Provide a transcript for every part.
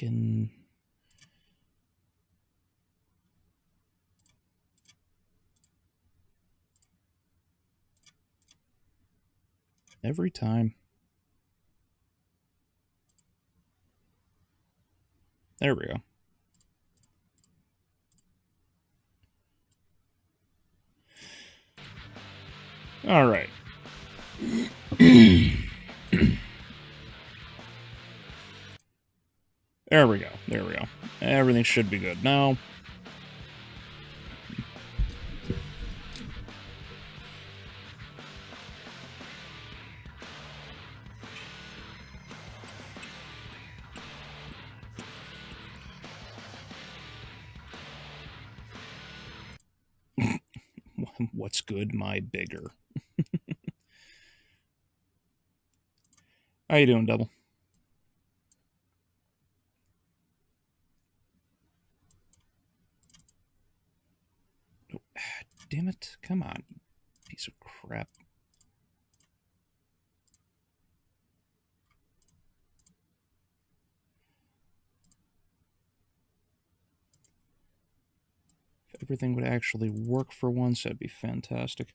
fucking... Every time. There we go. All right. There we go. There we go. Everything should be good now. What's good, my bigger? How you doing, Double? Oh, damn it. Come on, piece of crap. If everything would actually work for once, that'd be fantastic.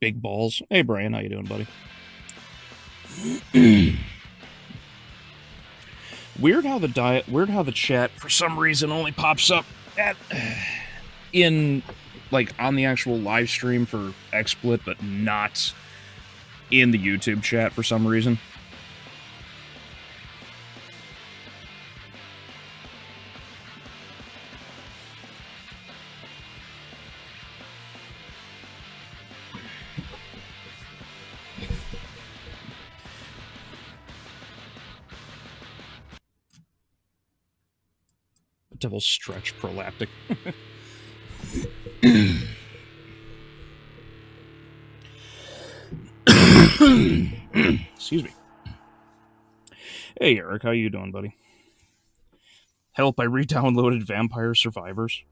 Big balls. Hey, Brian, how you doing, buddy? Weird how the chat for some reason only pops up at in like on the actual live stream for XSplit, but not in the YouTube chat for some reason. Devil's stretch prolaptic. Excuse me. Hey Eric, how you doing, buddy? Help! I re-downloaded Vampire Survivors.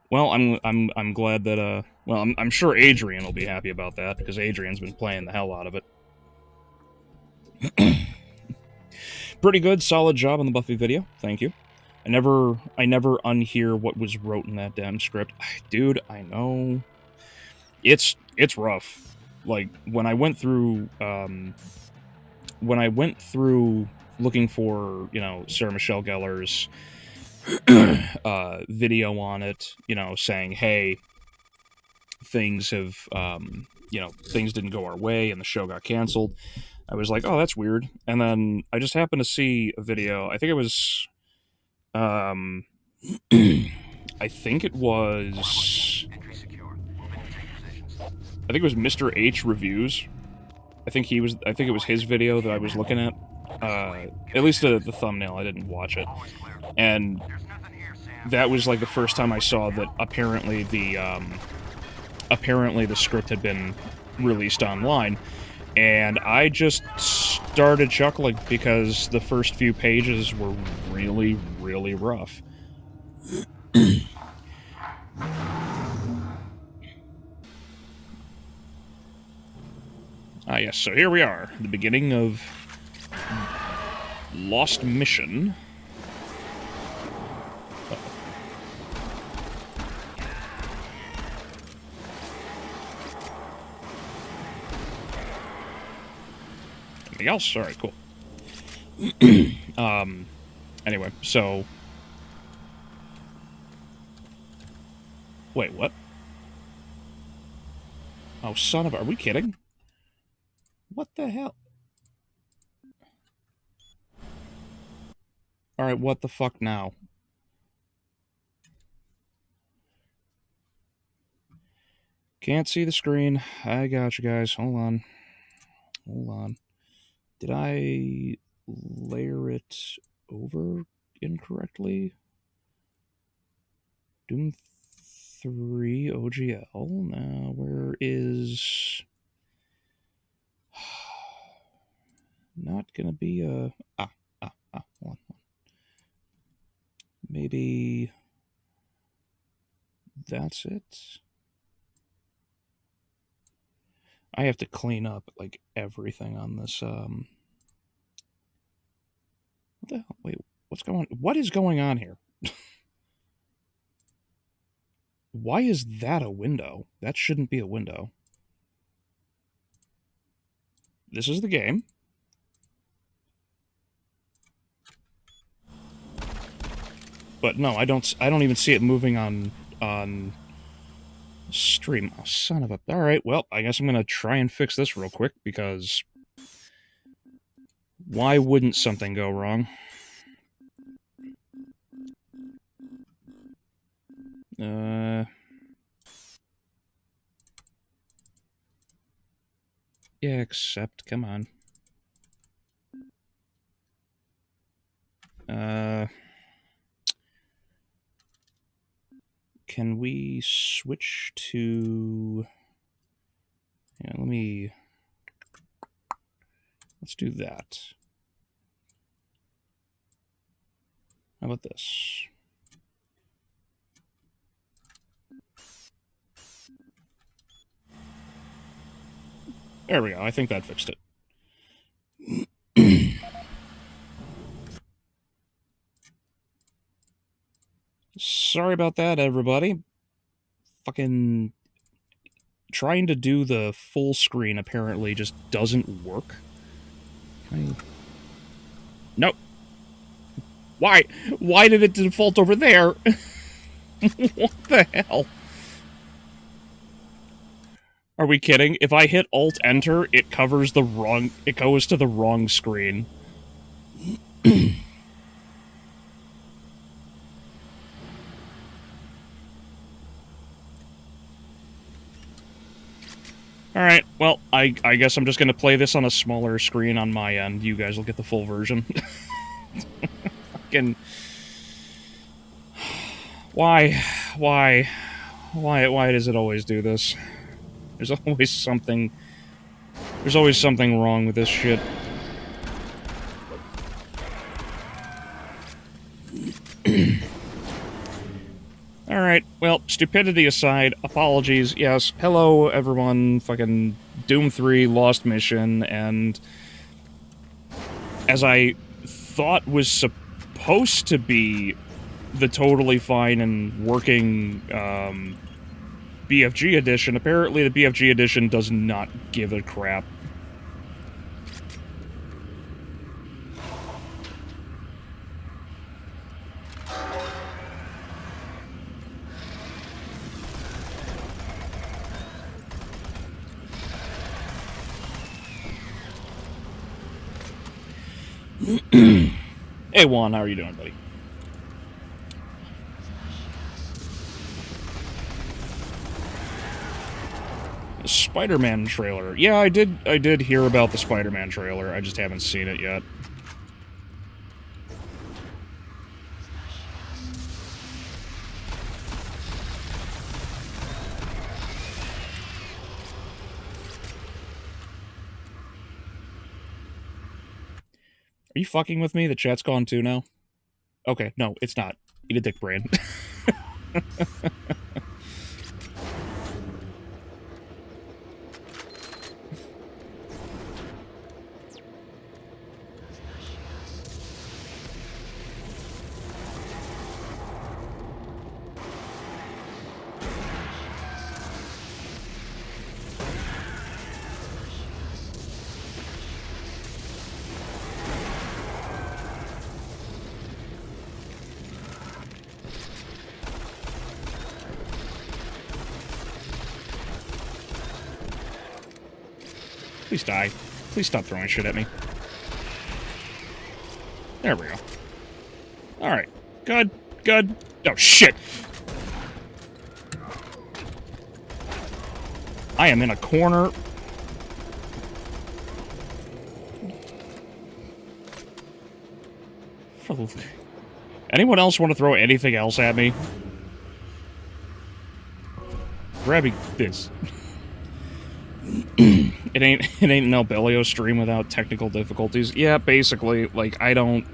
Well, I'm glad that well, I'm sure Adrian will be happy about that because Adrian's been playing the hell out of it. Pretty good, solid job on the Buffy video. Thank you. I never unhear what was wrote in that damn script. Dude, I know. It's rough. Like, when I went through looking for, you know, Sarah Michelle Gellar's video on it, you know, saying, hey, things have, you know, things didn't go our way and the show got canceled. I was like, oh, that's weird. And then I just happened to see a video. I think it was... I think it was Mr. H Reviews. I think it was his video that I was looking at. At least the thumbnail. I didn't watch it. And that was like the first time I saw that apparently the script had been released online. And I just started chuckling because the first few pages were really, really rough. Ah, yes, so here we are, the beginning of Lost Mission. Anything else? Alright, cool. Anyway, so... Wait, what? Oh, son of a... Are we kidding? What the hell? Alright, what the fuck now? Can't see the screen. I got you guys. Hold on. Hold on. Did I layer it over incorrectly? Doom 3 OGL? Now, where is... Not gonna be a... hold on. Maybe... That's it? I have to clean up, like, everything on this, What the hell? Wait, what is going on here? Why is that a window? That shouldn't be a window. This is the game. But no, I don't even see it moving on stream. Oh, son of a... Alright, well, I guess I'm gonna try and fix this real quick, because why wouldn't something go wrong? Yeah, accept, come on. Can we switch to... Yeah, let's do that. How about this? There we go, I think that fixed it. Sorry about that, everybody. Fucking trying to do the full screen apparently just doesn't work. Nope. Why? Why did it default over there? What the hell? Are we kidding? If I hit Alt-Enter, it covers the wrong... It goes to the wrong screen. Alright, well, I guess I'm just gonna play this on a smaller screen on my end. You guys will get the full version. Fucking... Why does it always do this? There's always something wrong with this shit. Alright, well, stupidity aside, apologies, yes, hello everyone, fucking Doom 3 Lost Mission, and as I thought was supposed to be the totally fine and working, BFG edition, apparently the BFG edition does not give a crap. Hey Juan, how are you doing, buddy? The Spider-Man trailer. Yeah, I did hear about the Spider-Man trailer. I just haven't seen it yet. Are you fucking with me? The chat's gone too now? Okay, no, it's not. Eat a dick brain. Please die. Please stop throwing shit at me. There we go. Alright. Good. Good. Oh, shit! I am in a corner. Anyone else want to throw anything else at me? Grabbing this. It ain't an Albeleo stream without technical difficulties. Yeah, basically, like, I don't...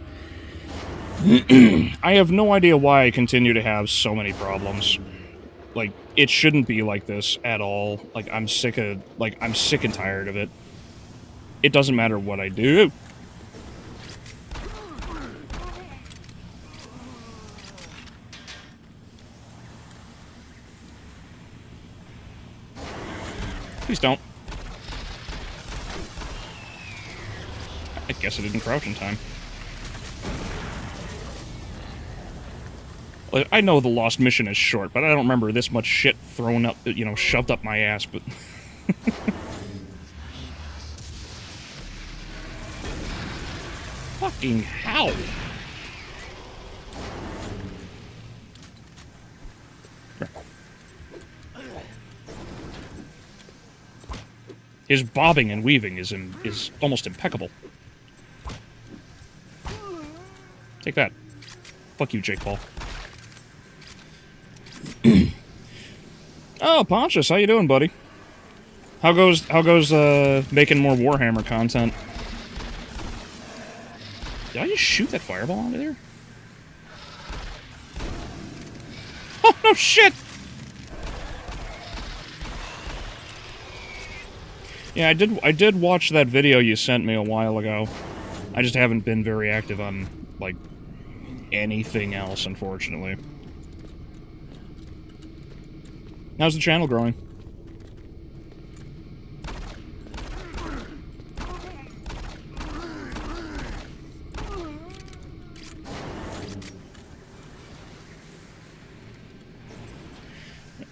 I have no idea why I continue to have so many problems. Like, it shouldn't be like this at all. Like, I'm sick and tired of it. It doesn't matter what I do. Please don't. I guess I didn't crouch in time. Like, I know the lost mission is short, but I don't remember this much shit thrown up, you know, shoved up my ass, but... Fucking hell! His bobbing and weaving is almost impeccable. Take that. Fuck you, Jake Paul. Oh, Pontius, how you doing, buddy? How goes making more Warhammer content? Did I just shoot that fireball out of there? Oh no shit! Yeah, I did watch that video you sent me a while ago. I just haven't been very active on, like, anything else, unfortunately. How's the channel growing?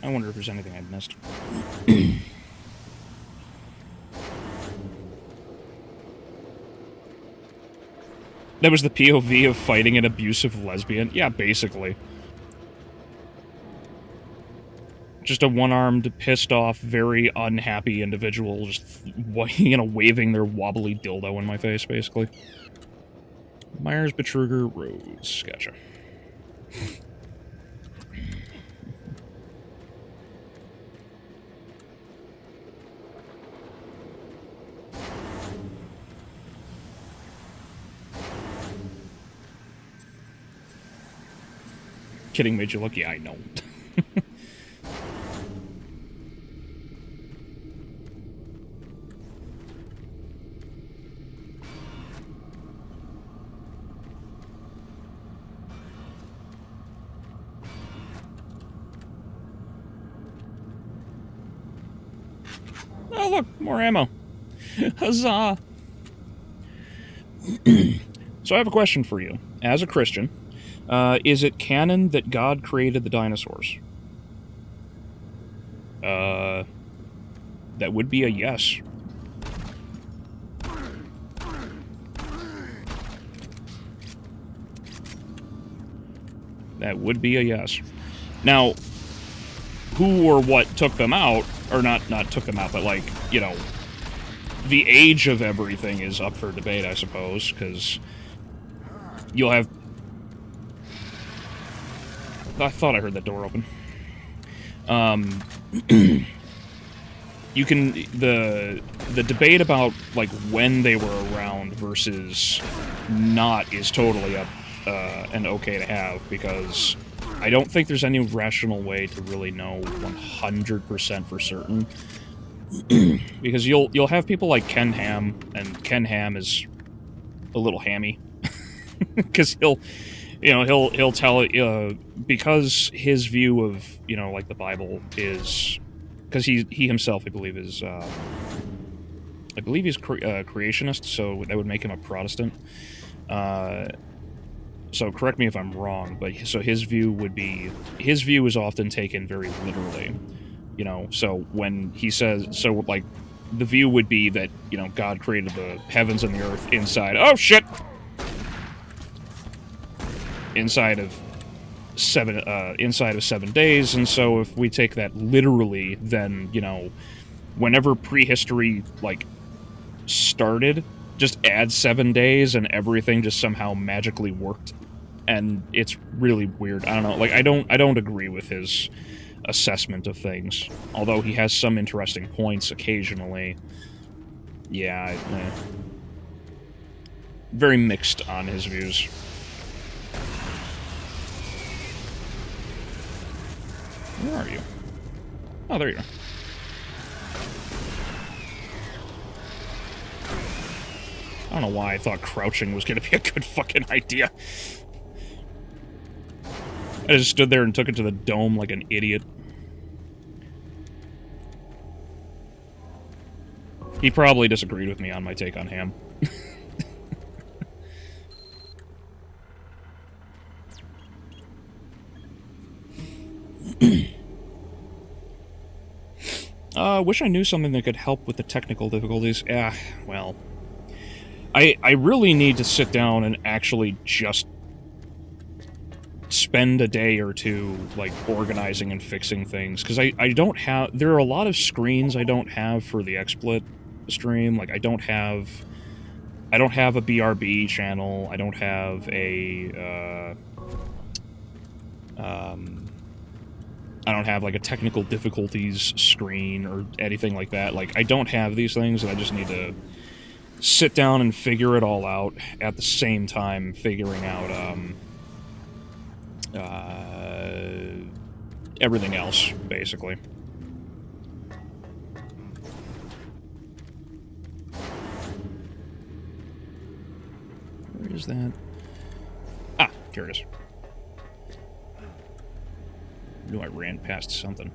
I wonder if there's anything I missed. That was the POV of fighting an abusive lesbian? Yeah, basically. Just a one-armed, pissed-off, very unhappy individual just, you know, waving their wobbly dildo in my face, basically. Myers, Betruger, Rhodes. Gotcha. Kidding made you look? Yeah, I know. Oh, look, more ammo. Huzzah! So I have a question for you. As a Christian, is it canon that God created the dinosaurs? That would be a yes. That would be a yes. Now, who or what took them out, or not took them out, but, like, you know, the age of everything is up for debate, I suppose, because you'll have... I thought I heard that door open. You can... The debate about, like, when they were around versus not is totally up and okay to have, because I don't think there's any rational way to really know 100% for certain. Because you'll have people like Ken Ham, and Ken Ham is a little hammy. Because he'll tell because his view of, you know, like, the Bible is, because he himself, I believe, is he's creationist, so that would make him a Protestant. So correct me if I'm wrong, but so his view is often taken very literally, you know. So when he says, so, like, the view would be that, you know, God created the heavens and the earth inside. Oh shit! Inside of 7 days, and so if we take that literally, then, you know, whenever prehistory, like, started, just add 7 days and everything just somehow magically worked, and it's really weird. I don't know, like, I don't agree with his assessment of things, although he has some interesting points occasionally. Yeah, very mixed on his views. Where are you? Oh, there you are. I don't know why I thought crouching was gonna be a good fucking idea. I just stood there and took it to the dome like an idiot. He probably disagreed with me on my take on ham. Wish I knew something that could help with the technical difficulties. Well... I really need to sit down and actually just spend a day or two, like, organizing and fixing things, because I don't have... There are a lot of screens I don't have for the XSplit stream. Like, I don't have a BRB channel, I don't have a, I don't have, like, a technical difficulties screen or anything like that. Like, I don't have these things, and I just need to sit down and figure it all out at the same time figuring out, everything else, basically. Where is that? Ah, here it is. I knew I ran past something.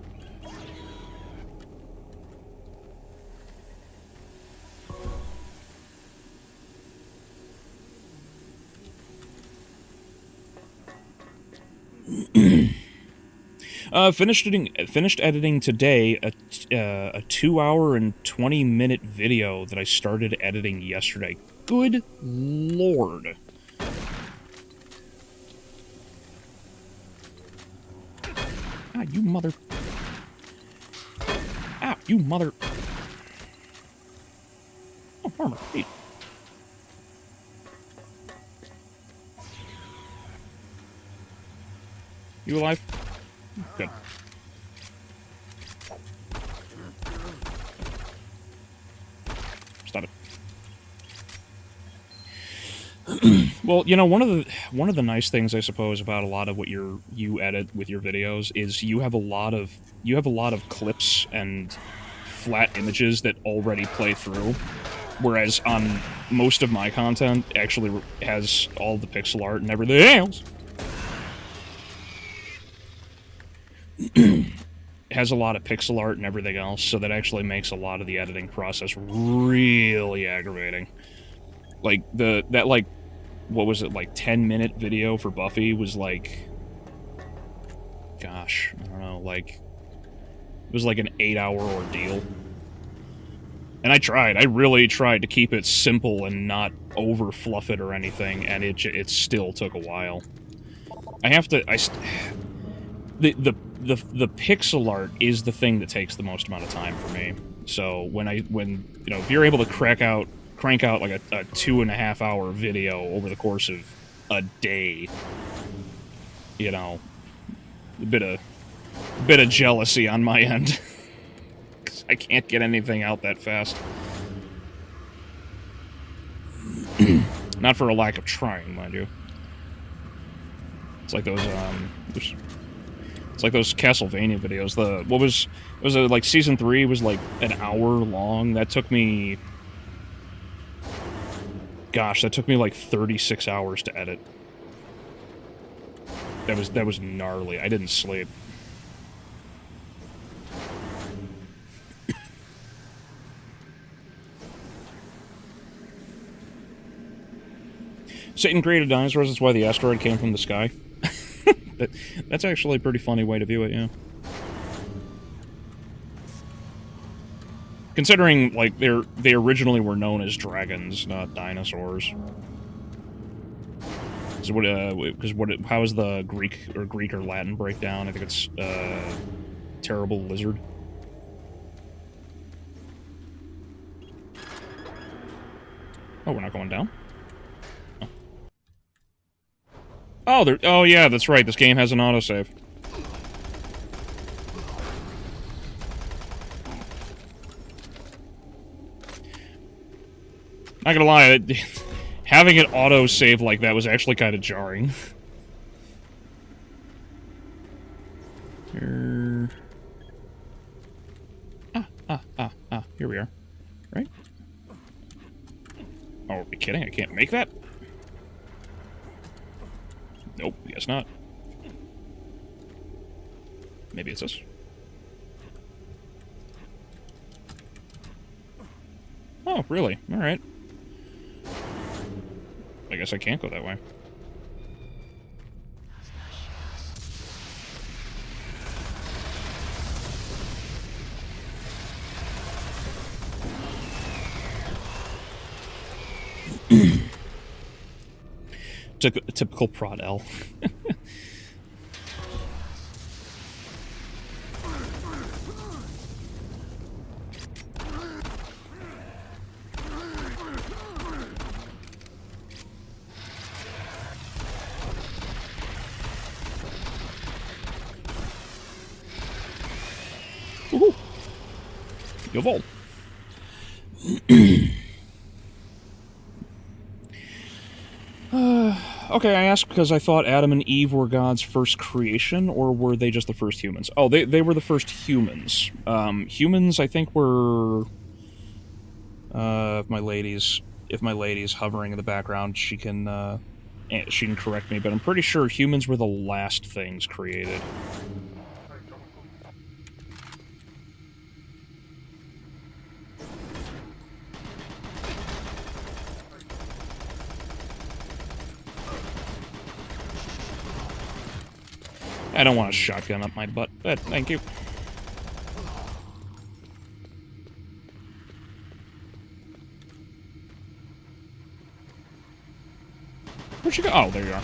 Finished editing today a 2-hour and 20-minute video that I started editing yesterday. Good lord. Ah, you mother... Ah, you mother... Oh, armor. Neat. You alive? Good. Stop it. Well, you know, one of the nice things I suppose about a lot of what you edit with your videos is you have a lot of clips and flat images that already play through, whereas on most of my content actually has all the pixel art and everything else. Has a lot of pixel art and everything else, so that actually makes a lot of the editing process really aggravating. Like, that like, what was it, like 10-minute video for Buffy was like, gosh, I don't know, like, it was like an 8-hour ordeal. And I really tried to keep it simple and not over-fluff it or anything, and it still took a while. The pixel art is the thing that takes the most amount of time for me. So when you know, if you're able to crank out like a 2.5-hour video over the course of a day, you know, a bit of jealousy on my end. 'Cause I can't get anything out that fast. Not for a lack of trying, mind you. It's like those it's like those Castlevania videos. Was it like season 3 was like an hour long? That took me... Gosh, that took me like 36 hours to edit. That was gnarly. I didn't sleep. Satan created dinosaurs, that's why the asteroid came from the sky. That's actually a pretty funny way to view it, yeah. Considering, like, they originally were known as dragons, not dinosaurs. So how is the Greek or Latin breakdown? I think it's, terrible lizard. Oh, we're not going down? Oh, yeah, that's right. This game has an autosave. Not gonna lie, having it autosave like that was actually kind of jarring. Here we are. Right? Oh, are you kidding? I can't make that? Nope, guess not. Maybe it's this. Oh, really? Alright. I guess I can't go that way. Typical prod L. Woohoo! Jawohl. Okay, I asked because I thought Adam and Eve were God's first creation, or were they just the first humans? Oh, they were the first humans. Humans, I think, were... if my lady's hovering in the background, she can correct me, but I'm pretty sure humans were the last things created. I don't want a shotgun up my butt, but thank you. Where'd you go? Oh, there you are.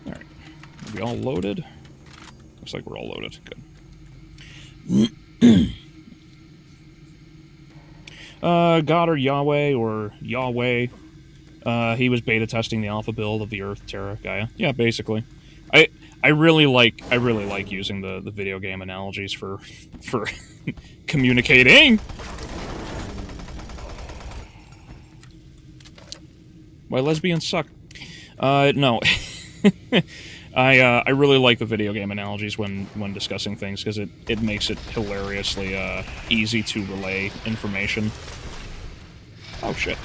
Alright. Are we all loaded? Looks like we're all loaded. Good. God or Yahweh or Yahweh. He was beta testing the alpha build of the Earth, Terra, Gaia. Yeah, basically. I really like using the video game analogies for communicating. Why lesbians suck. No. I really like the video game analogies when discussing things, because it makes it hilariously easy to relay information. Oh, shit.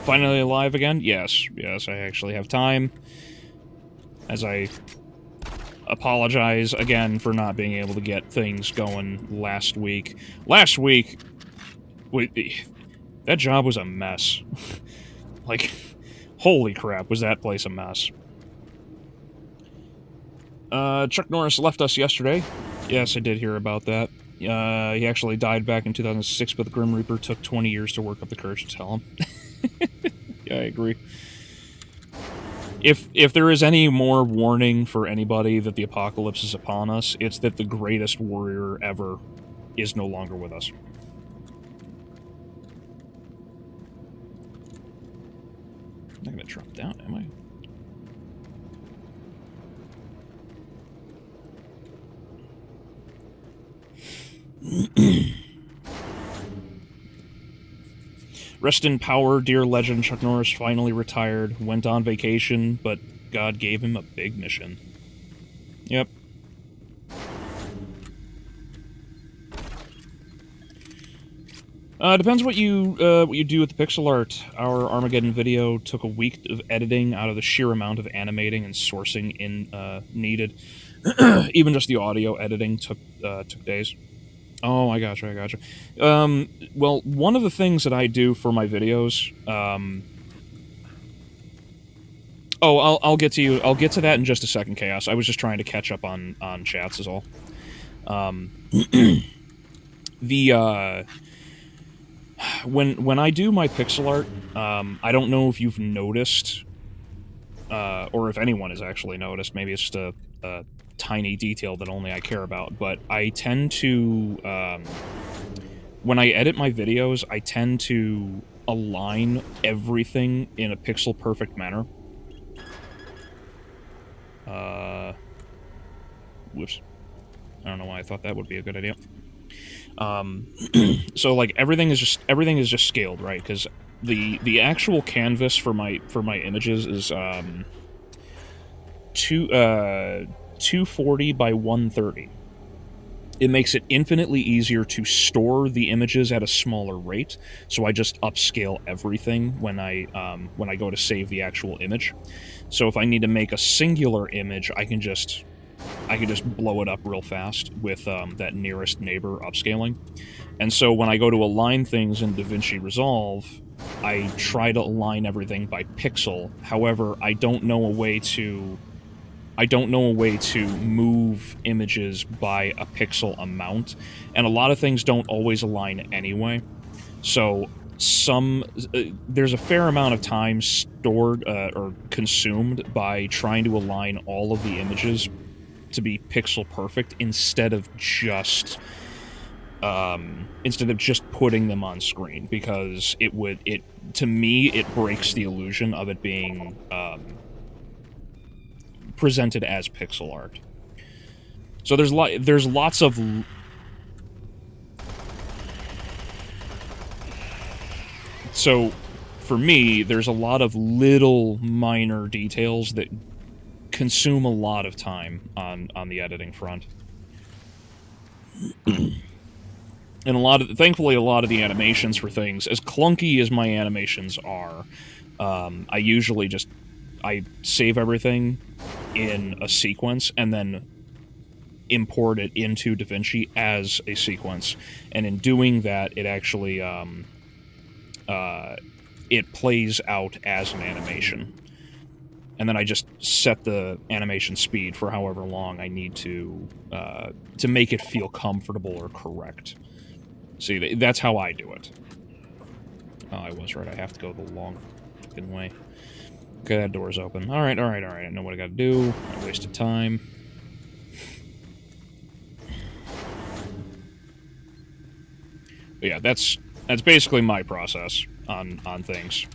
Finally alive again? Yes, I actually have time. As I apologize again for not being able to get things going last week. Last week... that job was a mess. Like, holy crap, was that place a mess. Chuck Norris left us yesterday. Yes, I did hear about that. He actually died back in 2006, but the Grim Reaper took 20 years to work up the courage to tell him. Yeah, I agree. If there is any more warning for anybody that the apocalypse is upon us, it's that the greatest warrior ever is no longer with us. I'm not gonna drop down, am I? Rest in power, dear legend. Chuck Norris finally retired, went on vacation, but God gave him a big mission. Yep. Depends what you do with the pixel art. Our Armageddon video took a week of editing out of the sheer amount of animating and sourcing needed. Even just the audio editing took days. Oh, I gotcha. Well, one of the things that I do for my videos, I'll get to you. I'll get to that in just a second, Chaos. I was just trying to catch up on chats is all. When I do my pixel art, I don't know if you've noticed, or if anyone has actually noticed, maybe it's just a tiny detail that only I care about, but I tend to, when I edit my videos, I tend to align everything in a pixel-perfect manner. Whoops. I don't know why I thought that would be a good idea. So like everything is just scaled, right? Because the actual canvas for my images is 240 by 130. It makes it infinitely easier to store the images at a smaller rate, so I just upscale everything when I go to save the actual image. So if I need to make a singular image, I can just blow it up real fast with that nearest neighbor upscaling. And so when I go to align things in DaVinci Resolve, I try to align everything by pixel. However, I don't know a way to move images by a pixel amount, and a lot of things don't always align anyway. So there's a fair amount of time stored or consumed by trying to align all of the images to be pixel perfect instead of just putting them on screen, because to me it breaks the illusion of it being presented as pixel art. So there's lots of so for me there's a lot of little minor details that consume a lot of time on the editing front. And thankfully a lot of the animations for things, as clunky as my animations are, I usually I save everything in a sequence and then import it into DaVinci as a sequence. And in doing that, it actually it plays out as an animation. And then I just set the animation speed for however long I need to make it feel comfortable or correct. See, that's how I do it. Oh, I was right. I have to go the long fucking way. Okay, that door's open. Alright. I know what I gotta do. I wasted time. But yeah, that's basically my process on things.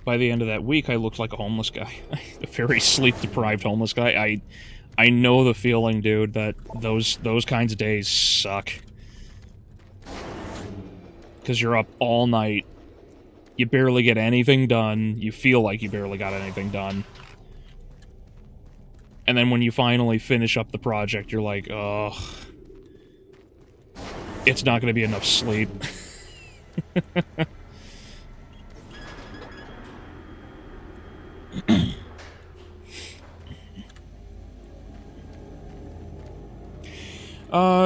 By the end of that week, I looked like a homeless guy. A very sleep-deprived homeless guy. I know the feeling, dude, that those kinds of days suck. Because you're up all night, you barely get anything done, you feel like you barely got anything done. And then when you finally finish up the project, you're like, ugh, it's not going to be enough sleep.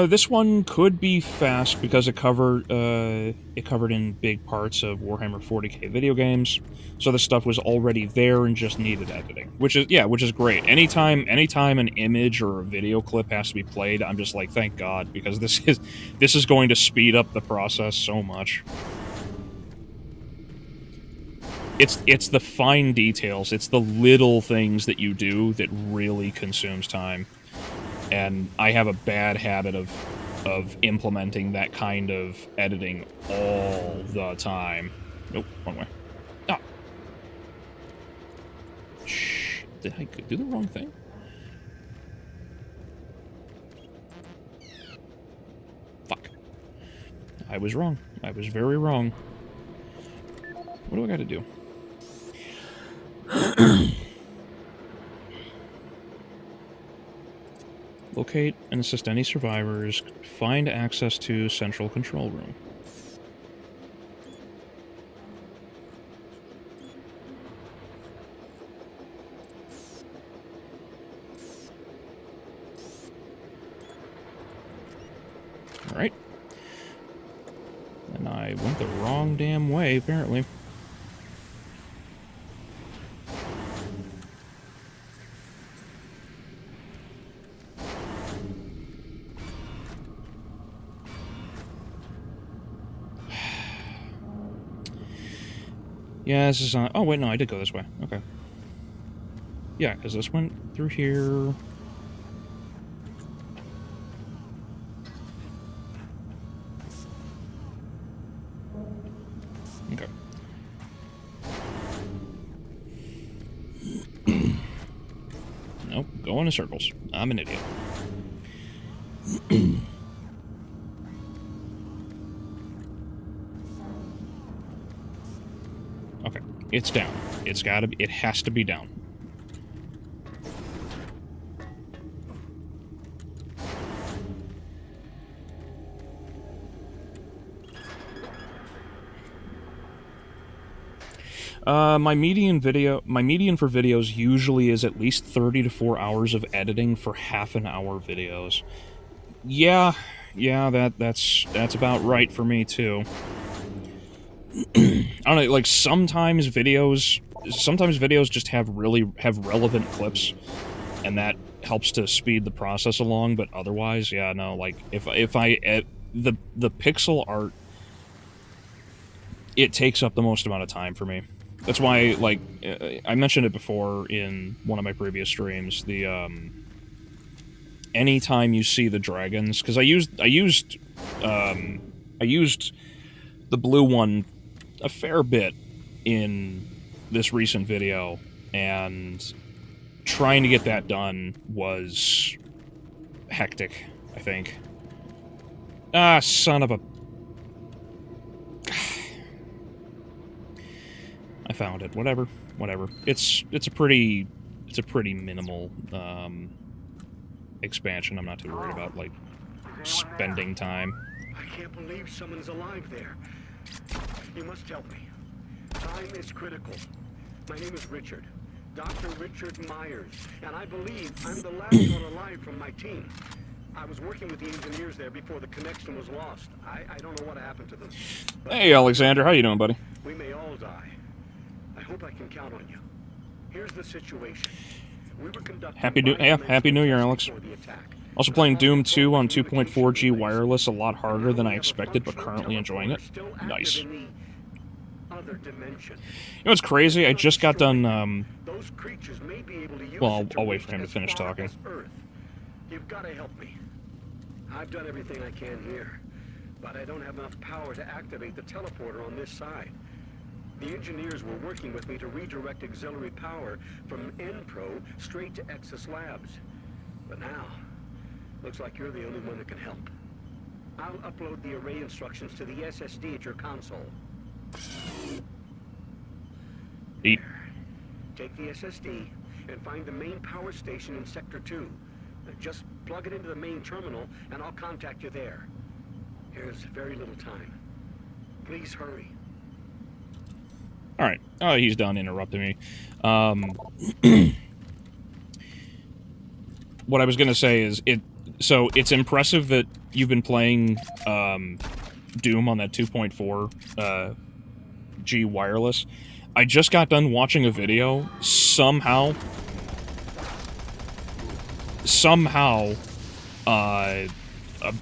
This one could be fast because it covered in big parts of Warhammer 40k video games, so the stuff was already there and just needed editing, which is great. Anytime an image or a video clip has to be played, I'm just like, thank God, because this is going to speed up the process so much. It's the fine details, it's the little things that you do that really consumes time. And I have a bad habit of implementing that kind of editing all the time. Nope, wrong way. Ah. Shh. Did I do the wrong thing? Fuck. I was wrong. I was very wrong. What do I gotta do? Locate and assist any survivors. Find access to central control room. Alright. And I went the wrong damn way, apparently. Yeah, this is on... Oh, wait, no, I did go this way. Okay. Yeah, because this went through here. going in circles. I'm an idiot. Okay, it's down. It's gotta be, it has to be down. My median for videos usually is at least 30 to 4 hours of editing for half-an-hour videos. Yeah, that's about right for me, too. I don't know, like, sometimes videos just have relevant clips, and that helps to speed the process along, but otherwise, yeah, no, like, if the pixel art, it takes up the most amount of time for me. That's why, like, I mentioned it before in one of my previous streams, the, anytime you see the dragons, because I used the blue one a fair bit in this recent video, and trying to get that done was hectic, I think. Ah, son of a... I found it. Whatever. It's a pretty minimal expansion. I'm not too worried about, like, spending time. I can't believe someone's alive there. You must help me. Time is critical. My name is Richard. Dr. Richard Myers, and I believe I'm the last one alive from my team. I was working with the engineers there before the connection was lost. I don't know what happened to them. Hey, Alexander, how you doing, buddy? We may all die. I hope I can count on you. Here's the situation. We were conducting Happy New Year, Alex. Also playing Doom 2 on 2.4G wireless a lot harder than I expected, but currently enjoying it. Nice. You know what's crazy? I just got done, well, I'll wait for him to finish talking. You've got to help me. I've done everything I can here, but I don't have enough power to activate the teleporter on this side. The engineers were working with me to redirect auxiliary power from NPRO straight to Exus Labs. But now, looks like you're the only one that can help. I'll upload the array instructions to the SSD at your console. Eat. Take the SSD and find the main power station in Sector 2. Just plug it into the main terminal and I'll contact you there. There's very little time. Please hurry. Alright. Oh, he's done interrupting me. What I was gonna say is, it's impressive that you've been playing, Doom on that 2.4, G wireless. I just got done watching a video. Somehow, a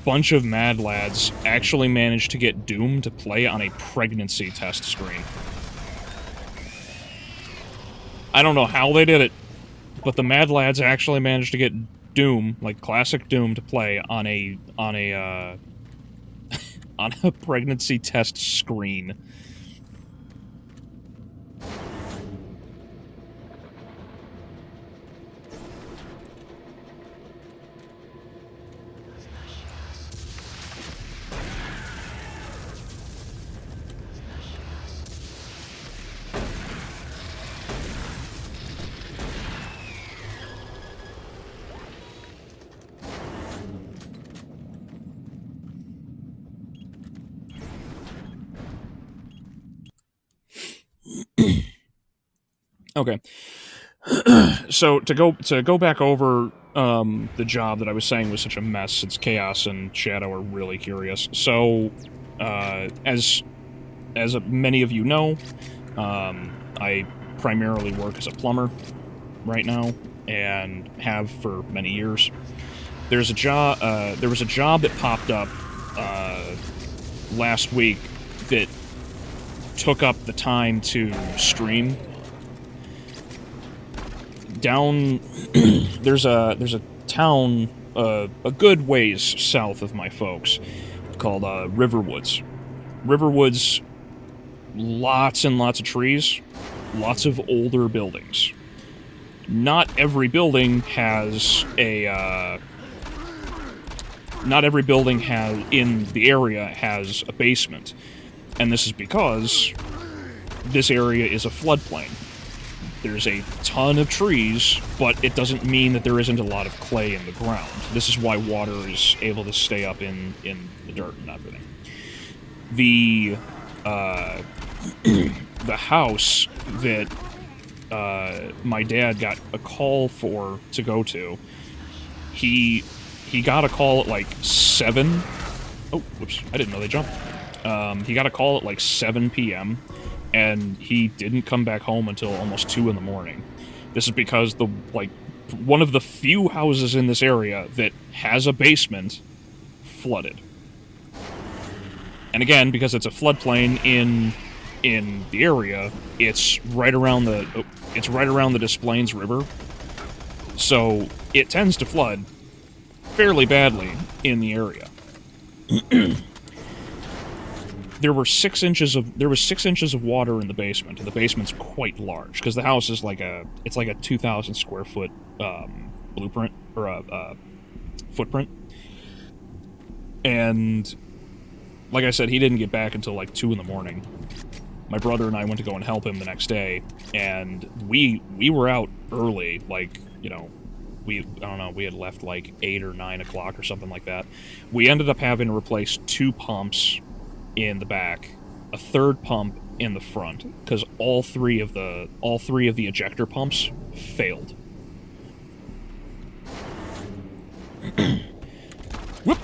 bunch of mad lads actually managed to get Doom to play on a pregnancy test screen. I don't know how they did it, but the mad lads actually managed to get Doom, like classic Doom, to play on a on a pregnancy test screen. Okay. So to go back over the job that I was saying was such a mess, since Chaos and Shadow are really curious. So as many of you know, I primarily work as a plumber right now, and have for many years. There was a job that popped up last week that took up the time to stream. Down there's a town a good ways south of my folks called Riverwoods. Riverwoods, lots and lots of trees, lots of older buildings. not every building has not every building in the area has a basement. And this is because this area is a floodplain. There's a ton of trees, but it doesn't mean that there isn't a lot of clay in the ground. This is why water is able to stay up in the dirt and everything. The the house that my dad got a call to go to, he got a call at like 7. Oh, whoops! I didn't know they jumped. He got a call at like 7 p.m. and he didn't come back home until almost 2 in the morning. This is because one of the few houses in this area that has a basement flooded. And again, because it's a floodplain in the area, it's right around the Des Plaines River, so it tends to flood fairly badly in the area. There was 6 inches of water in the basement, and the basement's quite large because the house is like a 2,000 square foot blueprint or a footprint. And like I said, he didn't get back until like 2 in the morning. My brother and I went to go and help him the next day, and we were out early, like, you know, I don't know, we had left like 8 or 9 o'clock or something like that. We ended up having to replace 2 pumps in the back, a 3rd pump in the front, because all three of the ejector pumps failed. Whoop.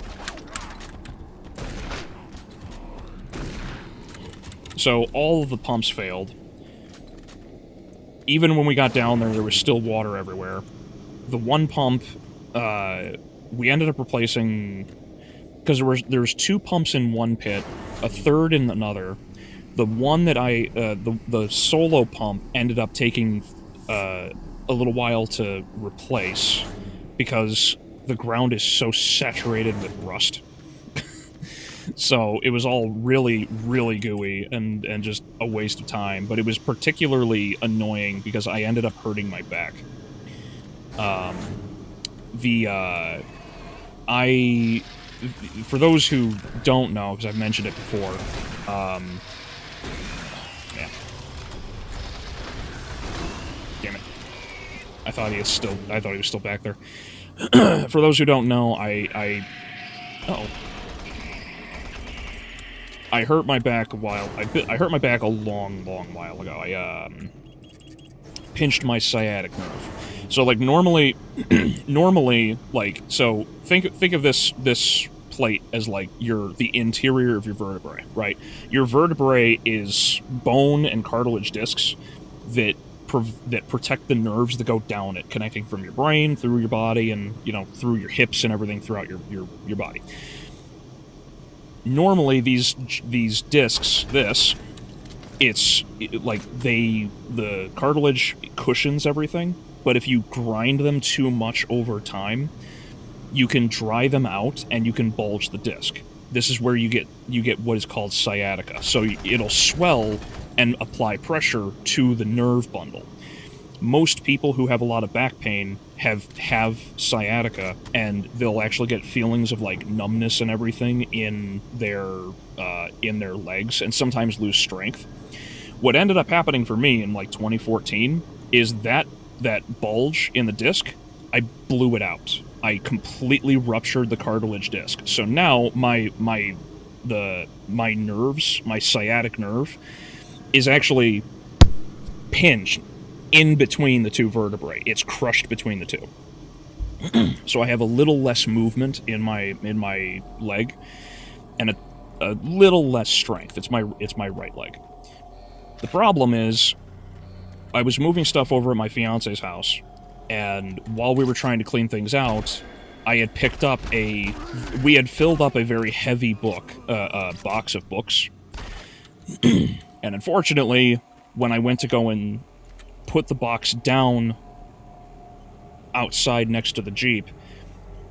So all of the pumps failed. Even when we got down there was still water everywhere. The one pump, we ended up replacing, because there was 2 pumps in one pit, a 3rd in another. The one that the solo pump ended up taking a little while to replace because the ground is so saturated with rust. So it was all really, really gooey and just a waste of time. But it was particularly annoying because I ended up hurting my back. For those who don't know, because I've mentioned it before, yeah. Damn it. I thought he was still back there. For those who don't know, uh-oh. I hurt my back I hurt my back a long, long while ago. I pinched my sciatic nerve. So like normally, like, so think of this plate as like the interior of your vertebrae, right? Your vertebrae is bone and cartilage discs that protect the nerves that go down it, connecting from your brain through your body and, you know, through your hips and everything throughout your body. Normally these discs, the cartilage cushions everything, but if you grind them too much over time, you can dry them out and you can bulge the disc. This is where you get what is called sciatica. So it'll swell and apply pressure to the nerve bundle. Most people who have a lot of back pain have sciatica, and they'll actually get feelings of like numbness and everything in their legs, and sometimes lose strength. What ended up happening for me in like 2014 is that bulge in the disc, I blew it out. I completely ruptured the cartilage disc. So now my nerves, my sciatic nerve, is actually pinched in between the 2 vertebrae. It's crushed between the 2. So I have a little less movement in my leg, and a little less strength. It's my right leg. The problem is, I was moving stuff over at my fiance's house, and while we were trying to clean things out, I had picked up we had filled up a very heavy box of books. And unfortunately, when I went to go and put the box down outside next to the Jeep,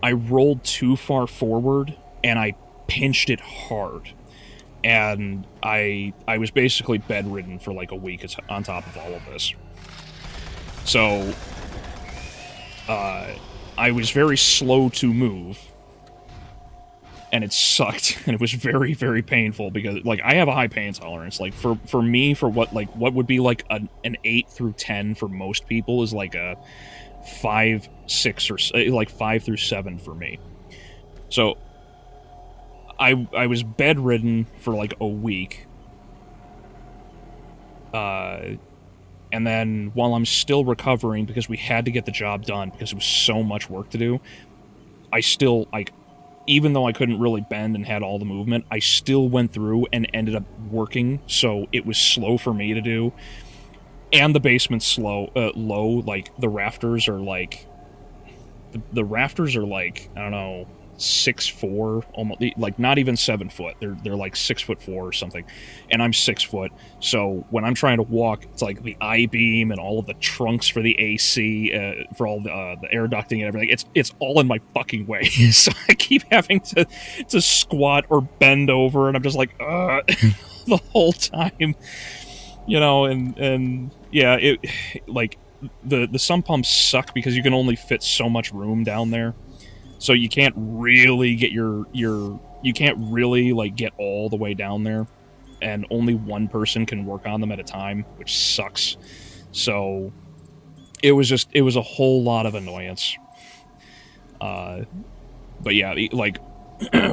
I rolled too far forward and I pinched it hard. And I was basically bedridden for like a week on top of all of this. So I was very slow to move, and it sucked, and it was very, very painful because, like, I have a high pain tolerance. Like, for me, for what would be like an 8 through 10 for most people is like a 5, 6, or like 5 through 7 for me. So I was bedridden for like a week. And then while I'm still recovering, because we had to get the job done because it was so much work to do, I still, like, even though I couldn't really bend and had all the movement, I still went through and ended up working, so it was slow for me to do. And the basement's low, like, the rafters are like, the rafters are like, I don't know, 6'4", almost, like, not even 7 foot. They're like 6'4" or something, and I'm 6 foot. So when I'm trying to walk, it's like the I-beam and all of the trunks for the AC, for all the air ducting and everything. It's all in my fucking way. So I keep having to squat or bend over, and I'm just like, the whole time, and yeah, it, like, the sump pumps suck because you can only fit so much room down there. So you can't really get you can't really, like, get all the way down there, and only one person can work on them at a time, which sucks. So it was a whole lot of annoyance. But yeah, like,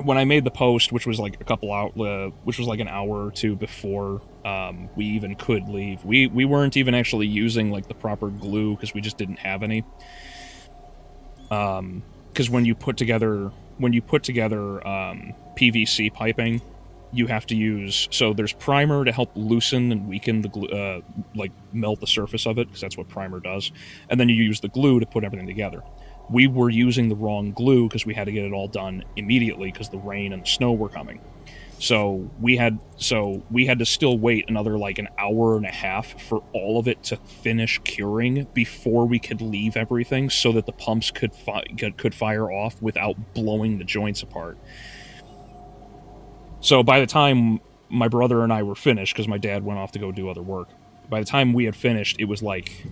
when I made the post, which was like which was like an hour or two before we even could leave, we weren't even actually using, like, the proper glue because we just didn't have any. Because when you put together PVC piping, you have to use, so there's primer to help loosen and weaken the glue, like, melt the surface of it, because that's what primer does, and then you use the glue to put everything together. We were using the wrong glue because we had to get it all done immediately because the rain and the snow were coming. So we had to still wait another, like, an hour and a half for all of it to finish curing before we could leave everything, so that the pumps could fire off without blowing the joints apart. So by the time my brother and I were finished, because my dad went off to go do other work, by the time we had finished, it was like,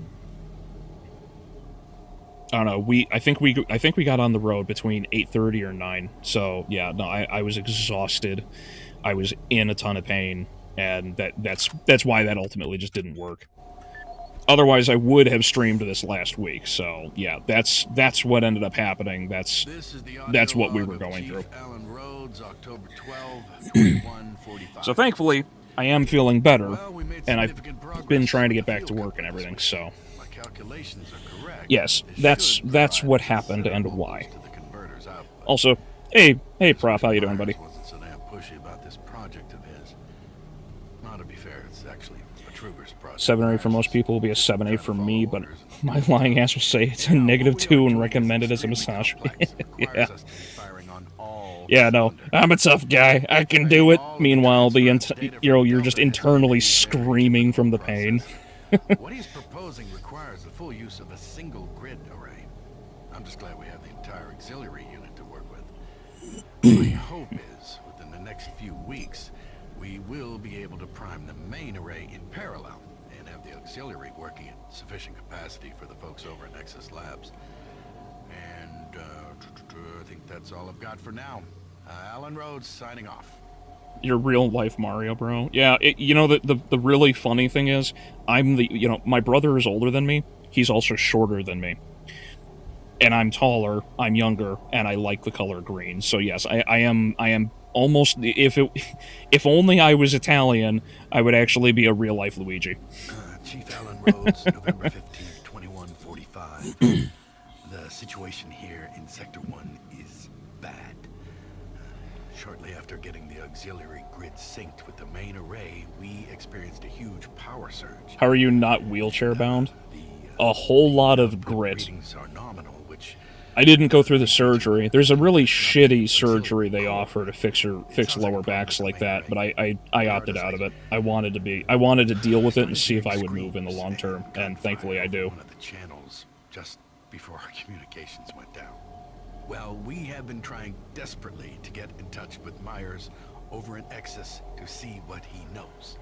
I don't know. I think we got on the road between 8:30 or 9. So yeah, no, I was exhausted. I was in a ton of pain, and that's why that ultimately just didn't work. Otherwise, I would have streamed this last week. So yeah, that's what ended up happening. That's what we were going through. Alan Rhodes, October 12, 21:45. So thankfully, I am feeling better, Well, we made and I've significant progress been trying to in get the back to field work and this everything. week. So My calculations are correct. yes, This should that's provide what happened and considerable why. boost to the converter's output. Also, hey, Prop, how you doing, buddy? Myers wasn't so damn pushy about this project of his. Now, to be fair, it's actually a Truger's project. 7 or 8 for most people will be a 7-8 for me, but my lying ass will say it's a -2 and recommend it as a massage. Yeah. Yeah, no, I'm a tough guy. I can do it. Meanwhile, you're just internally screaming from the pain. What he's proposing requires the full use of a single grid array. I'm just glad we have the entire auxiliary unit to work with. My hope is, within the next few weeks, we will be able to prime the main array in parallel and have the auxiliary working at sufficient capacity for the folks over at Nexus Labs. And I think that's all I've got for now. Alan Rhodes signing off. Your real life Mario, bro. Yeah, the really funny thing is, my brother is older than me. He's also shorter than me. And I'm taller, I'm younger, and I like the color green. So yes, I am almost, if only I was Italian, I would actually be a real life Luigi. Chief Alan Rhodes, November 15th, 21:45. The situation here in Sector 1 is bad. Shortly after getting the auxiliary grid synced with the main array, we experienced a huge power surge. How are you not wheelchair bound? A whole lot of grit. Are nominal, which I didn't go through the surgery. There's a really shitty surgery they offer to fix lower backs like that, but I opted out of it. I wanted to deal with it and see if I would move in the long term, and thankfully I do. One of the channels just before our communications went down. Well, we have been trying desperately to get in touch with Myers over in Nexus to see what he knows.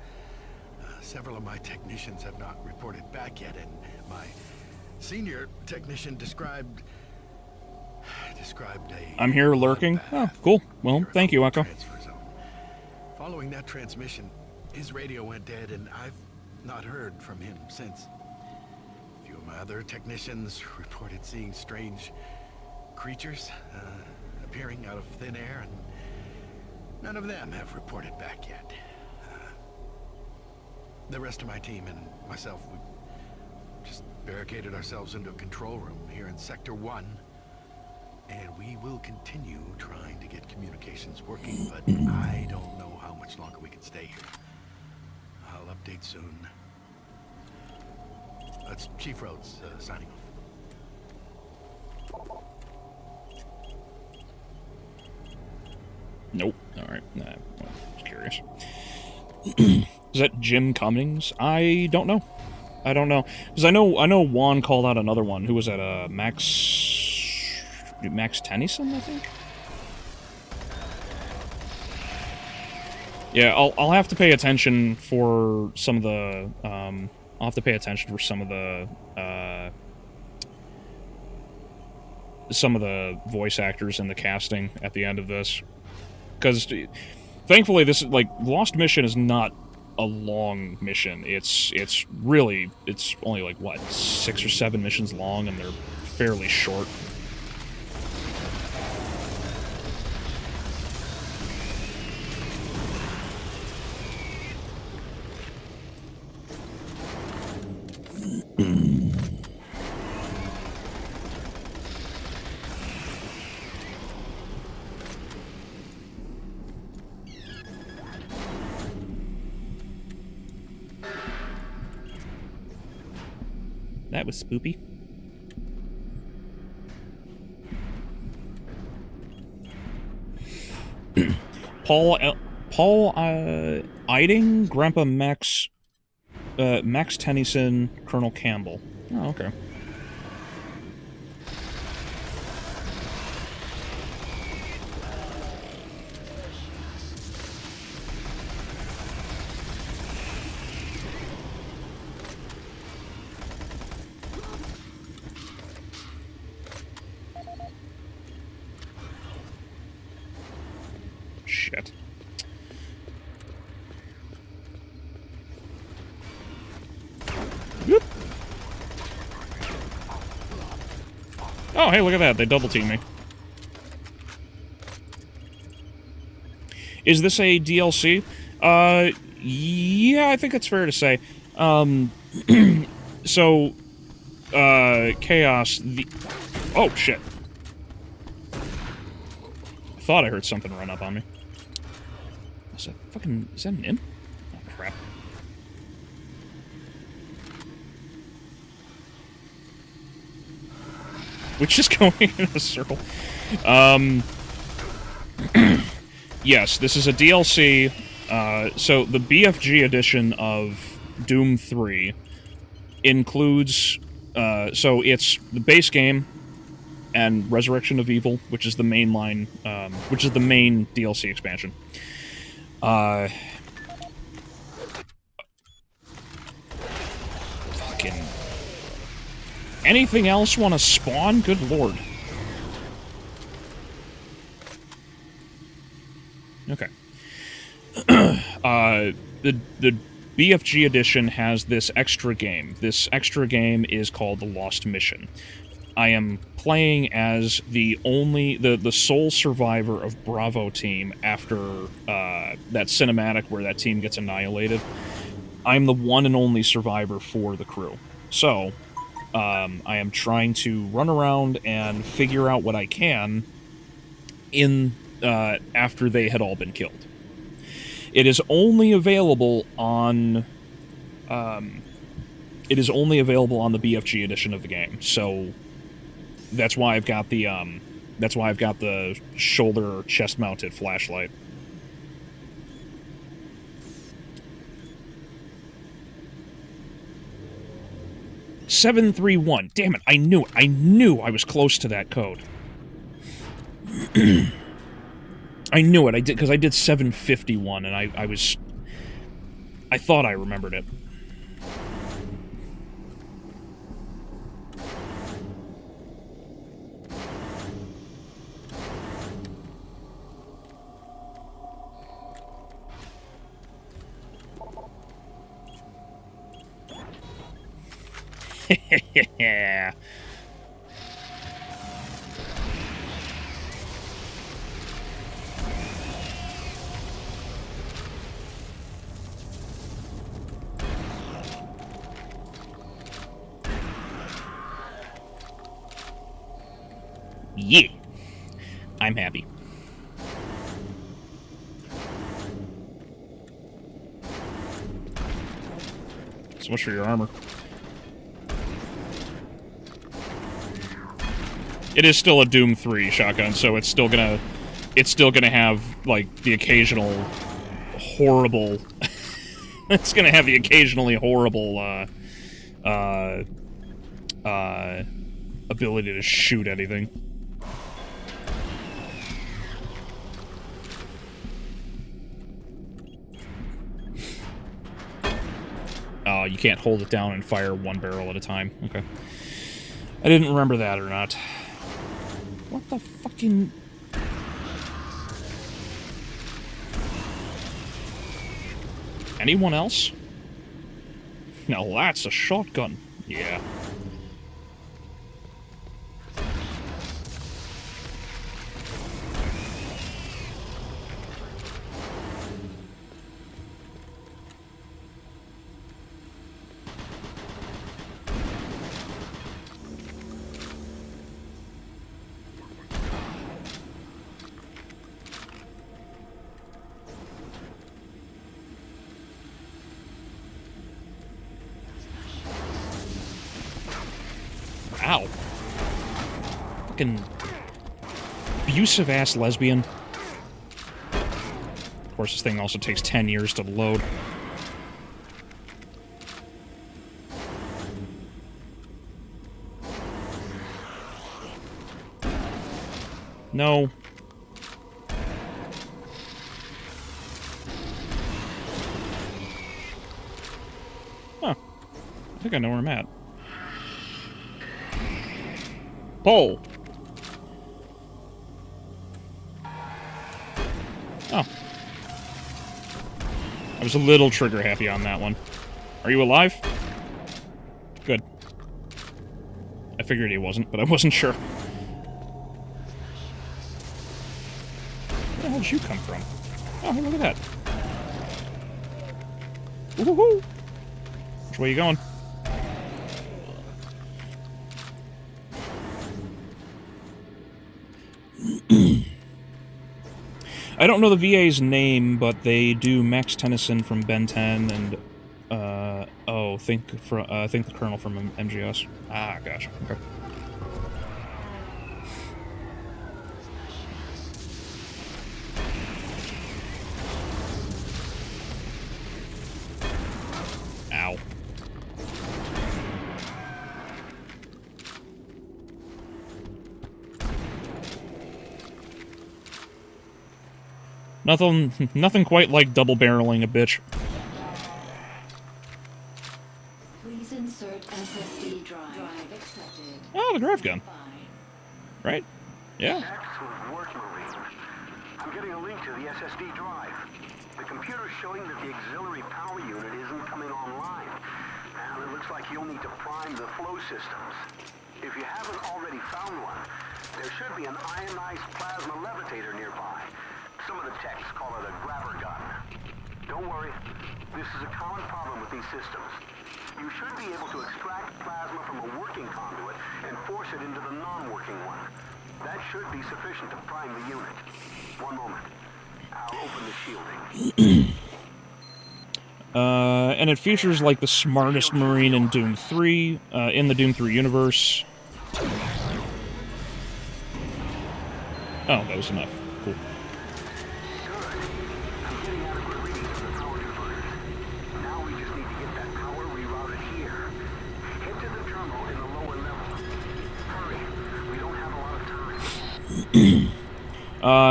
Several of my technicians have not reported back yet, and my Senior technician described a... I'm here lurking. Oh, cool. Well, thank you, Echo. transfer zone. Following that transmission, his radio went dead, and I've not heard from him since. A few of my other technicians reported seeing strange creatures appearing out of thin air, and none of them have reported back yet. The rest of my team and myself, we just barricaded ourselves into a control room here in Sector 1. And we will continue trying to get communications working, but I don't know how much longer we can stay here. I'll update soon. That's Chief Rhodes signing off. Nope. Alright. Nah, well, I was curious. Is that Jim Cummings? I don't know. I don't know. Because I know Juan called out another one. Who was that? Max Tennyson, I think? Yeah, I'll have to pay attention for some of the, I'll have to pay attention for some of the voice actors in the casting at the end of this. Because, thankfully, this, like, Lost Mission is not a long mission. It's only, like, what, 6 or 7 missions long, and they're fairly short. That was spoopy. Paul Eiding, Grandpa Max Tennyson, Colonel Campbell. Oh, okay. Shit. Whoop. Oh, hey, look at that. They double-team me. Is this a DLC? Yeah, I think it's fair to say. So, Chaos, oh, shit. I thought I heard something run up on me. Is that an imp? Oh, crap. We're just going in a circle. Yes, this is a DLC. So the BFG edition of Doom 3 includes, so it's the base game and Resurrection of Evil, which is the main line, which is the main DLC expansion. Fucking... Anything else want to spawn? Good lord. Okay. The BFG edition has this extra game. This extra game is called The Lost Mission. I am playing as the sole survivor of Bravo team after that cinematic where that team gets annihilated. I'm the one and only survivor for the crew. So, I am trying to run around and figure out what I can after they had all been killed. It is only available on the BFG edition of the game. So that's why I've got the shoulder or chest mounted flashlight. $731. Damn it! I knew it. I knew I was close to that code. I knew it. I did because I did 751, and I thought I remembered it. Yeah. Yeah. I'm happy. So much for your armor. It is still a Doom 3 shotgun, so it's still gonna have, like, the occasional horrible... it's gonna have the occasionally horrible, ability to shoot anything. You can't hold it down and fire one barrel at a time. Okay. I didn't remember that or not. What the fucking... Anyone else? Now that's a shotgun. Yeah. Ow. Fucking abusive-ass lesbian. Of course, this thing also takes 10 years to load. No. Huh. I think I know where I'm at. Pole. Oh. I was a little trigger happy on that one. Are you alive? Good. I figured he wasn't, but I wasn't sure. Where the hell did you come from? Oh, hey, look at that. Woohoo! Which way are you going? I don't know the VA's name, but they do Max Tennyson from Ben 10 and, think the Colonel from MGS. Ah, gotcha. Okay. Ow. Nothing quite like double-barreling a bitch. Please insert SSD drive accepted. Oh, the drive gun. Right? Yeah. Excellent work, Marine. I'm getting a link to the SSD drive. The computer's showing that the auxiliary power unit isn't coming online. And it looks like you'll need to prime the flow systems. If you haven't already found one, there should be an ionized plasma levitator nearby. Some of the techs call it a grabber gun. Don't worry, this is a common problem with these systems. You should be able to extract plasma from a working conduit and force it into the non-working one. That should be sufficient to prime the unit. One moment. I'll open the shielding. And it features, like, the smartest Marine in Doom 3, in the Doom 3 universe. Oh, that was enough. Cool.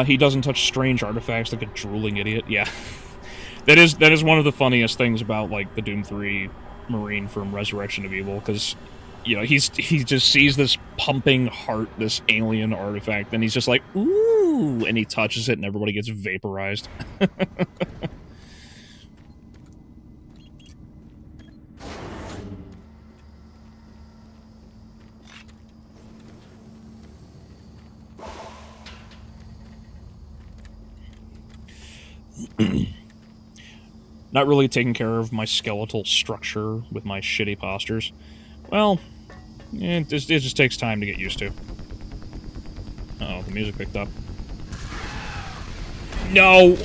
He doesn't touch strange artifacts like a drooling idiot. Yeah. That is one of the funniest things about, like, the Doom 3 Marine from Resurrection of Evil, because, you know, he just sees this pumping heart, this alien artifact, and he's just like, ooh, and he touches it and everybody gets vaporized. Not really taking care of my skeletal structure with my shitty postures. Well, it just takes time to get used to. Uh oh, the music picked up. No!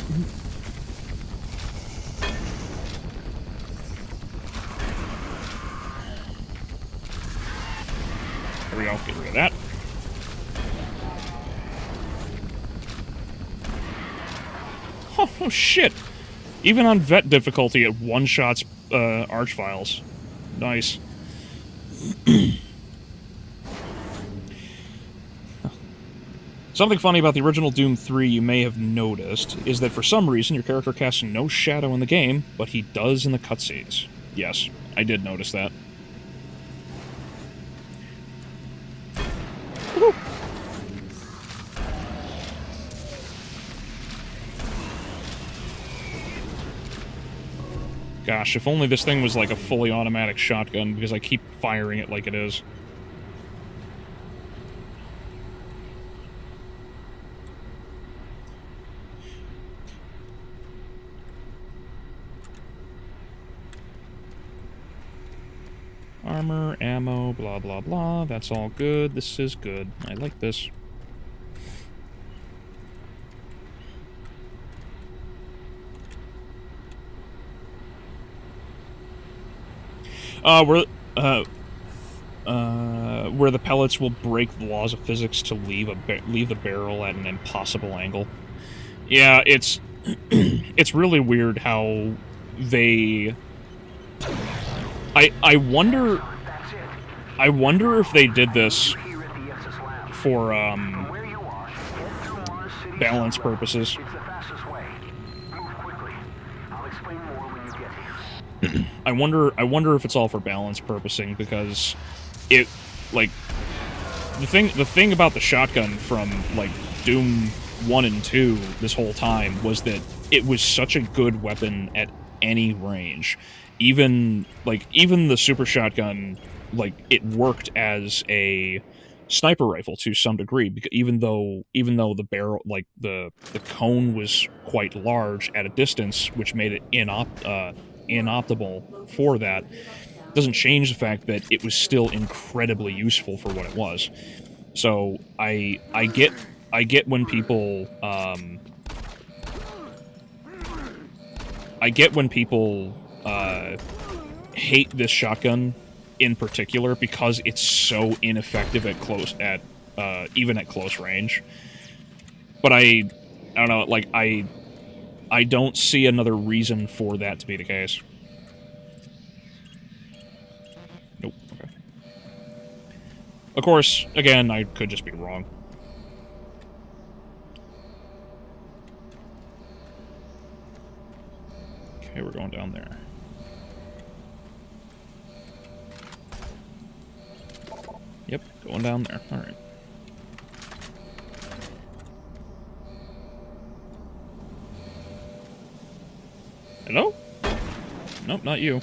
There we go, get rid of that. Oh shit! Even on vet difficulty, it one-shots Archviles. Nice. Something funny about the original Doom 3 you may have noticed is that for some reason your character casts no shadow in the game, but he does in the cutscenes. Yes, I did notice that. Woo-hoo. Gosh, if only this thing was like a fully automatic shotgun, because I keep firing it like it is. Armor, ammo, blah blah blah, that's all good, this is good. I like this. Where the pellets will break the laws of physics to leave the barrel at an impossible angle. Yeah, it's it's really weird how they. I wonder if they did this for balance purposes. I wonder if it's all for balance purposing, because it, like, the thing about the shotgun from, like, Doom 1 and 2 this whole time was that it was such a good weapon at any range. Even the super shotgun, like, it worked as a sniper rifle to some degree, because even though the barrel, like, the cone was quite large at a distance, which made it inoptimal for that, doesn't change the fact that it was still incredibly useful for what it was. So I get when people hate this shotgun in particular because it's so ineffective at even at close range. But I don't know, like, I don't see another reason for that to be the case. Nope, okay. Of course, again, I could just be wrong. Okay, we're going down there. Yep, going down there. Alright. Hello? Nope, not you.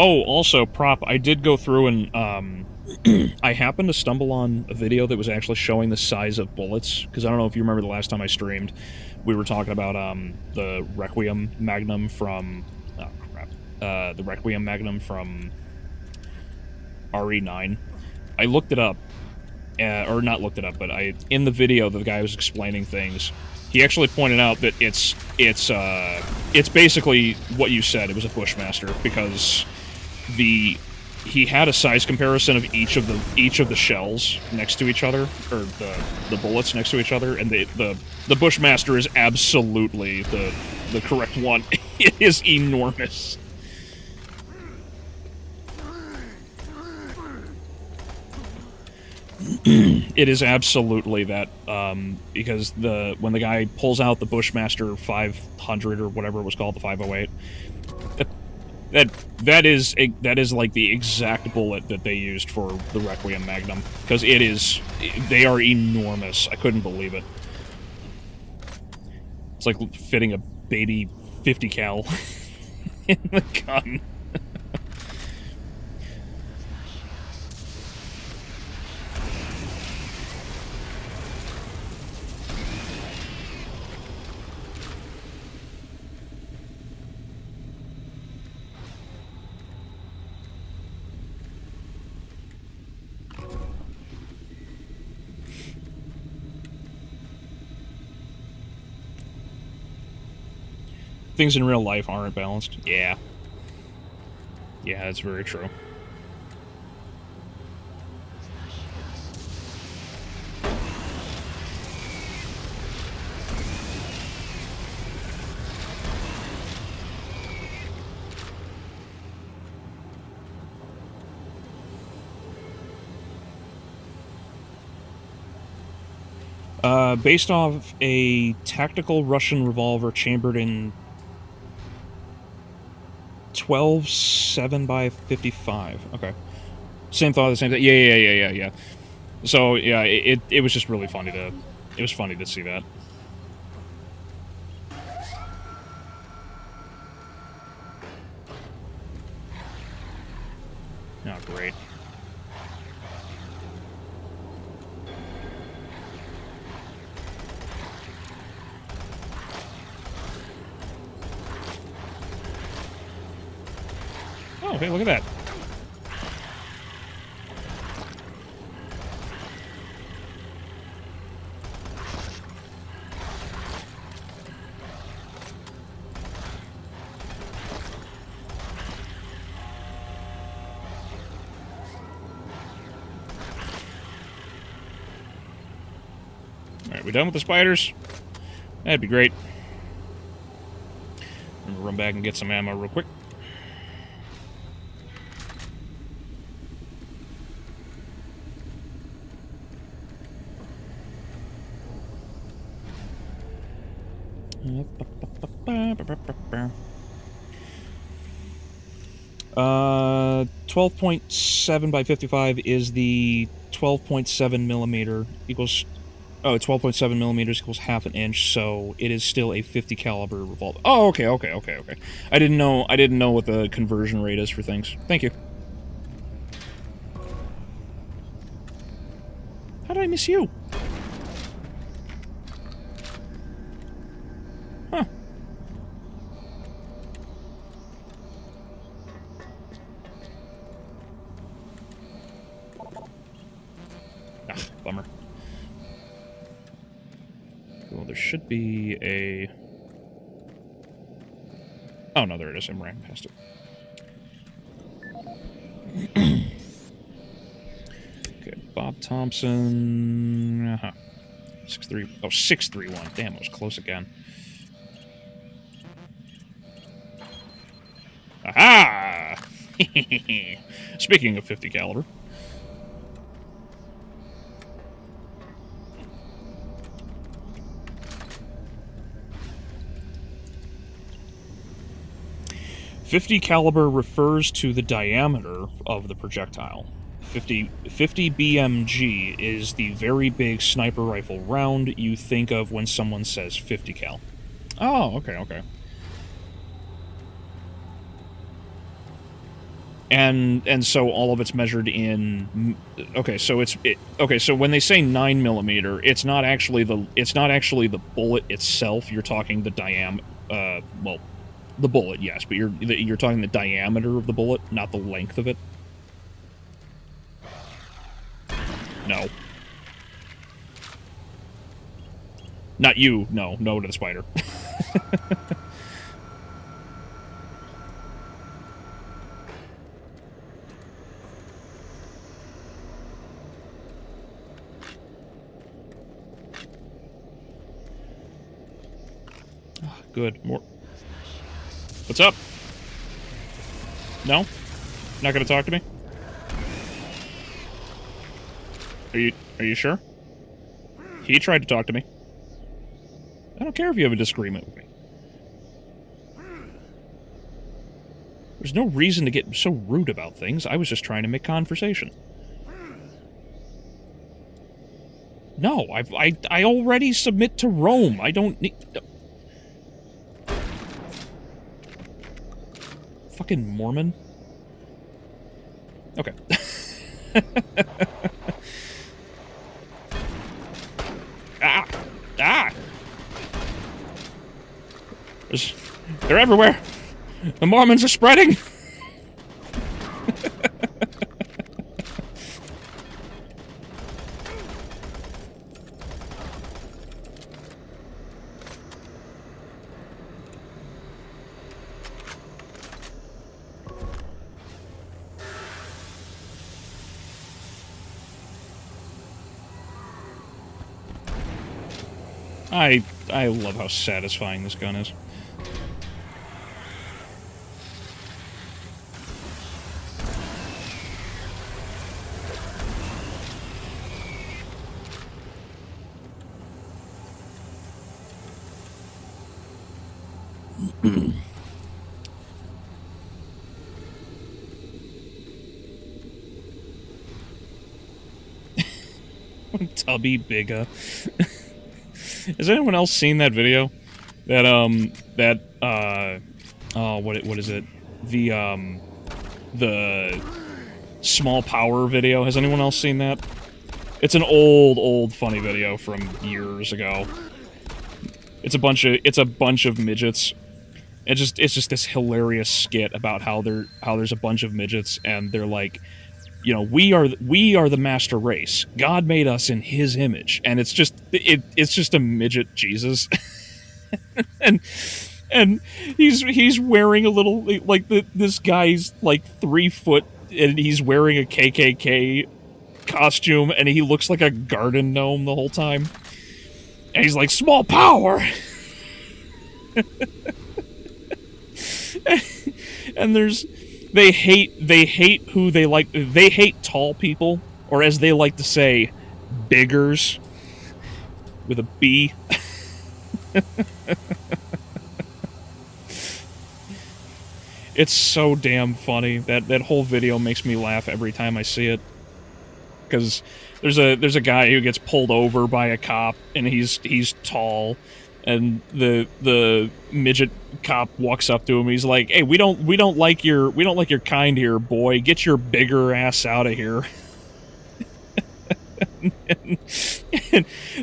Oh, also, prop, I did go through and, I happened to stumble on a video that was actually showing the size of bullets, because I don't know if you remember the last time I streamed, we were talking about, the Requiem Magnum from, oh crap, the Requiem Magnum from RE9. I looked it up, or not looked it up, but in the video the guy was explaining things, he actually pointed out that it's basically what you said. It was a Bushmaster, because he had a size comparison of each of the shells next to each other, or the bullets next to each other, and the Bushmaster is absolutely the correct one. It is enormous. It is absolutely that, because when the guy pulls out the Bushmaster 500 or whatever it was called, the 508, that is like the exact bullet that they used for the Requiem Magnum, because they are enormous. I couldn't believe it. It's like fitting a baby 50 cal in the gun. Things in real life aren't balanced. Yeah. Yeah, that's very true. Based off a tactical Russian revolver chambered in 12.7 by 55. Okay. Same thought, the same thing. Yeah. So, yeah, it was just really funny to... It was funny to see that. Oh, great. Oh, hey, look at that. Alright, we done with the spiders? That'd be great. I'm gonna run back and get some ammo real quick. Uh, 12.7 by 55 is the 12.7 millimeter equals... Oh, 12.7 millimeters equals half an inch, so it is still a 50 caliber revolver. Oh, okay. I didn't know what the conversion rate is for things. Thank you. How did I miss you? Huh. Ah, bummer. Well, there should be a... Oh, no, there it is. I ran past it. Okay, Bob Thompson... Uh-huh. 6'3... Oh, 6'3'1". Damn, I was close again. Aha! Speaking of 50 caliber... .50 caliber refers to the diameter of the projectile. 50 BMG is the very big sniper rifle round you think of when someone says 50 cal. Oh, okay. And so all of it's measured in... Okay, so so when they say 9 millimeter, it's not actually the bullet itself. You're talking the well, the bullet, yes, but you're talking the diameter of the bullet, not the length of it. No. Not you. No to the spider. Good. More. What's up? No? Not gonna talk to me? Are you sure? He tried to talk to me. I don't care if you have a disagreement with me. There's no reason to get so rude about things. I was just trying to make conversation. No, I already submit to Rome. I don't need... Fucking Mormon. Okay. Ah! Ah! They're everywhere! The Mormons are spreading! I love how satisfying this gun is. Tubby Bigga. Has anyone else seen that video? That oh, what is it? The small power video. Has anyone else seen that? It's an old funny video from years ago. It's a bunch of midgets. It's just this hilarious skit about how there's a bunch of midgets and they're like, you know, we are the master race. God made us in His image, and it's just a midget Jesus, and he's wearing a little like this guy's like 3 foot, and he's wearing a KKK costume, and he looks like a garden gnome the whole time, and he's like small power, and They hate who they like. They hate tall people, or as they like to say, biggers, with a B. It's so damn funny. That whole video makes me laugh every time I see it. Because there's a guy who gets pulled over by a cop, and he's tall. And the midget cop walks up to him. He's like, "Hey, we don't like your kind here, boy. Get your bigger ass out of here." and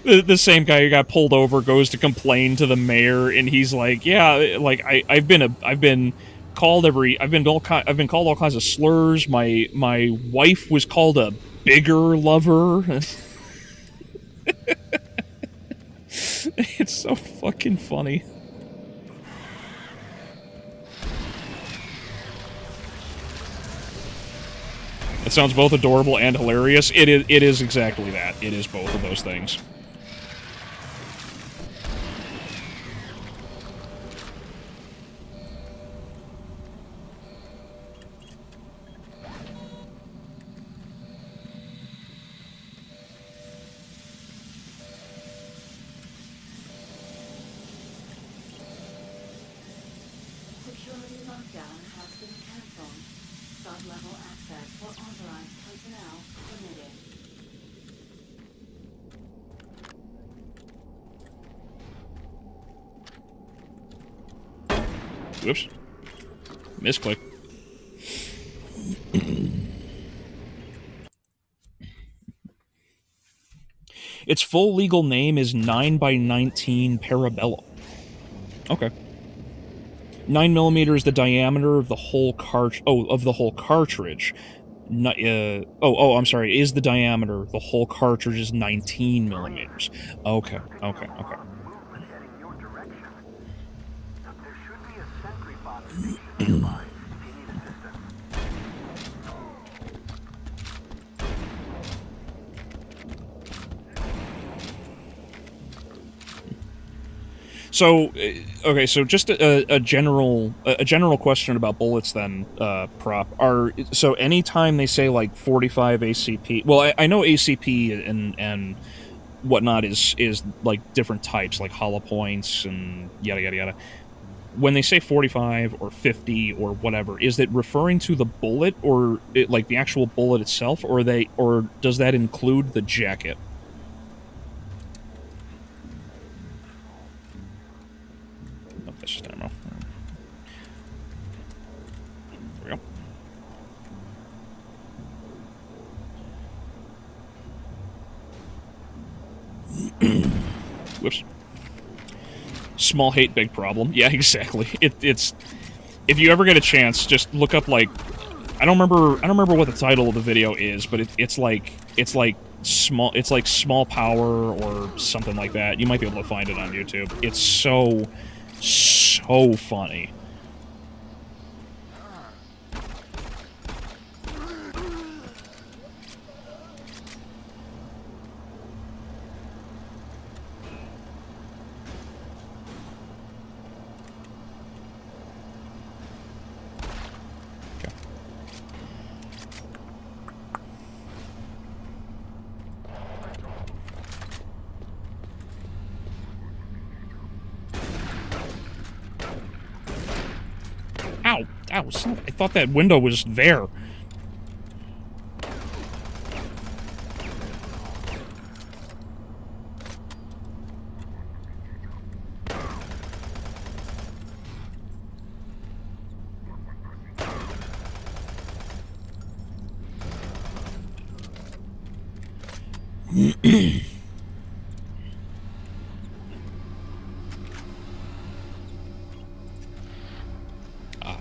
the same guy who got pulled over goes to complain to the mayor, and he's like, "Yeah, like I've been called all kinds of slurs. My wife was called a bigger lover." It's so fucking funny. It sounds both adorable and hilarious. It is exactly that. It is both of those things. Security lockdown has been cancelled. Sub-level access for authorized personnel permitted. Whoops. Misclick. Its full legal name is 9x19 Parabellum. Okay. 9mm is the diameter of the whole cartridge. I'm sorry. Is the diameter the whole cartridge is 19mm? Okay. Movement heading your direction. There should be a sentry box station nearby if you need assistance. So, okay, so just a general question about bullets then, Prop. So anytime they say like 45 ACP, well, I know ACP and whatnot is like different types, like hollow points and yada yada yada. when they say 45 or 50 or whatever, is it referring to the bullet or like the actual bullet itself, or does that include the jacket? Oh, that's just ammo. There we go. Whoops. Small hate, big problem. Yeah, exactly. It's if you ever get a chance, just look up like I don't remember what the title of the video is, but it's like small power or something like that. You might be able to find it on YouTube. It's so funny. Ow! Ow! I thought that window was there.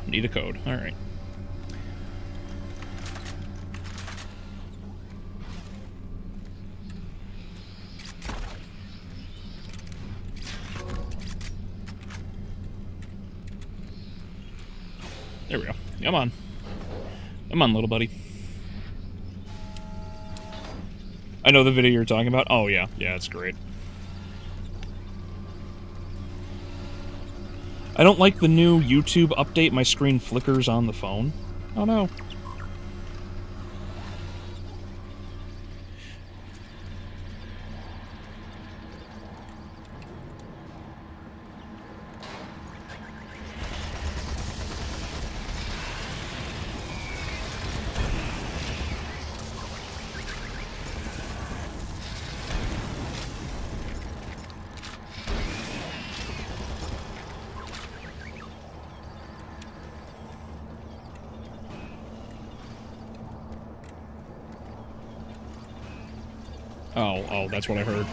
Need a code. All right. There we go. Come on. Come on, little buddy. I know the video you're talking about. Oh, yeah. Yeah, it's great. I don't like the new YouTube update. My screen flickers on the phone. Oh, no. Oh, that's what I heard.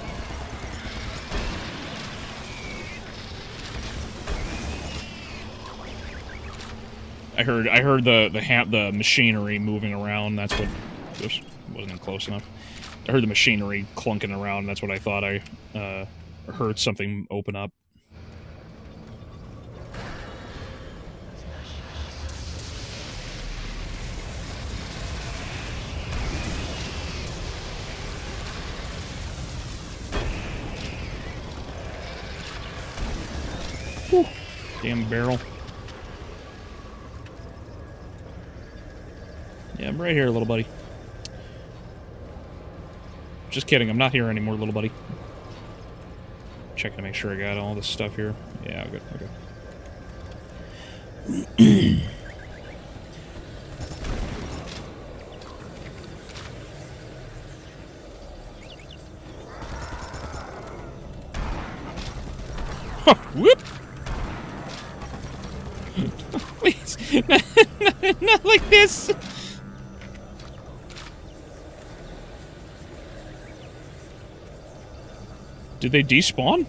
I heard the machinery moving around. That's what. Oops, wasn't close enough. I heard the machinery clunking around. That's what I thought. I heard something open up. Whew. Damn barrel. Yeah, I'm right here, little buddy. Just kidding, I'm not here anymore, little buddy. Checking to make sure I got all this stuff here. Yeah, good, okay. Huh, whoop! Please, not like this! Did they despawn?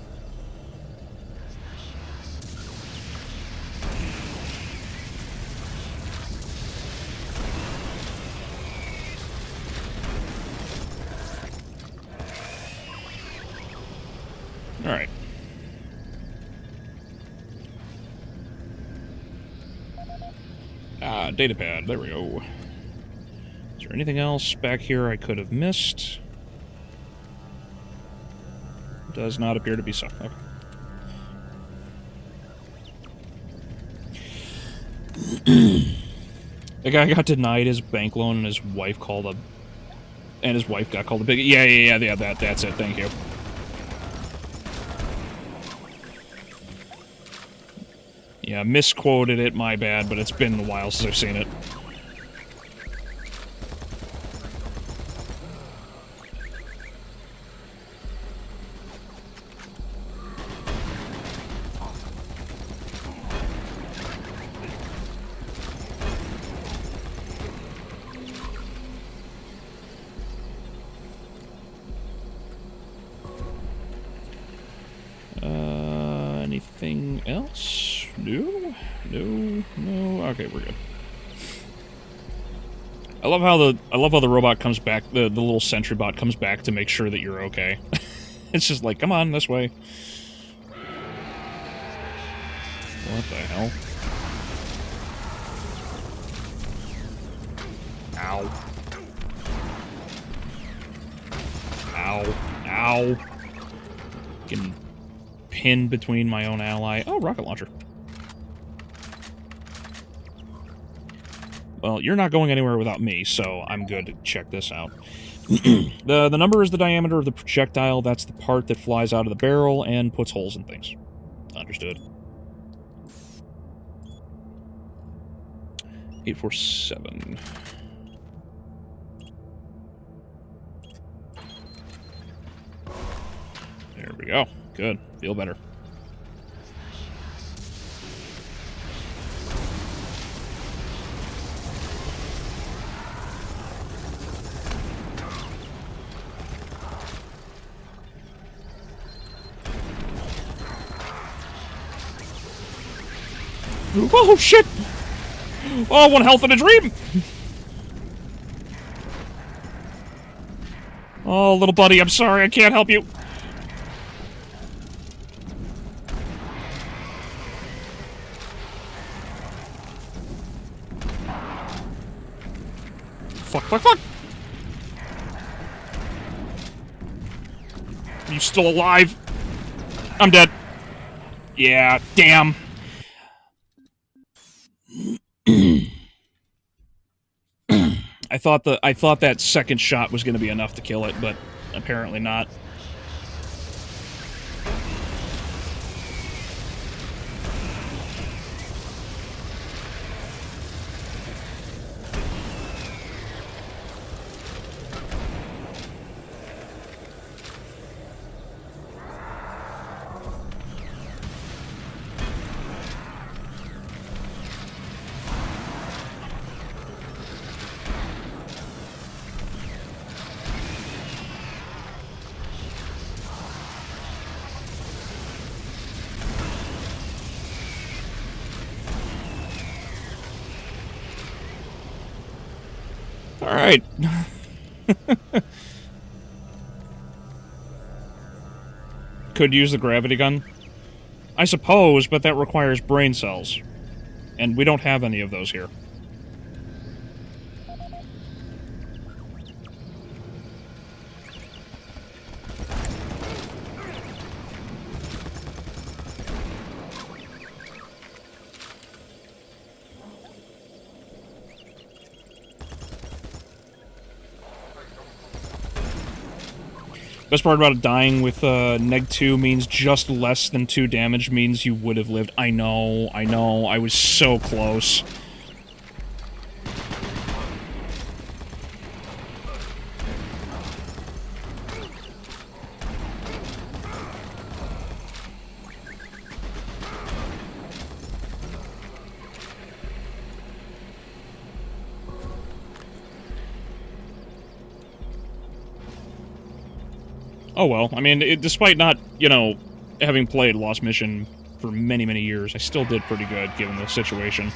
Alright. Datapad. There we go. Is there anything else back here I could have missed? Does not appear to be so. Okay. The guy got denied his bank loan, and his wife called a... And his wife got called a big... Yeah, that's it. Thank you. Yeah, misquoted it, my bad, but it's been a while since I've seen it. Anything else? No? No? No? Okay, we're good. I love how the robot comes back, the little sentry bot comes back to make sure that you're okay. It's just like, come on, this way. What the hell? Ow. Ow. Ow. Getting pinned between my own ally. Oh, rocket launcher. Well, you're not going anywhere without me, so I'm good to check this out. The number is the diameter of the projectile. That's the part that flies out of the barrel and puts holes in things. Understood. 847. There we go. Good. Feel better. Oh, shit! Oh, 1 health in a dream! Oh, little buddy, I'm sorry, I can't help you. Fuck, fuck, fuck! Are you still alive? I'm dead. Yeah, damn. I thought that second shot was going to be enough to kill it, but apparently not. Alright. Could use the gravity gun? I suppose, but that requires brain cells. And we don't have any of those here. Best part about dying with neg 2 means just less than 2 damage means you would have lived. I know, I was so close. Oh well, I mean, despite not, you know, having played Lost Mission for many, many years, I still did pretty good given the situation.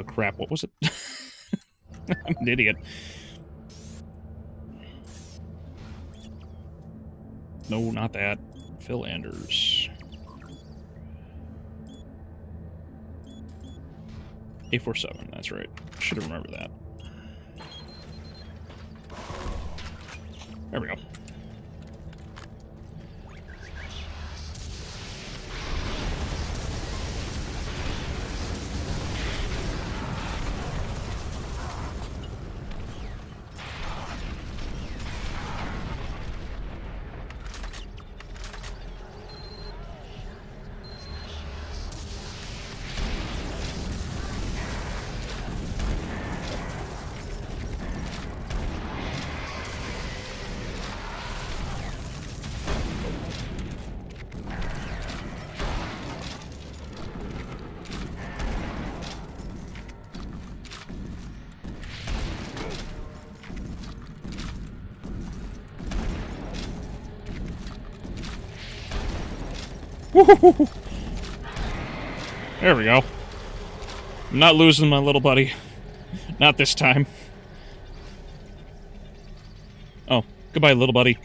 Crap, what was it? I'm an idiot. No, not that. Phil Anders. 847, that's right. Should have remembered that. There we go. Woo-hoo-hoo-hoo. There we go. I'm not losing my little buddy. Not this time. Oh, goodbye, little buddy.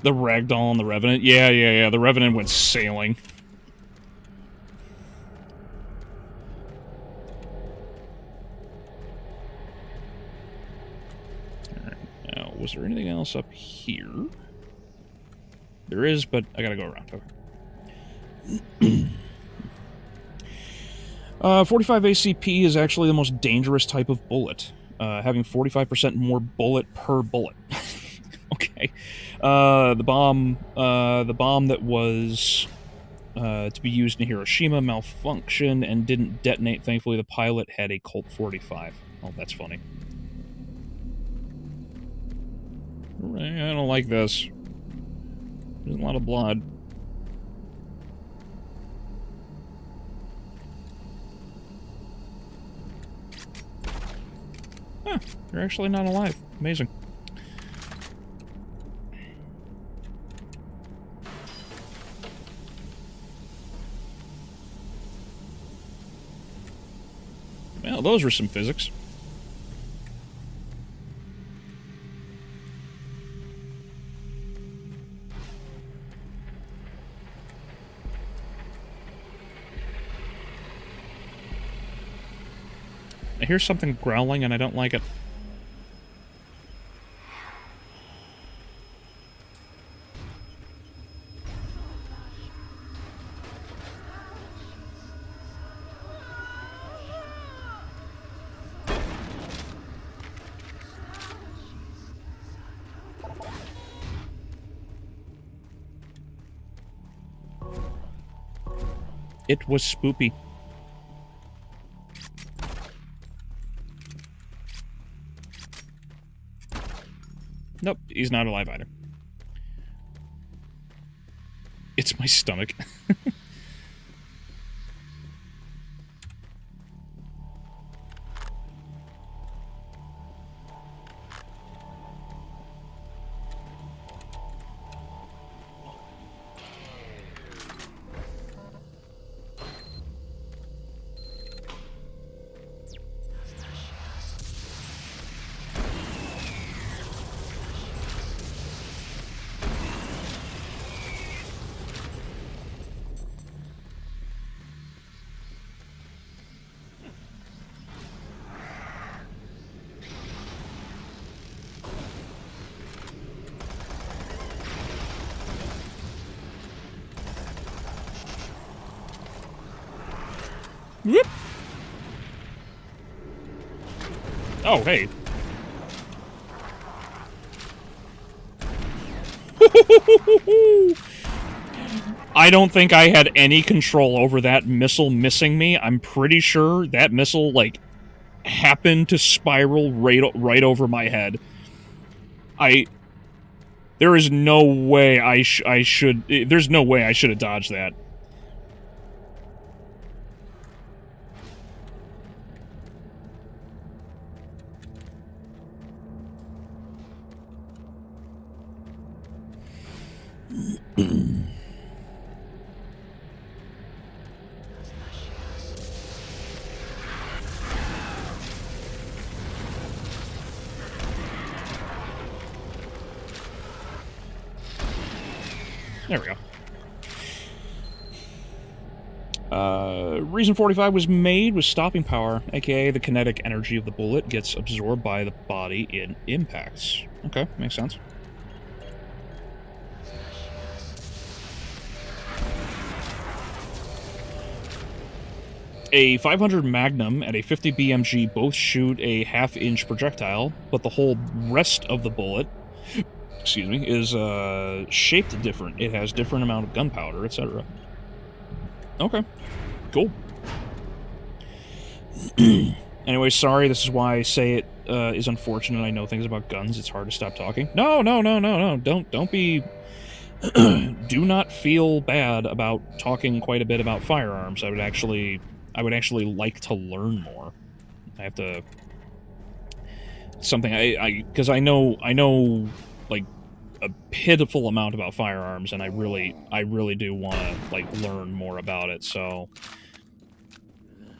The ragdoll and the Revenant? Yeah. The Revenant went sailing. Alright, now, was there anything else up here? There is, but I gotta go around. Okay. 45 ACP is actually the most dangerous type of bullet, having 45% more bullet per bullet. Okay. The bomb that was to be used in Hiroshima malfunctioned and didn't detonate. Thankfully, the pilot had a Colt 45. Oh, that's funny. I don't like this. There's a lot of blood. Huh, you're actually not alive. Amazing. Well, those were some physics. I hear something growling and I don't like it. It was spoopy. Nope, he's not alive either. It's my stomach. Whoop. Oh, hey. I don't think I had any control over that missile missing me. I'm pretty sure that missile, like, happened to spiral right over my head. There is no way I should... There's no way I should have dodged that. There we go. Reason 45 was made was stopping power, aka the kinetic energy of the bullet gets absorbed by the body in impacts. Okay, makes sense. A 500 Magnum and a 50 BMG both shoot a half-inch projectile, but the whole rest of the bullet, excuse me, is shaped different. It has different amount of gunpowder, etc. Okay, cool. Anyway, sorry, this is why I say it is unfortunate. I know things about guns. It's hard to stop talking. No. Don't be... Do not feel bad about talking quite a bit about firearms. I would actually like to learn more. I have to something because I know like a pitiful amount about firearms, and I really do want to like learn more about it. So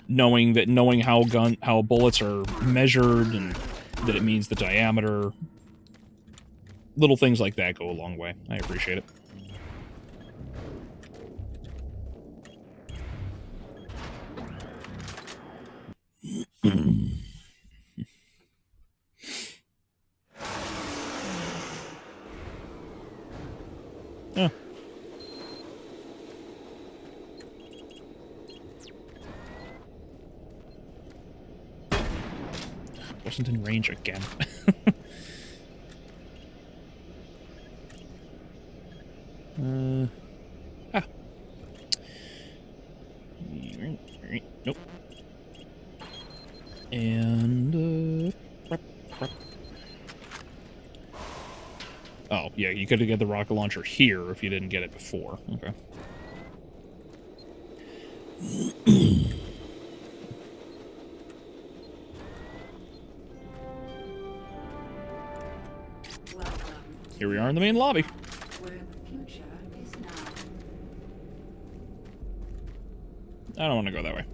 knowing how bullets are measured and that it means the diameter, little things like that go a long way. I appreciate it. Yeah. Wasn't in range again. Ah. Nope. And oh, yeah, you could have get the rocket launcher here if you didn't get it before. Okay. Here we are in the main lobby. Where the future is now. I don't want to go that way.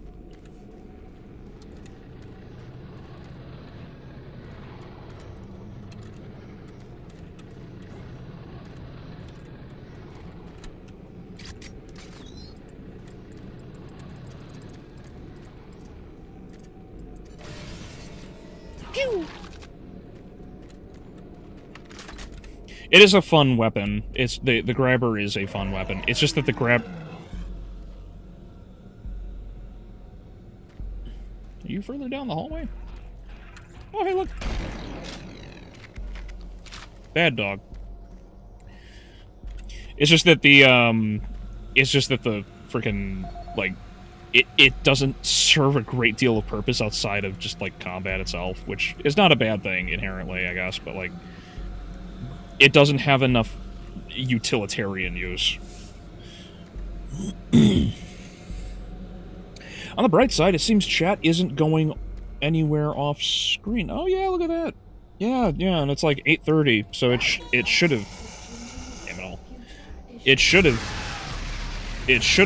Pew! It is a fun weapon. It's the grabber is a fun weapon. It's just that the grab... Are you further down the hallway? Oh, hey, look. Bad dog. It's just that the freaking, like, it doesn't serve a great deal of purpose outside of just, like, combat itself, which is not a bad thing inherently, I guess, but, like, it doesn't have enough utilitarian use. On the bright side, it seems chat isn't going anywhere off screen. Oh yeah, look at that. Yeah, and it's like 8:30, so it should have. Damn it all. It should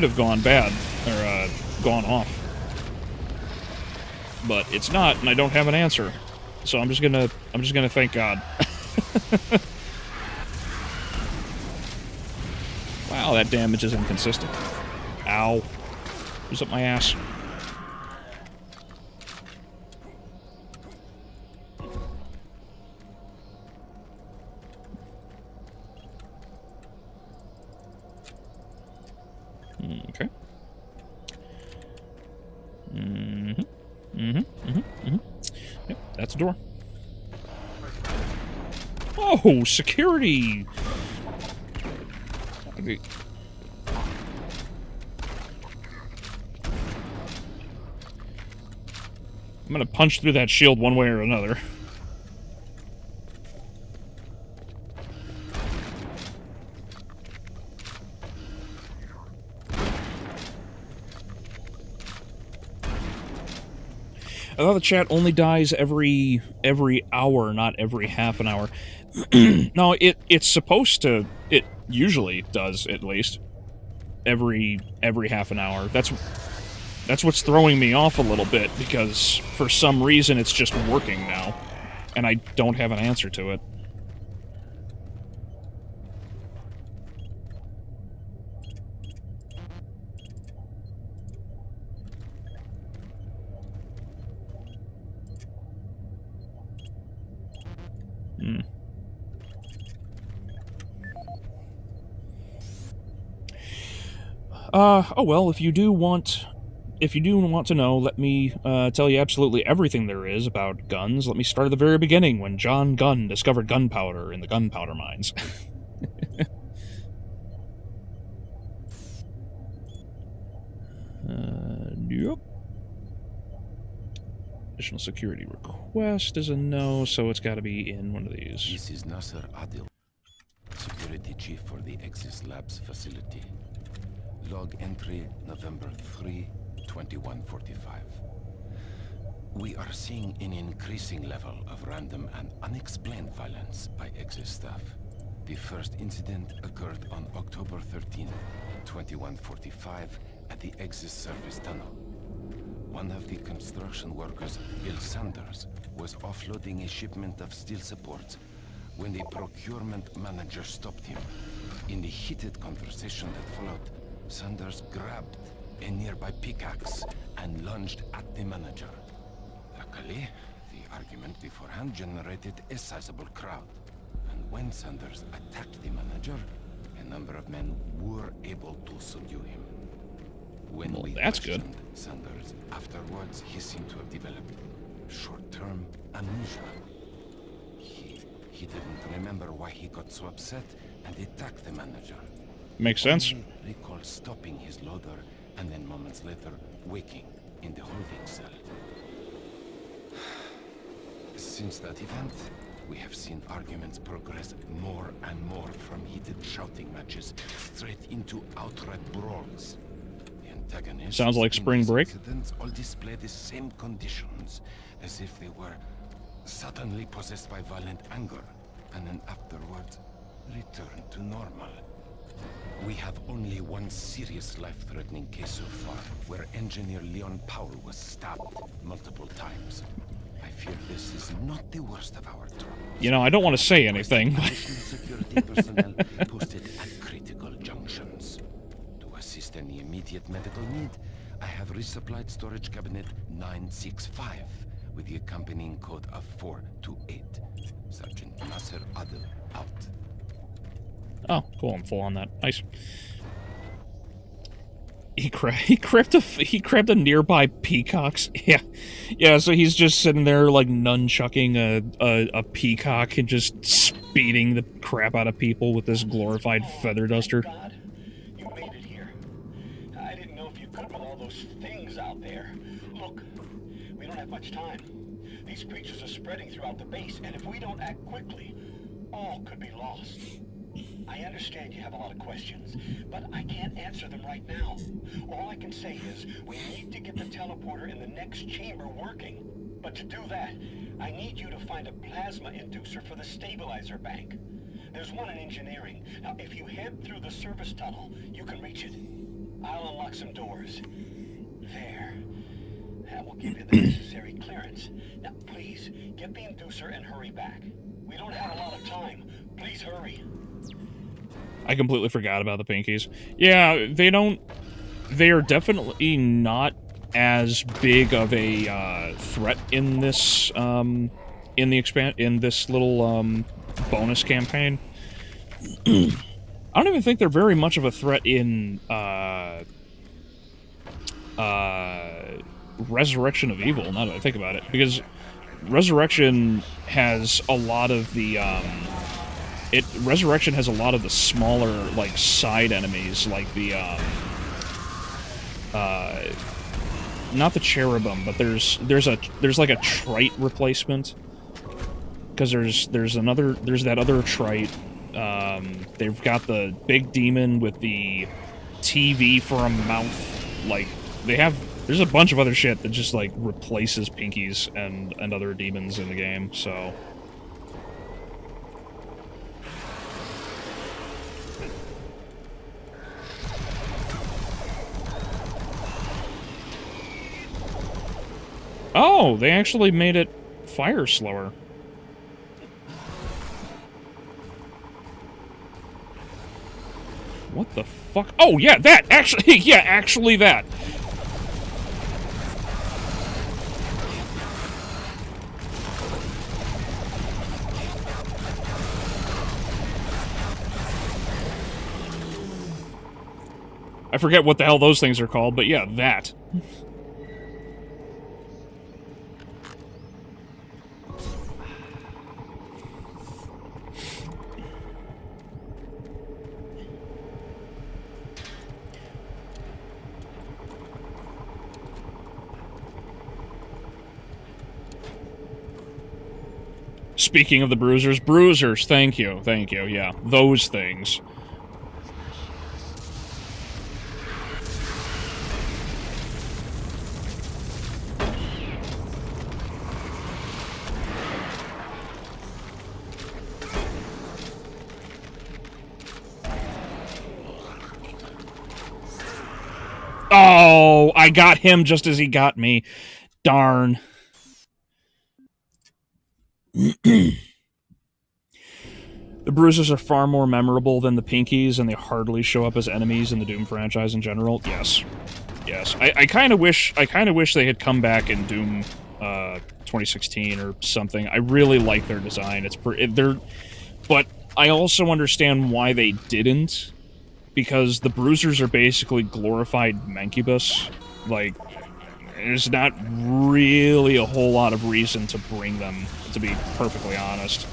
have gone bad or gone off, but it's not, and I don't have an answer. So I'm just gonna thank God. Wow, that damage is inconsistent. Ow. Who's up my ass? Okay. Yep, that's a door. Oh, security! Okay. I'm gonna punch through that shield one way or another. I thought the chat only dies every hour, not every half an hour. No, it's supposed to. It usually does, at least. Every half an hour. That's what's throwing me off a little bit, because for some reason it's just working now, and I don't have an answer to it. Oh well, if you do want to know, let me tell you absolutely everything there is about guns. Let me start at the very beginning, when John Gunn discovered gunpowder in the gunpowder mines. Yep. Additional security request is a no, so it's got to be in one of these. This is Nasser Adil, security chief for the Exis Labs facility. Log entry November 3, 2145. We are seeing an increasing level of random and unexplained violence by Exis staff. The first incident occurred on October 13th, 2145, at the Exis surface tunnel. One of the construction workers, Bill Sanders, was offloading a shipment of steel supports when the procurement manager stopped him. In the heated conversation that followed, Sanders grabbed a nearby pickaxe and lunged at the manager. Luckily, the argument beforehand generated a sizable crowd. And when Sanders attacked the manager, a number of men were able to subdue him. When Well, we that's good. questioned Sanders afterwards, he seemed to have developed short-term amnesia. He didn't remember why he got so upset and attacked the manager. Makes sense. He recalled stopping his loader and then moments later waking in the holding cell. Since that event, we have seen arguments progress more and more from heated shouting matches straight into outright brawls. The antagonists Sounds like in spring these break. incidents all display the same conditions, as if they were suddenly possessed by violent anger, and then afterwards return to normal. We have only one serious life-threatening case so far, where engineer Leon Powell was stabbed multiple times. I fear this is not the worst of our troubles. You know, I don't want to say anything. Additional security personnel posted at critical junctions. To assist any immediate medical need, I have resupplied storage cabinet 965 with the accompanying code of 428. Sergeant Nasser Adel out. Oh, cool. I'm full on that. Nice. He grabbed a nearby peacock's. Yeah. So he's just sitting there like nunchucking a peacock and just speeding the crap out of people with this glorified feather duster. God, you made it here. I didn't know if you could with all those things out there. Look, we don't have much time. These creatures are spreading throughout the base, and if we don't act quickly, all could be lost. I understand you have a lot of questions, but I can't answer them right now. All I can say is, we need to get the teleporter in the next chamber working. But to do that, I need you to find a plasma inducer for the stabilizer bank. There's one in engineering. Now, if you head through the service tunnel, you can reach it. I'll unlock some doors. There. That will give you the necessary clearance. Now, please, get the inducer and hurry back. We don't have a lot of time. Please hurry. I completely forgot about the pinkies. Yeah, they are definitely not as big of a threat in this in this little bonus campaign. I don't even think they're very much of a threat in Resurrection of Evil, now that I think about it, because Resurrection has a lot of the Resurrection has a lot of the smaller, like, side enemies, like the, not the cherubim, but there's like a trite replacement, because there's that other trite. They've got the big demon with the TV for a mouth. Like, there's a bunch of other shit that just, like, replaces pinkies and other demons in the game, so. Oh, they actually made it fire slower. What the fuck? Oh, yeah, that! Actually, yeah, actually that! I forget what the hell those things are called, but yeah, that. Speaking of the bruisers, thank you, yeah, those things. no! I got him just as he got me. Darn. The Bruisers are far more memorable than the Pinkies, and they hardly show up as enemies in the Doom franchise in general. Yes. Yes. I kind of wish they had come back in Doom 2016 or something. I really like their design. But I also understand why they didn't, because the Bruisers are basically glorified Mancubus. Like, there's not really a whole lot of reason to bring them, to be perfectly honest.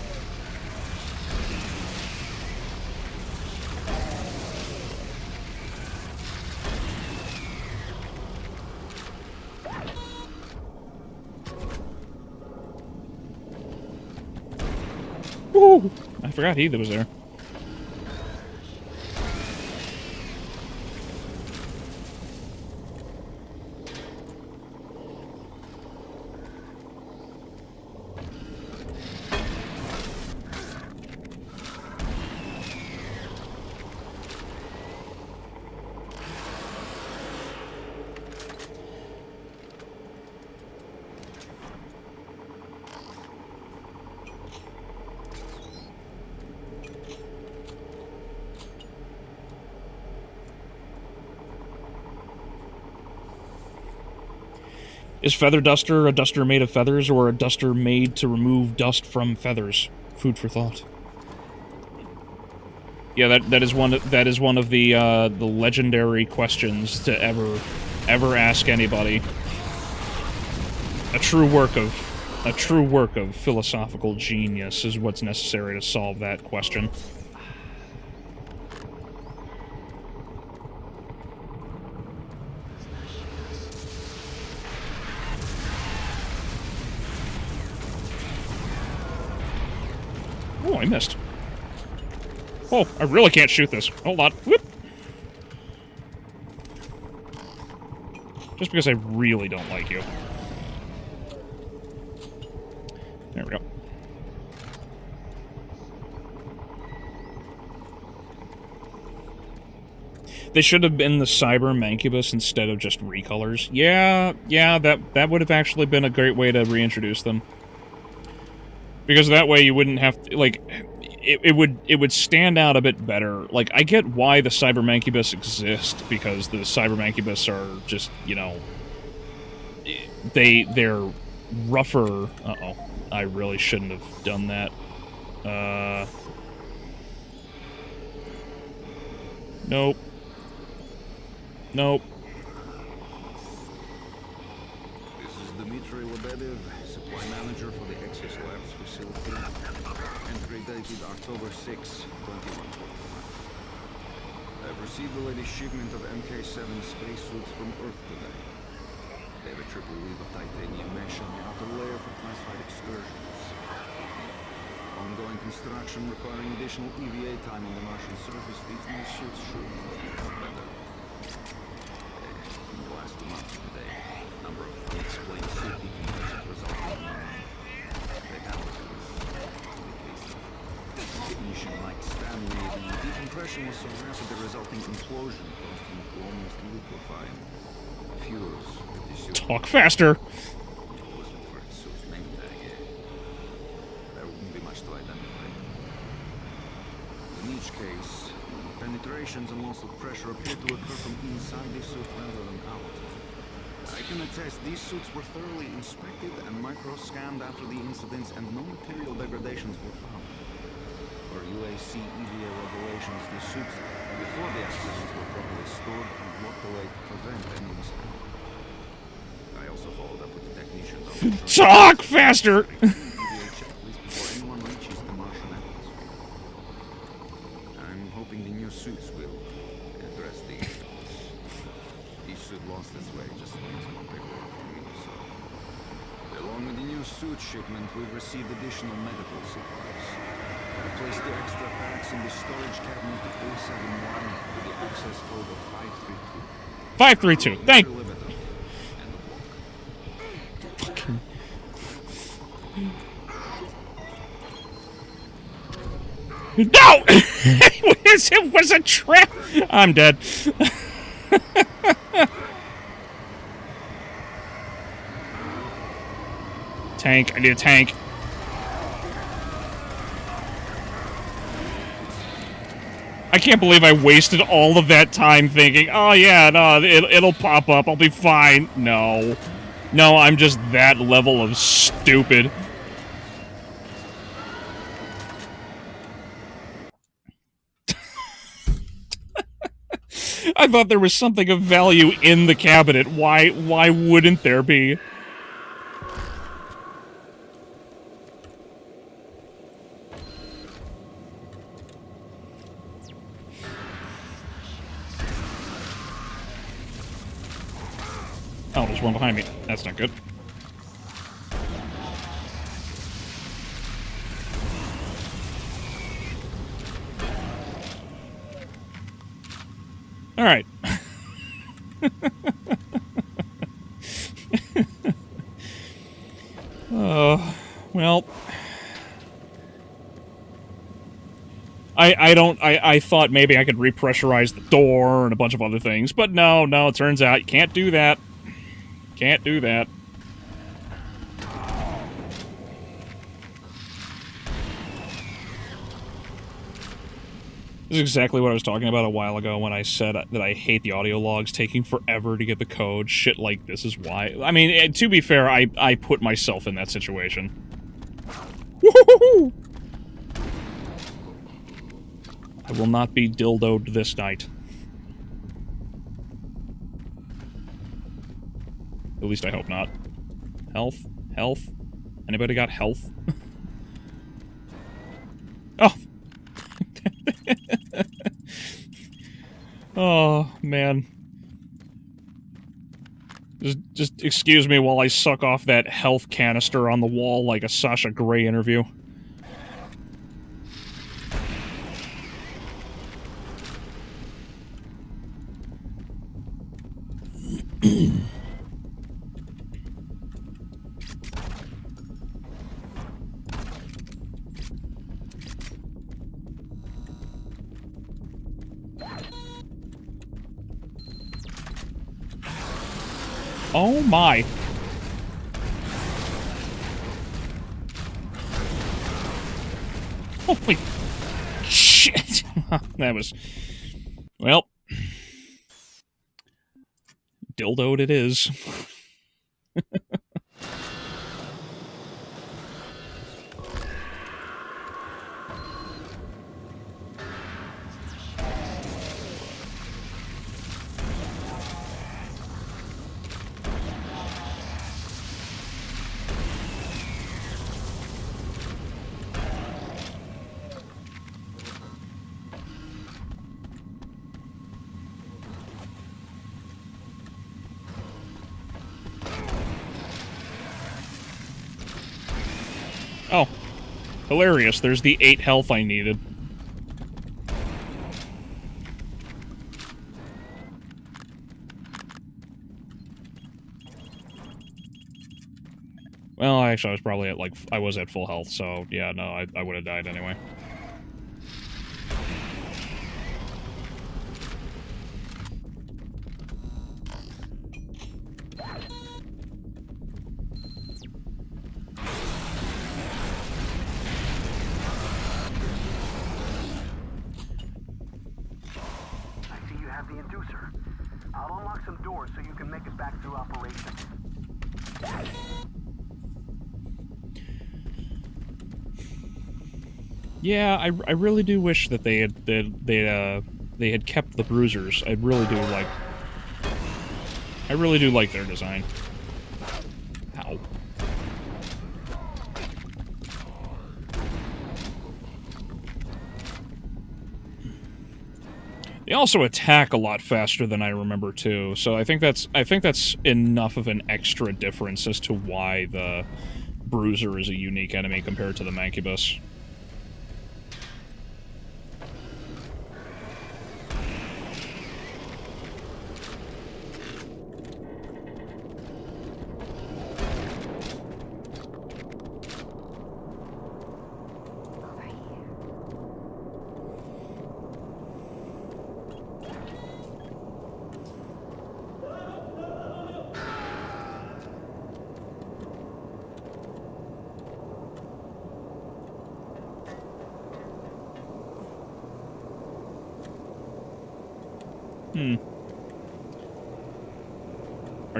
Woo! I forgot Heath was there. Is Feather Duster a duster made of feathers, or a duster made to remove dust from feathers? Food for thought. Yeah, that is one of the legendary questions to ever ask anybody. A true work of philosophical genius is what's necessary to solve that question. Oh, I missed. Oh, I really can't shoot this. Hold on. Whoop. Just because I really don't like you. There we go. They should have been the Cyber Mancubus instead of just recolors. Yeah, that would have actually been a great way to reintroduce them. Because that way you wouldn't have to, like, it would stand out a bit better. Like, I get why the Cyber Mancubus exist, because the Cyber Mancubus are just, you know, they're rougher. Uh-oh. I really shouldn't have done that. Nope. Nope. This is Dmitry Lebedev, supply manager for the Access Labs facility. Entry dated October 6, 2021. I've received the latest shipment of MK7 spacesuits from Earth today. They have a triple weave of titanium mesh on the outer layer for classified excursions. Ongoing construction requiring additional EVA time on the Martian surface leads my suits should better. In the last 2 months of the day, a number of unexplained suit decompressions resulting in fatalities. In the case of technician Mike Stanley, the decompression was so rapid the resulting implosion caused him to almost liquefy him. Fuse. Talk faster. In each case, penetrations and loss of pressure appear to occur from inside the suit rather than out. I can attest these suits were thoroughly inspected and micro-scanned after the incidents, and no material degradations were found. For UAC EVA regulations, the suits before the accidents were properly stored and locked away to prevent any mishaps. I also followed up with the technicians on the Talk faster! EVA checklist before anyone reaches the Martian atmosphere. I'm hoping the new suits will address these. Each suit lost its way just needs more paperwork from me, so... Along with the new suit shipment, we've received additional medical supplies. I placed the extra packs in the storage cabinet at A71 with the access code of 532. 532. Thank. No! It was a trap! I'm dead. Tank. I need a tank. I can't believe I wasted all of that time thinking, oh yeah, no, it'll pop up, I'll be fine. No. No, I'm just that level of stupid. I thought there was something of value in the cabinet. Why wouldn't there be? Oh, there's one behind me. That's not good. Alright. Well... I thought maybe I could repressurize the door and a bunch of other things, but no, it turns out you can't do that. Can't do that. This is exactly what I was talking about a while ago when I said that I hate the audio logs taking forever to get the code. Shit like this is why. I mean, to be fair, I put myself in that situation. Woohoo! I will not be dildoed this night. At least I hope not. Health? Health? Anybody got health? Oh! Oh, man. Just excuse me while I suck off that health canister on the wall like a Sasha Grey interview. Oh my. Holy shit. That was... Well. Dildoed it is. Oh. Hilarious. There's the 8 health I needed. Well, actually, I was probably at, like, I was at full health, so, yeah, no, I would have died anyway. Yeah, I really do wish that they had kept the bruisers. I really do like their design. Ow. They also attack a lot faster than I remember too, so I think that's enough of an extra difference as to why the bruiser is a unique enemy compared to the Mancubus. Are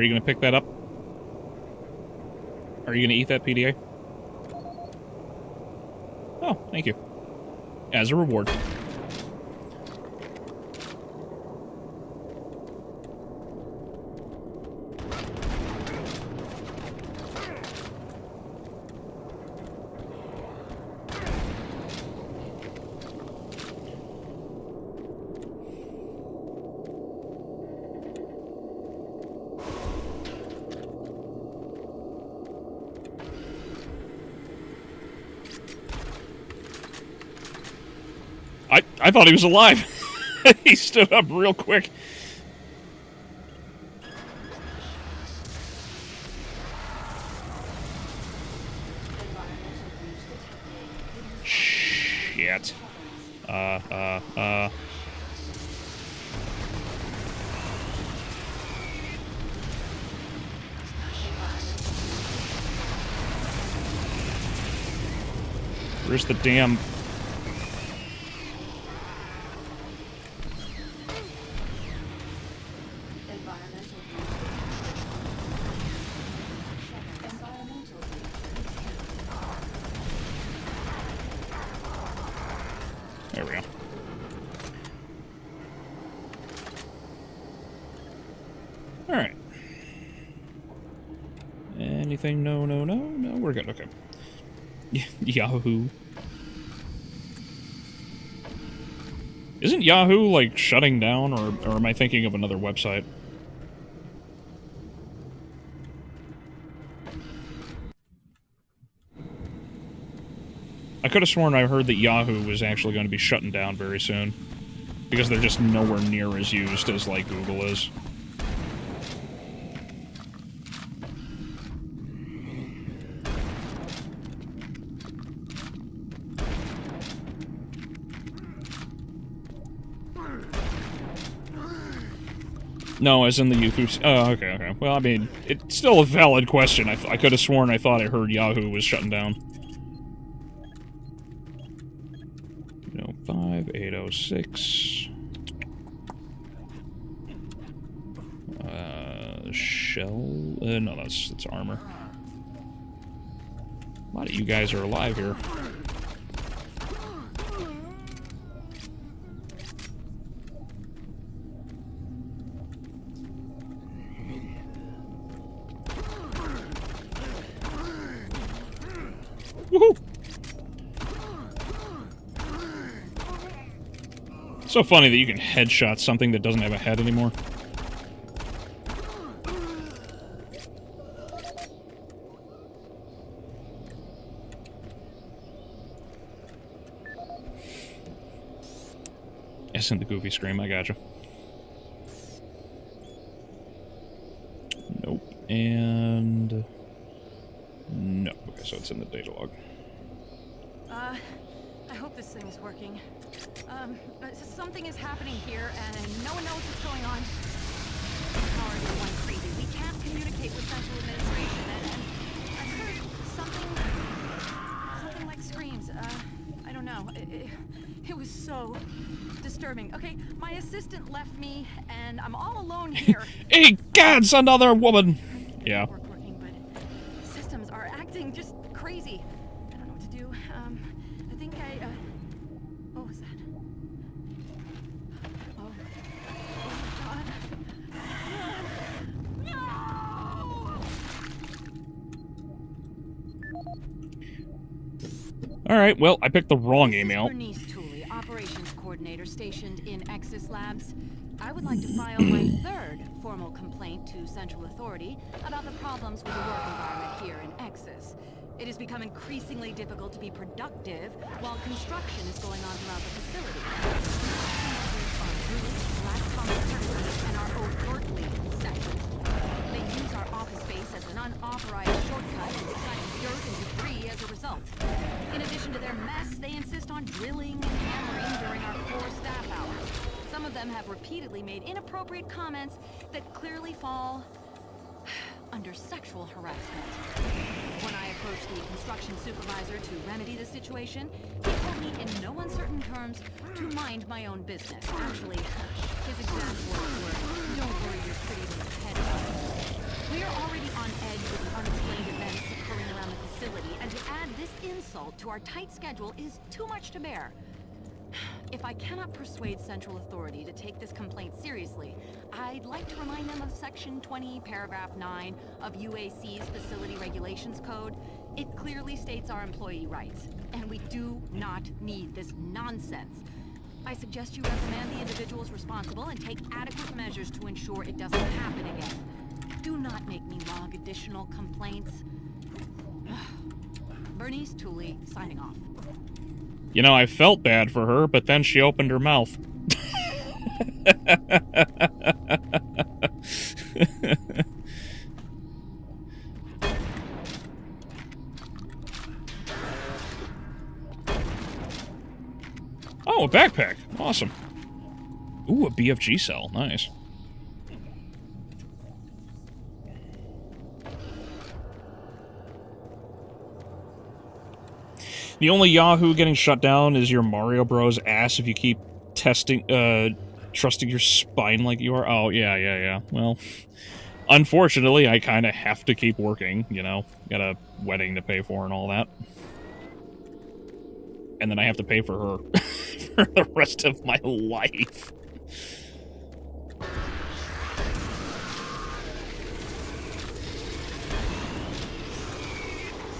you going to pick that up? Are you going to eat that PDA? Oh, thank you. As a reward. I thought he was alive. He stood up real quick. Shit. Where's the damn... There we go. Alright. Anything? No, we're good, okay. Yahoo. Isn't Yahoo, like, shutting down, or am I thinking of another website? I could have sworn I heard that Yahoo was actually going to be shutting down very soon. Because they're just nowhere near as used as, like, Google is. No, as in the Yahoo... Oh, okay. Well, I mean, it's still a valid question. I could have sworn I thought I heard Yahoo was shutting down. 806. Shell... no, that's armor. A lot of you guys are alive here. Woohoo! So funny that you can headshot something that doesn't have a head anymore. Isn't the goofy scream, I gotcha. Nope. And... no. Okay, so it's in the data log. I hope this thing is working. Something is happening here, and no one knows what's going on. Power is going crazy. We can't communicate with Central Administration, and I heard something like screams. I don't know. It was so disturbing. Okay, my assistant left me, and I'm all alone here. Hey, God's another woman! Yeah. Working, but systems are acting just crazy. I don't know what to do. I think what was that? Oh my God. No! Alright, well, I picked the wrong email. Operations coordinator stationed in Exis Labs. I would like to file my third formal complaint to Central Authority about the problems with the work environment here in Exis. It has become increasingly difficult to be productive while construction is going on throughout the facility. Are rude, lack common courtesy, and are overtly sexist. They use our office space as an unauthorized shortcut and design dirt and debris as a result. In addition to their mess, they insist on drilling and hammering during our core staff hours. Some of them have repeatedly made inappropriate comments that clearly fall under sexual harassment. When I approached the construction supervisor to remedy the situation, he told me in no uncertain terms to mind my own business. Actually, his exact words were, "Don't worry your pretty little head about it." We are already on edge with the unexplained events occurring around the facility, and to add this insult to our tight schedule is too much to bear. If I cannot persuade Central Authority to take this complaint seriously, I'd like to remind them of Section 20, Paragraph 9 of UAC's Facility Regulations Code. It clearly states our employee rights, and we do not need this nonsense. I suggest you reprimand the individuals responsible and take adequate measures to ensure it doesn't happen again. Do not make me log additional complaints. Bernice Tooley, signing off. You know, I felt bad for her, but then she opened her mouth. Oh, a backpack. Awesome. Ooh, a BFG cell. Nice. The only Yahoo getting shut down is your Mario Bros. Ass if you keep trusting your spine like you are. Oh, yeah. Well, unfortunately, I kind of have to keep working, you know. Got a wedding to pay for and all that. And then I have to pay for her for the rest of my life.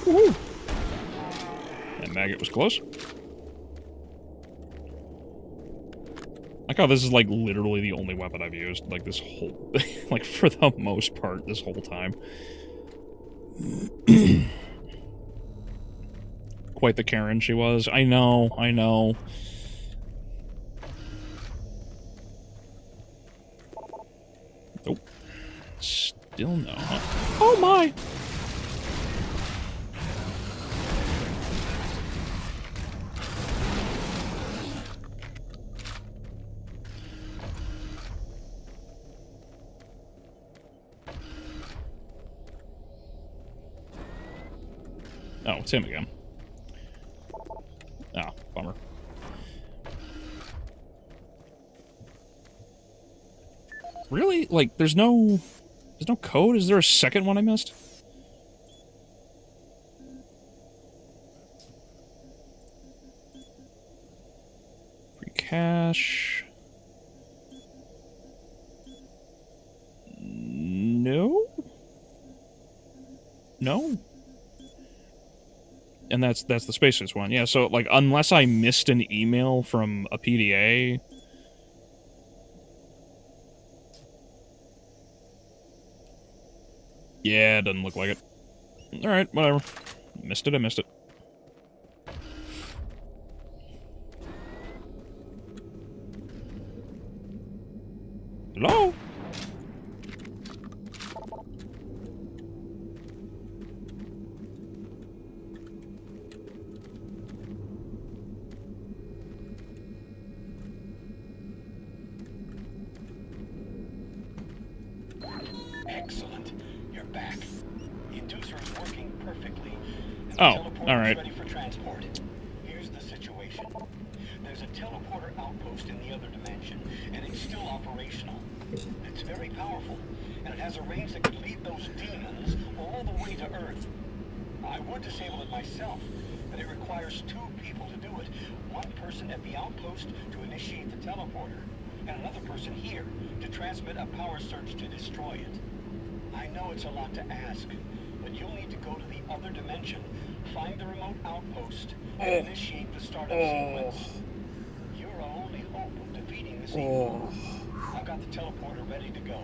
Woo! That maggot was close. Like how this is, like, literally the only weapon I've used, like, this whole... like, for the most part, this whole time. Quite the Karen she was. I know. Nope. Still no. Oh my! Oh, it's him again. Ah, bummer. Really? Like, there's no code? Is there a second one I missed? Free cash. No? No? And that's the spacesuits one. Yeah, so, like, unless I missed an email from a PDA... Yeah, it doesn't look like it. Alright, whatever. Missed it, I missed it. Hello? Excellent. You're back. The inducer is working perfectly. And Oh, the teleporter all right. is ready for transport. Here's the situation. There's a teleporter outpost in the other dimension, and it's still operational. It's very powerful, and it has a range that could lead those demons all the way to Earth. I would disable it myself, but it requires 2 people to do it. One person at the outpost to initiate the teleporter, and another person here to transmit a power surge to destroy it. I know it's a lot to ask, but you'll need to go to the other dimension, find the remote outpost, and initiate the startup sequence. Your only hope of defeating the sequence. I've got the teleporter ready to go.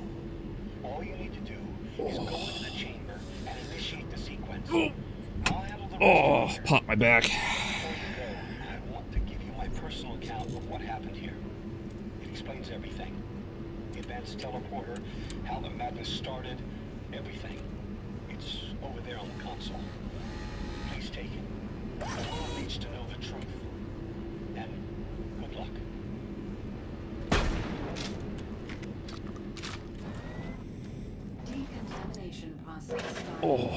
All you need to do is go into the chamber and initiate the sequence. I'll handle the rest of it. Pop my back. Before you go, I want to give you my personal account of what happened here. It explains everything. The advanced teleporter, how the madness started, everything. It's over there on the console. Please take it. The world needs to know the truth. And good luck. Decontamination process Oh.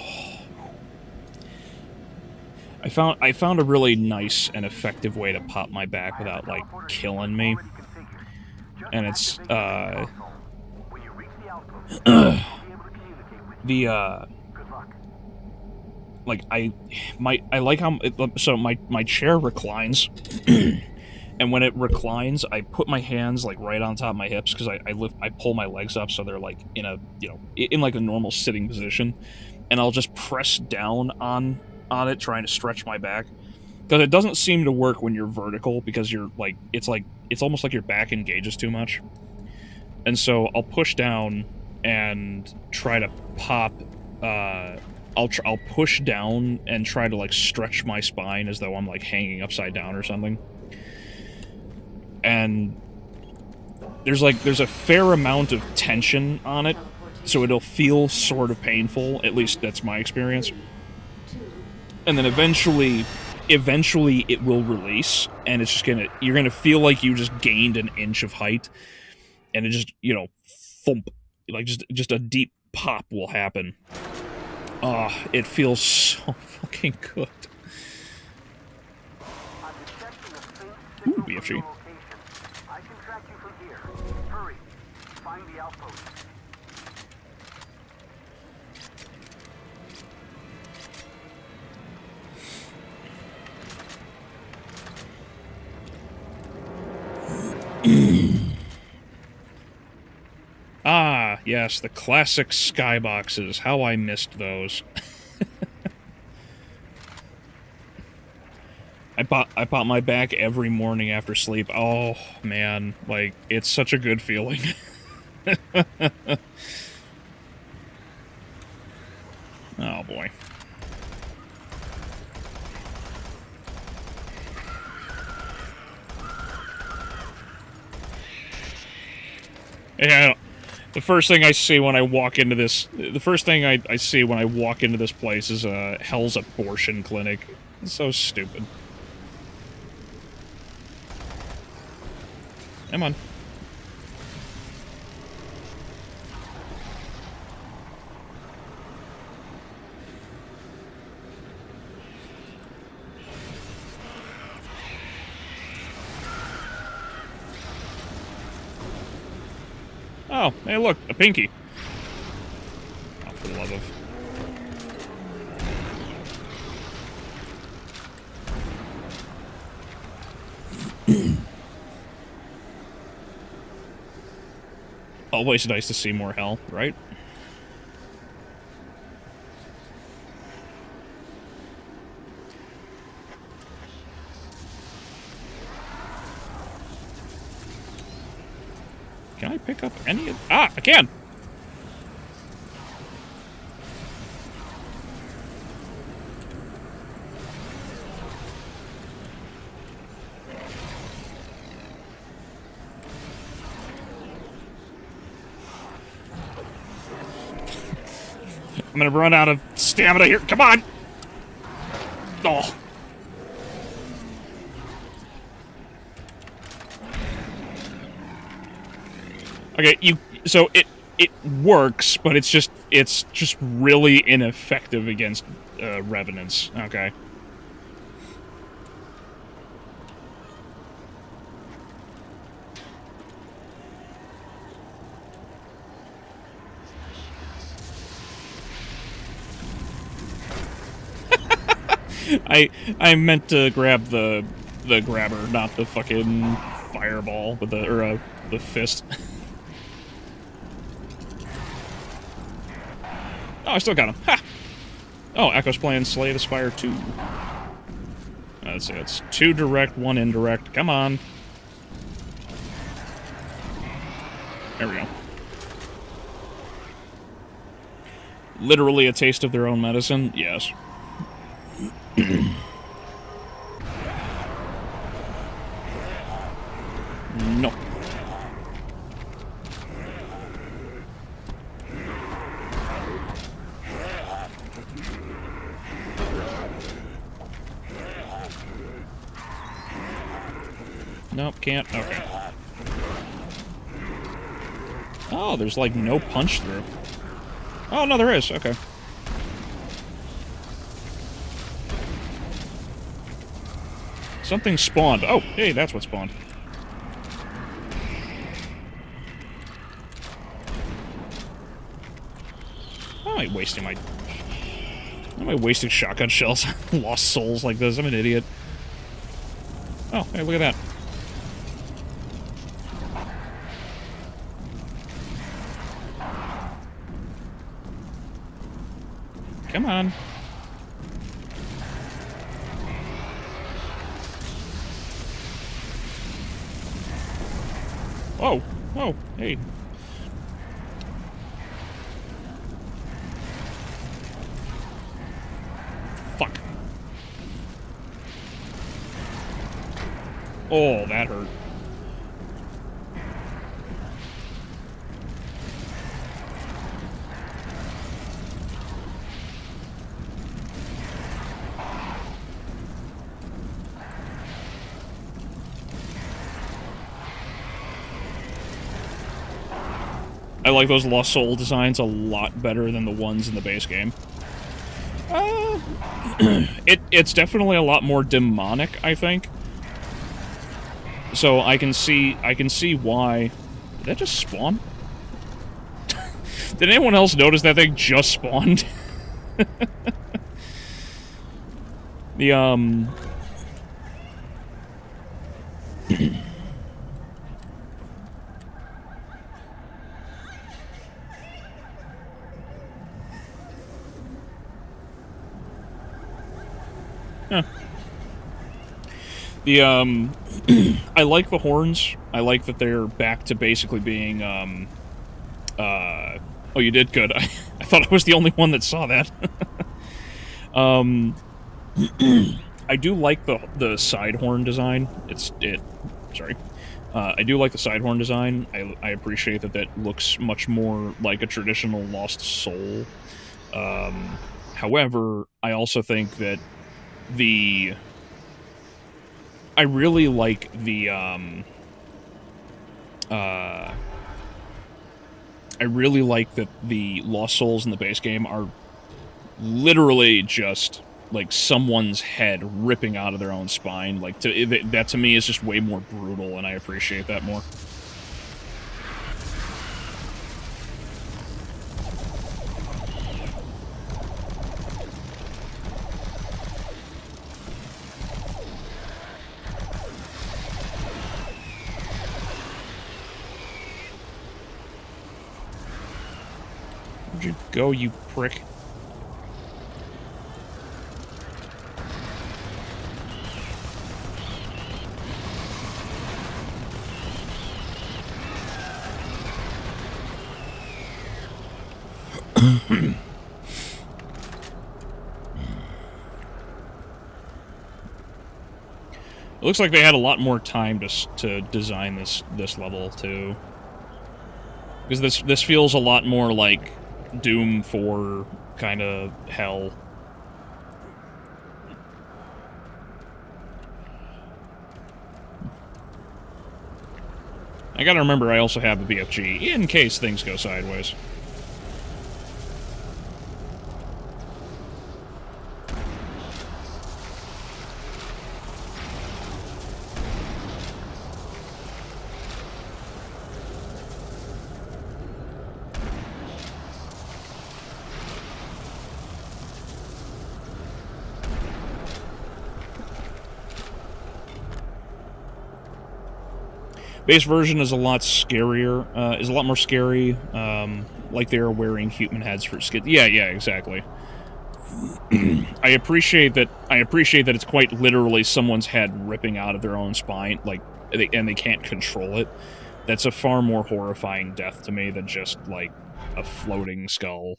I found a really nice and effective way to pop my back without, like, killing me. And it's, like, I like how, so my chair reclines, and when it reclines, I put my hands, like, right on top of my hips, because I pull my legs up so they're, like, in a, you know, in, like, a normal sitting position, and I'll just press down on it, trying to stretch my back. Because it doesn't seem to work when you're vertical, because you're, like, it's almost like your back engages too much. And so I'll push down and try to pop, I'll push down and try to, like, stretch my spine as though I'm, like, hanging upside down or something. And there's a fair amount of tension on it, so it'll feel sort of painful, at least that's my experience. And then eventually it will release, and it's just you're gonna feel like you just gained an inch of height, and it just, you know, thump, like just a deep pop will happen. It feels so fucking good. Ooh, BFG. I can track you from here. Hurry. Find the outpost. Ah, yes, the classic skyboxes. How I missed those. I pop my back every morning after sleep. Oh, man. Like, it's such a good feeling. Oh, boy. Yeah, the first thing I see when I walk into this... The first thing I see when I walk into this place is Hell's abortion clinic. It's so stupid. Come on. Oh, hey look, a pinky. Oh, for the love of... Always nice to see more hell, right? Can I pick up any of... Ah, I can! I'm gonna run out of stamina here. Come on! Oh. Okay, so it works, but it's just really ineffective against revenants. Okay. I meant to grab the grabber, not the fucking fireball with the fist. Oh, I still got him. Ha! Oh, Echo's playing Slay the Spire 2. Let's see, it's 2 direct, 1 indirect. Come on. There we go. Literally a taste of their own medicine? Yes. No. Nope, can't. Okay. Oh, there's like no punch through. Oh, no, there is. Okay. Something spawned. Oh, hey, that's what spawned. Why am I wasting shotgun shells on lost souls like this? I'm an idiot. Oh, hey, look at that. Come on. Oh, oh, hey. Fuck. Oh, that hurt. I like those Lost Soul designs a lot better than the ones in the base game. It's definitely a lot more demonic, I think. So I can see why. Did that just spawn? Did anyone else notice that thing just spawned? The I like the horns. I like that they're back to basically being, oh, you did good. I thought I was the only one that saw that. I do like the side horn design. Sorry. I do like the side horn design. I appreciate that looks much more like a traditional Lost Soul. However, I also think that I really like the, I really like that the Lost Souls in the base game are literally just, like, someone's head ripping out of their own spine. Like, that to me is just way more brutal, and I appreciate that more. Where'd you go, you prick? It looks like they had a lot more time to design this level too, because this feels a lot more like Doom 4 kind of hell. I gotta remember I also have a BFG in case things go sideways. Base version is a lot scarier, is a lot more scary, like they're wearing human heads for skin. Yeah, exactly. I appreciate that it's quite literally someone's head ripping out of their own spine, like, and they can't control it. That's a far more horrifying death to me than just, like, a floating skull.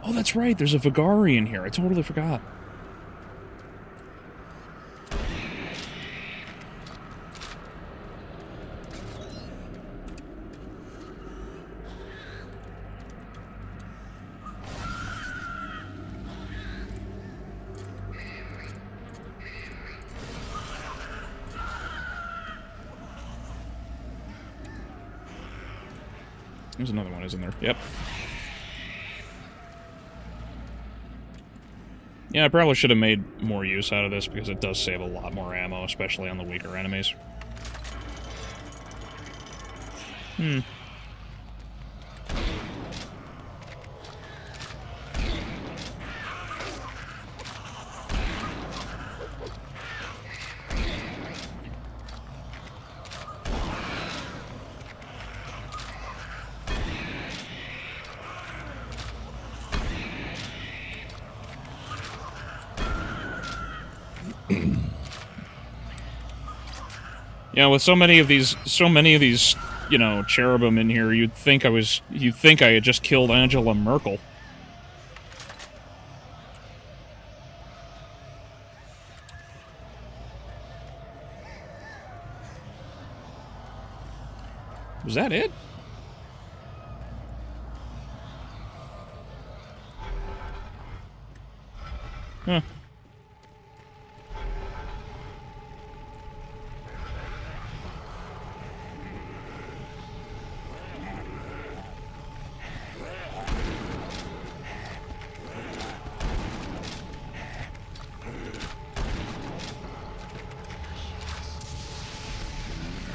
Oh, that's right, there's a Vigari in here, I totally forgot. There's another one, isn't there? Yep. Yeah, I probably should have made more use out of this because it does save a lot more ammo, especially on the weaker enemies. Yeah, with so many of these, you know, cherubim in here, you'd think I had just killed Angela Merkel. Was that it? Huh.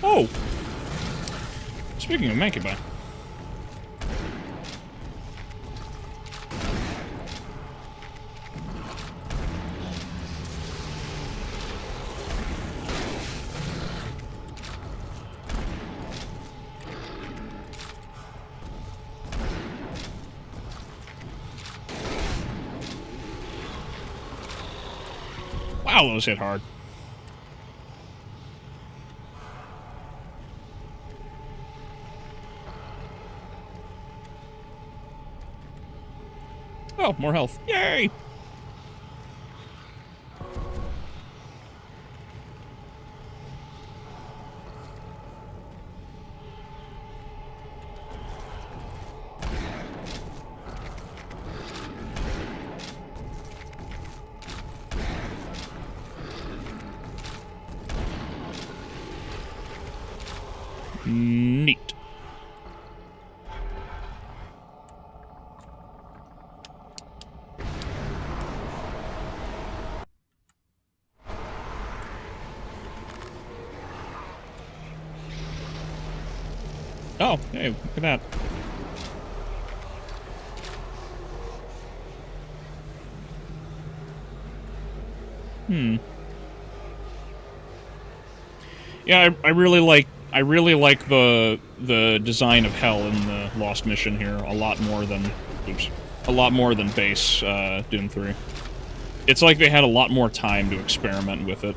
Oh! Speaking of Mankiba. Wow, those hit hard. Oh, more health. Yay! Neat. Oh, hey, look at that. Yeah, I really like the design of hell in the Lost Mission here a lot more than base Doom 3. It's like they had a lot more time to experiment with it.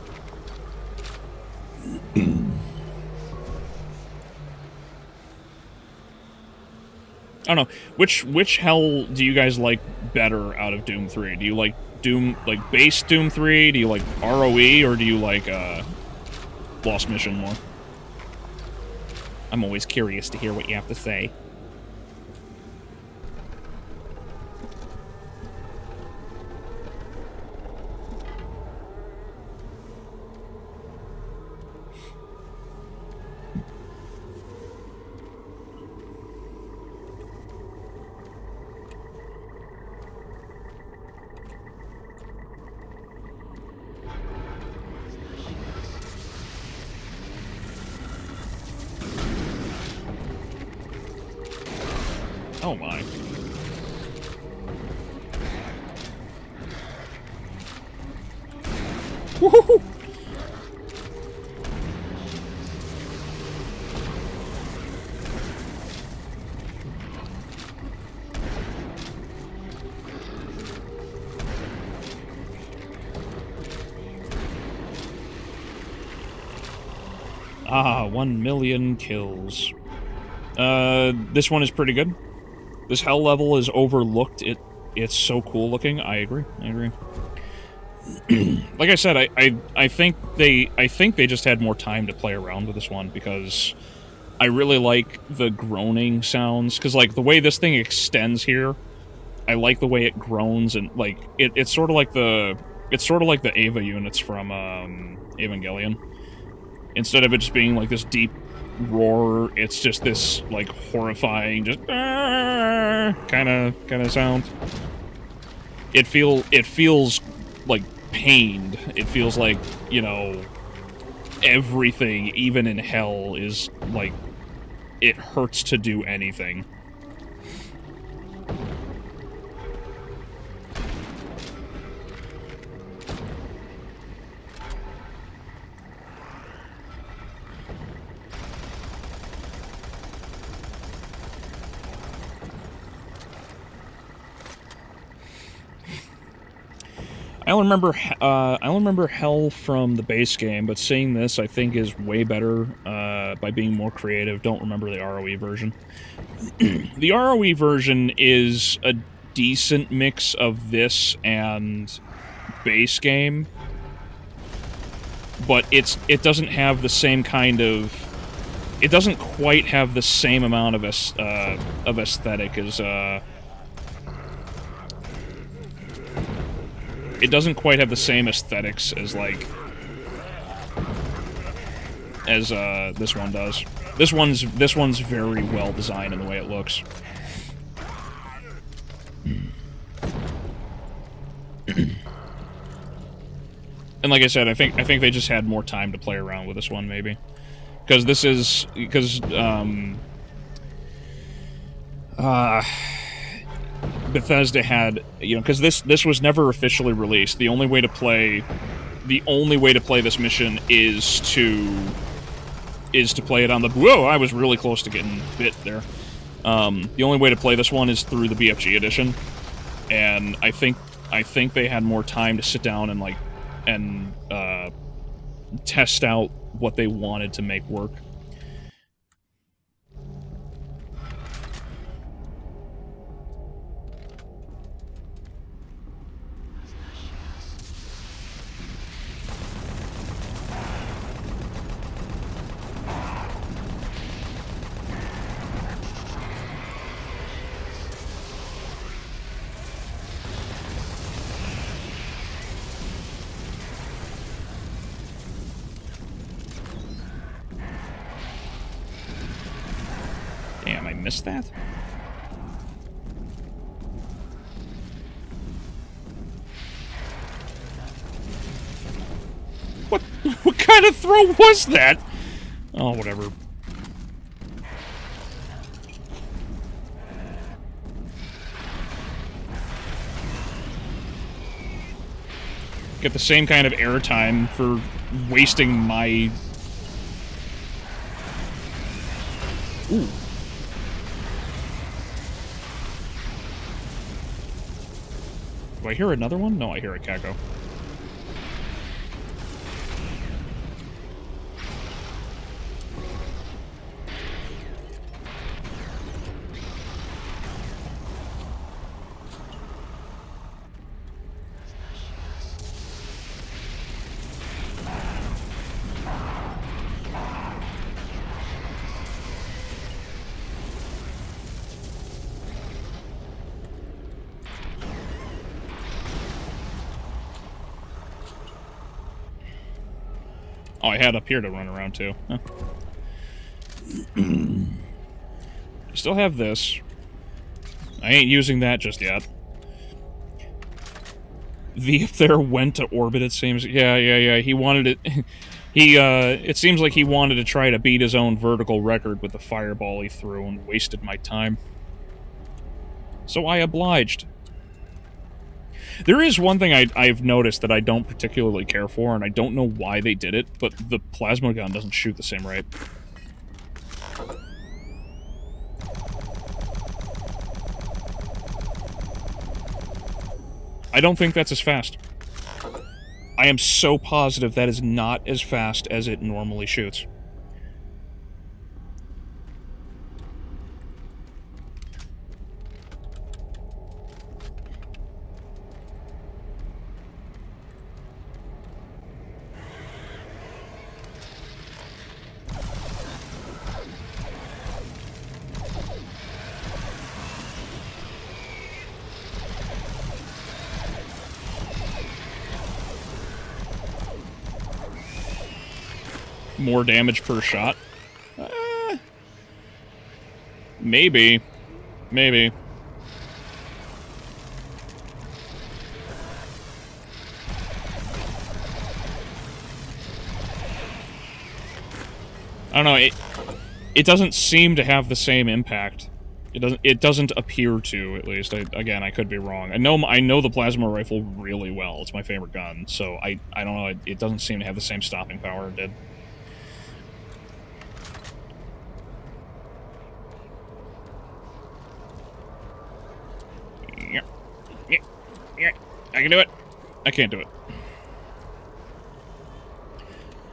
I don't know. Which hell do you guys like better out of Doom 3? Do you like base Doom 3? Do you like ROE, or do you like Lost Mission more? I'm always curious to hear what you have to say. Oh my. Woohoo! Ah, 1 million kills. This one is pretty good. This hell level is overlooked. It's so cool looking. I agree. Like I said, I think they just had more time to play around with this one, because I really like the groaning sounds, because like the way this thing extends here, I like the way it groans, and like it's sort of like the Ava units from Evangelion. Instead of it just being like this deep roar, it's just this like horrifying, just kind of sound. it feels like pained. It feels like, you know, everything, even in hell, is like, it hurts to do anything. I only remember Hell from the base game, but seeing this, I think, is way better by being more creative. Don't remember the ROE version. The ROE version is a decent mix of this and base game, but it doesn't have the same kind of... It doesn't quite have the same amount of aesthetic as... It doesn't quite have the same aesthetics as, like, as this one does. This one's very well designed in the way it looks. And like I said, I think they just had more time to play around with this one, maybe, because Bethesda had, you know, because this was never officially released. The only way to play this mission is to play it on the... Whoa, I was really close to getting bit there. The only way to play this one is through the BFG edition, and I think they had more time to sit down and test out what they wanted to make work. Damn, I missed that? What kind of throw was that? Oh, whatever. Get the same kind of airtime for wasting my... Ooh. Do I hear another one? No, I hear a Kako. Oh, I had up here to run around, too. Huh. I still have this. I ain't using that just yet. V up there went to orbit, it seems. Yeah. He wanted it... it seems like he wanted to try to beat his own vertical record with the fireball he threw and wasted my time. So I obliged. There is one thing I've noticed that I don't particularly care for, and I don't know why they did it, but the plasma gun doesn't shoot the same rate. I don't think that's as fast. I am so positive that is not as fast as it normally shoots. More damage per shot? Maybe. Maybe. I don't know, it doesn't seem to have the same impact. It doesn't appear to, at least. Again, I could be wrong. I know the plasma rifle really well. It's my favorite gun, so I don't know, it doesn't seem to have the same stopping power it did. Yeah, I can do it. I can't do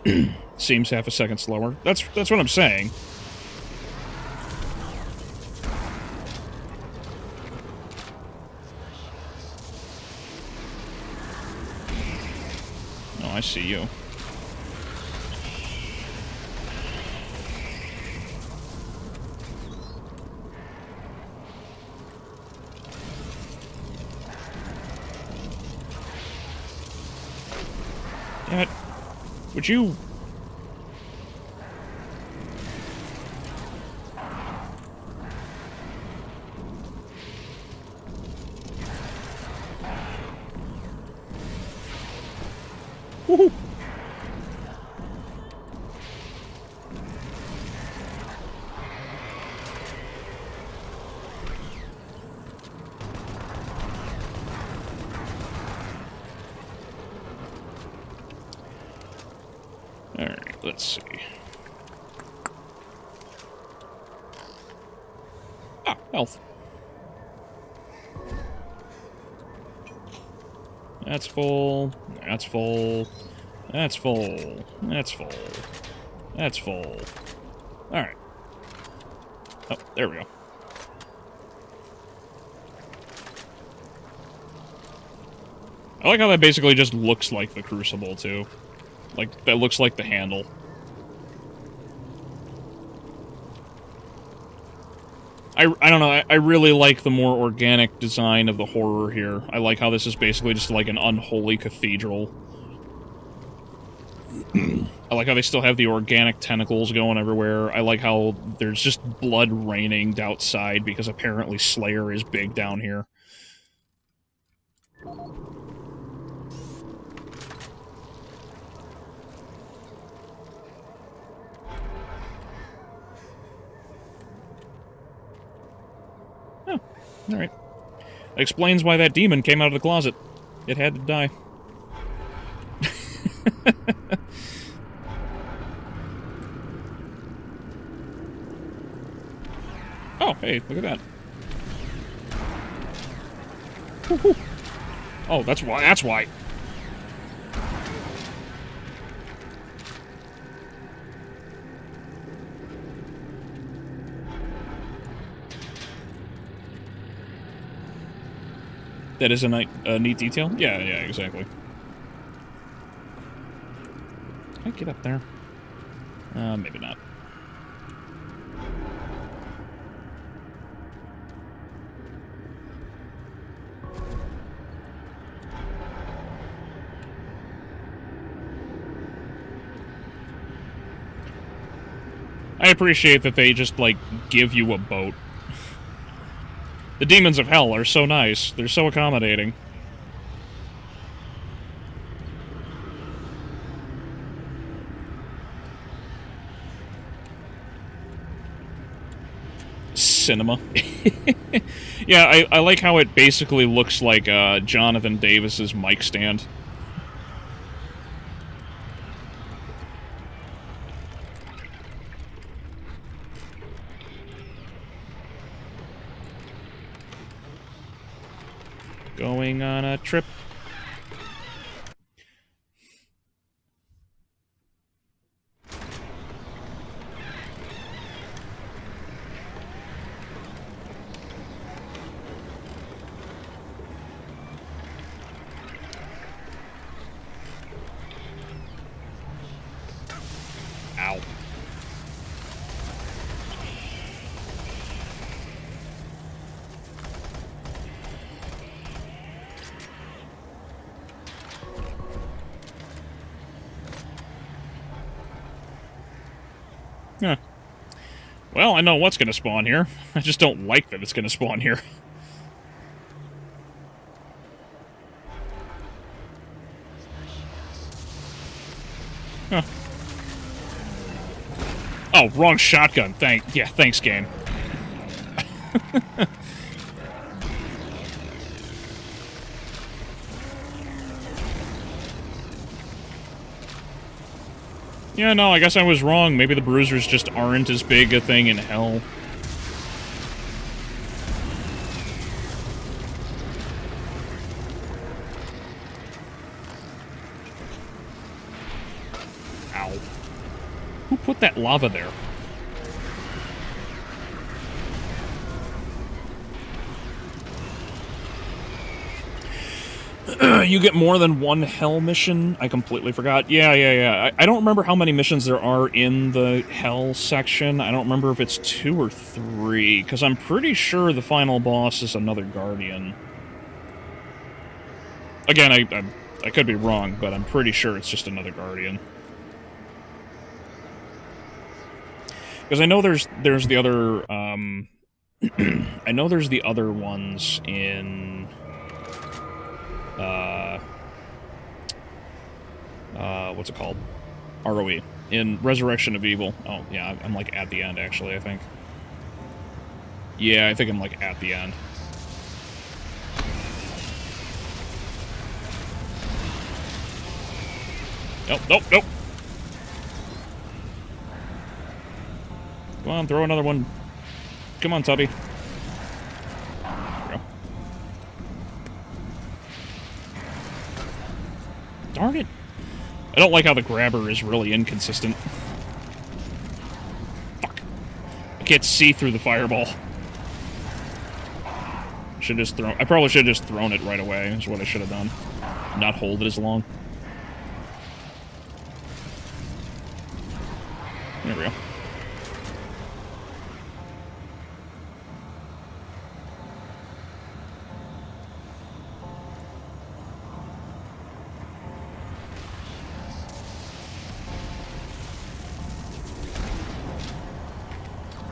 it. Seems half a second slower. That's what I'm saying. Oh, I see you. Damn it. Would you... Woohoo! Alright, let's see. Ah, health. That's full. That's full. That's full. That's full. That's full. Alright. Oh, there we go. I like how that basically just looks like the Crucible, too. Like, that looks like the handle. I don't know, I really like the more organic design of the horror here. I like how this is basically just like an unholy cathedral. I like how they still have the organic tentacles going everywhere. I like how there's just blood raining outside because apparently Slayer is big down here. Oh, alright. That explains why that demon came out of the closet. It had to die. Oh, hey, look at that. Woo-hoo. Oh, that's why. That's why. That is a neat detail? Yeah, exactly. Can I get up there? Maybe not. I appreciate that they just, like, give you a boat. The demons of hell are so nice. They're so accommodating. Cinema. Yeah, I like how it basically looks like Jonathan Davis's mic stand. Going on a trip. Ow. Huh. Well, I know what's gonna spawn here. I just don't like that it's gonna spawn here. Huh. Oh, wrong shotgun. Thanks, game. Yeah, no, I guess I was wrong. Maybe the bruisers just aren't as big a thing in hell. Ow. Who put that lava there? You get more than one hell mission? I completely forgot. Yeah. I don't remember how many missions there are in the hell section. I don't remember if it's 2 or 3, because I'm pretty sure the final boss is another guardian. Again, I could be wrong, but I'm pretty sure it's just another guardian. Because I know there's the other, I know there's the other ones in... what's it called? ROE. In Resurrection of Evil. Oh, yeah, I'm, like, at the end, actually, I think. Yeah, I think I'm, like, at the end. Nope. Come on, throw another one. Come on, Tubby. There we go. Darn it. I don't like how the grabber is really inconsistent. Fuck. I can't see through the fireball. I probably should have just thrown it right away, is what I should have done. Not hold it as long. There we go.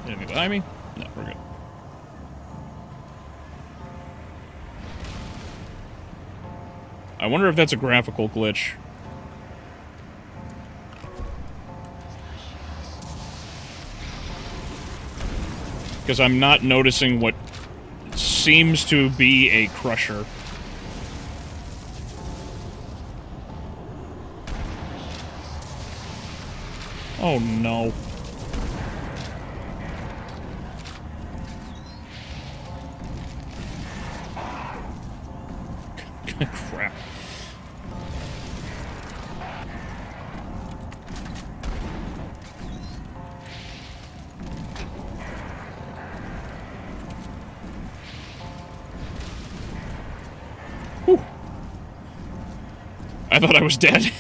Enemy behind me? No, we're good. I wonder if that's a graphical glitch. Because I'm not noticing what seems to be a crusher. Oh no. Crap. Whew. I thought I was dead.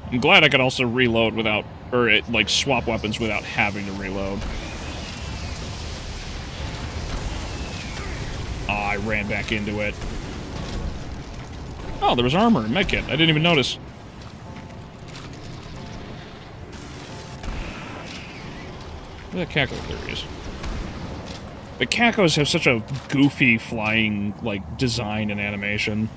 I'm glad I could also reload without, or like swap weapons without having to reload. Ah, I ran back into it. Oh, there was armor and medkit. I didn't even notice. Where's that Caco? There he is. The Cacos have such a goofy flying, like, design and animation.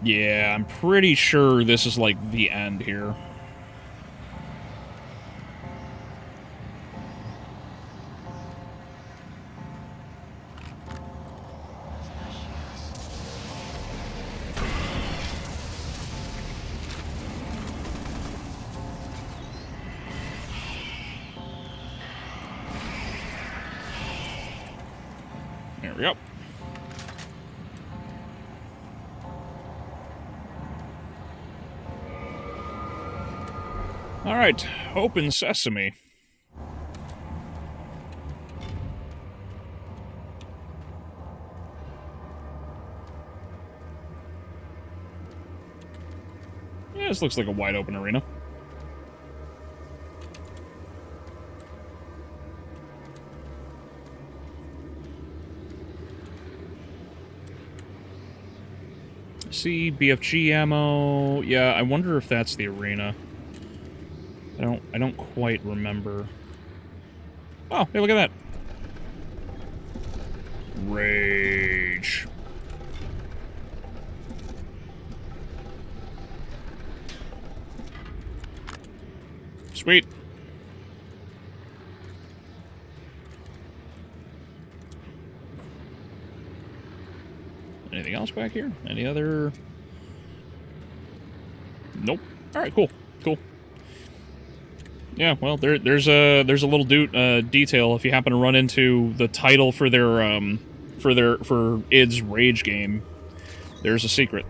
Yeah, I'm pretty sure this is, like, the end here. There we go. Alright, open sesame. Yeah, this looks like a wide open arena. See, BFG ammo. Yeah, I wonder if that's the arena. I don't quite remember. Oh, hey, look at that. Rage. Sweet. Anything else back here? Any other... Nope. Alright, cool. Cool. Yeah, well, there's a little detail if you happen to run into the title for for id's Rage game. There's a secret.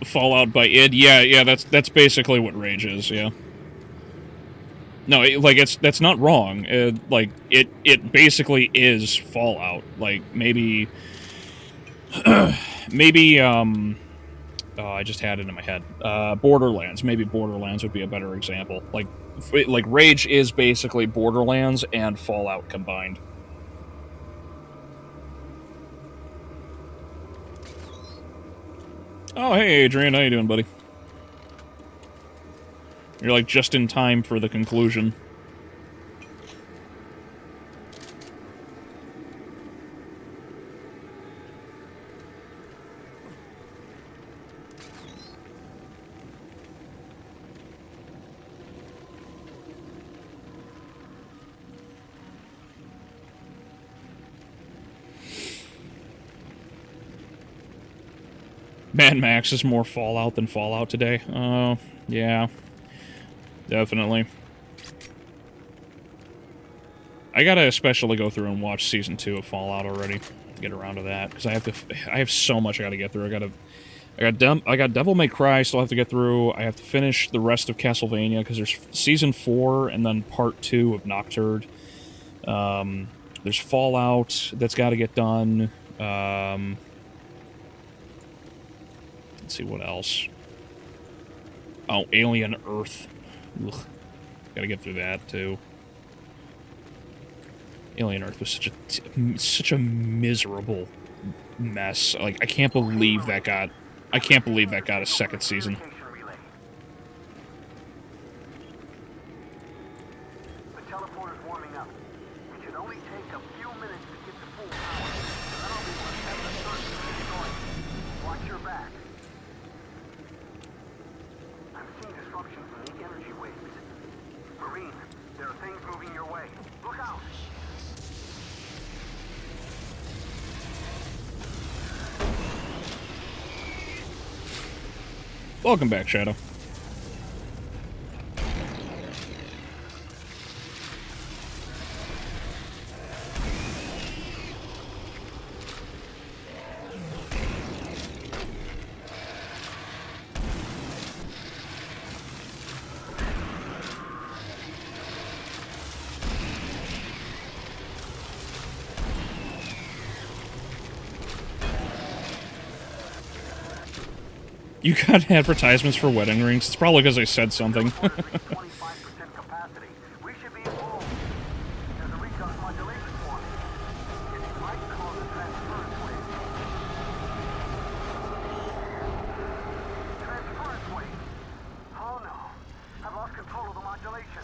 Fallout by id. Yeah, that's basically what Rage is. Yeah. No, that's not wrong. It basically is Fallout. Like maybe maybe oh, I just had it in my head. Borderlands. Maybe Borderlands would be a better example. Like Rage is basically Borderlands and Fallout combined. Oh, hey, Adrian. How you doing, buddy? You're, like, just in time for the conclusion. Mad Max is more Fallout than Fallout today. Oh, yeah. Definitely. I gotta especially go through and watch Season 2 of Fallout already. Get around to that, because I have so much I gotta get through. I got Devil May Cry still have to get through. I have to finish the rest of Castlevania, because there's Season 4 and then Part 2 of Nocturne. There's Fallout that's gotta get done. Let's see what else. Oh, Alien Earth. Ugh. Gotta get through that too. Alien Earth was such a miserable mess. Like I can't believe that got a second season. The teleporter's warming up. It should only take a few minutes to get to full power. Then I'll be able to set the circuit to get going. Watch your back. I'm seeing disruption from the energy waves. Marine, there are things moving your way. Look out! Welcome back, Shadow. You got advertisements for wedding rings? It's probably because I said something. 25% capacity. We should be involved. There's a recon modulation forming. It might cause a transference wave. Transference wave. Oh no. I've lost control of the modulation.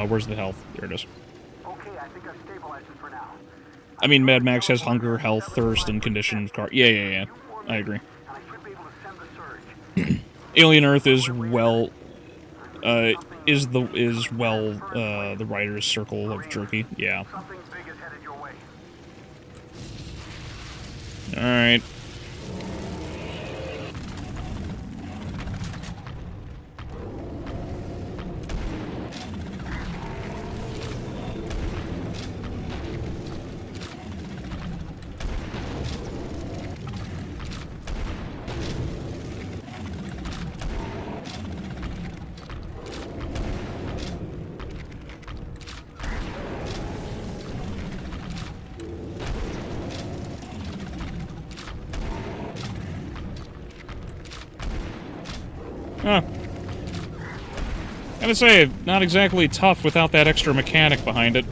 Where's the health? There it is. Okay, I think I've stabilized it for now. I mean, Mad Max has hunger, health, thirst, and condition car. Yeah. I agree. And I should be able to send the surge. Alien Earth is the writer's circle of jerky. Yeah. Something big is headed your way. All right. Huh. Gotta say, not exactly tough without that extra mechanic behind it.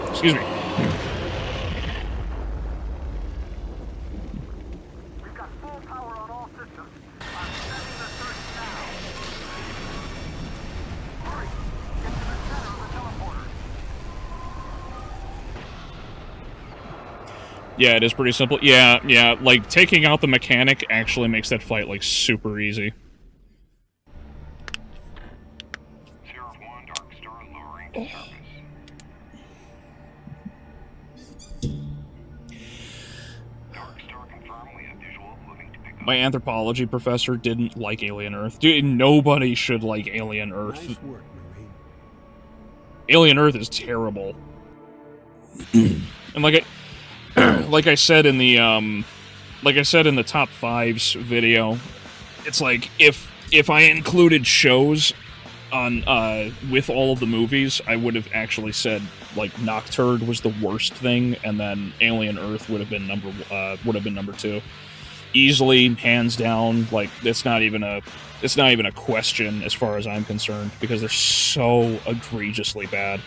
Excuse me. We've got full power on all systems. I'm sending the search now. Hurry! Get to the center of the teleporter. Yeah, it is pretty simple. Yeah, like, taking out the mechanic actually makes that fight, like, super easy. Sheriff 1, Dark Star lowering to surface. Dark Star confirmed we have visual moving to pick up. My anthropology professor didn't like Alien Earth. Dude, nobody should like Alien Earth. Nice work, Marine. Alien Earth is terrible. And like I said in the top fives video, it's like if I included shows on with all of the movies, I would have actually said like Nocturne was the worst thing, and then Alien Earth would have been number 2. Easily, hands down, like it's not even a question as far as I'm concerned, because they're so egregiously bad.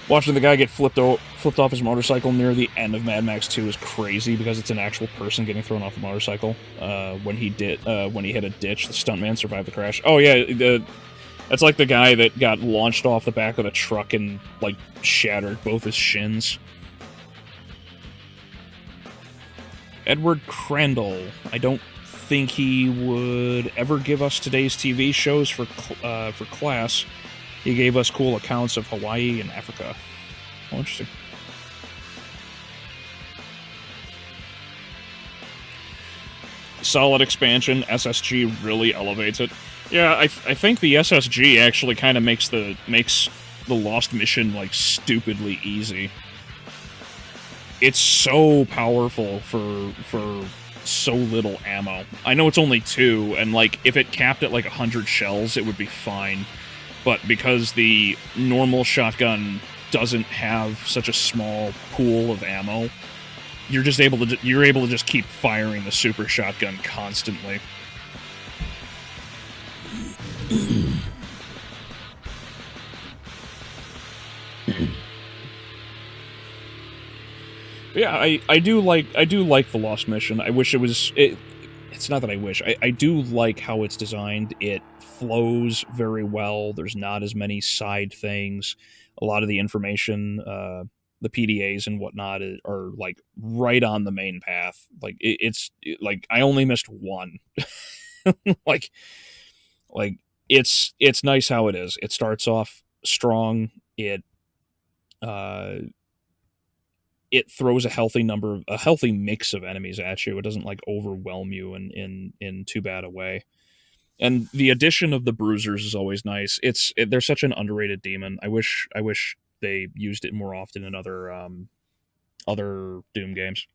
Watching the guy get flipped off his motorcycle near the end of Mad Max 2 is crazy, because it's an actual person getting thrown off the motorcycle. When he hit a ditch, the stuntman survived the crash. Oh yeah, that's like the guy that got launched off the back of the truck and like shattered both his shins. Edward Crandall. I don't think he would ever give us today's TV shows for class. He gave us cool accounts of Hawaii and Africa. Oh, interesting. Solid expansion. SSG really elevates it. Yeah, I think the SSG actually kind of makes the Lost Mission like stupidly easy. It's so powerful for so little ammo. I know it's only 2, and like if it capped at like 100 shells, it would be fine. But because the normal shotgun doesn't have such a small pool of ammo, you're able to just keep firing the super shotgun constantly. Yeah, I do like the Lost Mission. I wish it's not that I wish. I do like how it's designed. It flows very well. There's not as many side things. A lot of the information, the PDAs and whatnot, are like right on the main path. Like it's like I only missed one. like it's nice how it is. It starts off strong. It throws a healthy mix of enemies at you. It doesn't like overwhelm you in too bad a way. And the addition of the bruisers is always nice. They're such an underrated demon. I wish they used it more often in other Doom games.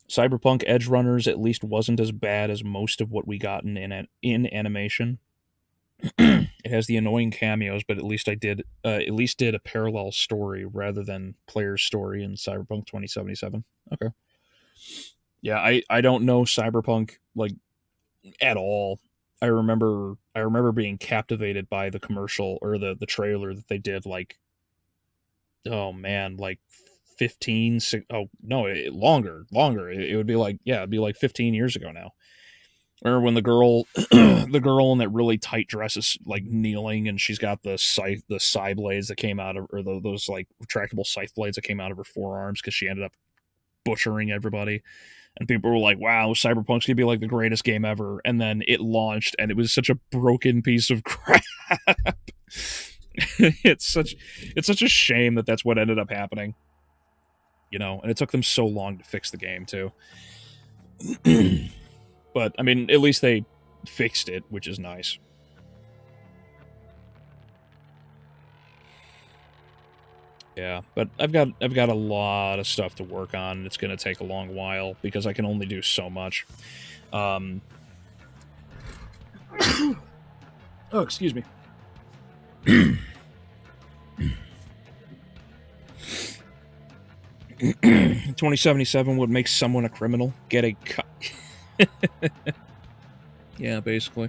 Cyberpunk Edge Runners at least wasn't as bad as most of what we got in animation. It has the annoying cameos, but at least did a parallel story rather than player's story in Cyberpunk 2077. Okay. Yeah, I don't know Cyberpunk like at all. I remember being captivated by the commercial or the trailer that they did like, oh man, like 15 longer. It would be like, yeah, it'd be like 15 years ago now. Or when the girl in that really tight dress is like kneeling, and she's got the scythe blades that came out of, or those like retractable scythe blades that came out of her forearms because she ended up butchering everybody. And people were like, "Wow, Cyberpunk's gonna be like the greatest game ever." And then it launched, and it was such a broken piece of crap. It's such a shame that that's what ended up happening. You know, and it took them so long to fix the game too. But I mean, at least they fixed it, which is nice. Yeah, but I've got a lot of stuff to work on. It's going to take a long while because I can only do so much. Oh, excuse me. 2077 would make someone a criminal. Get a cut. Yeah, basically.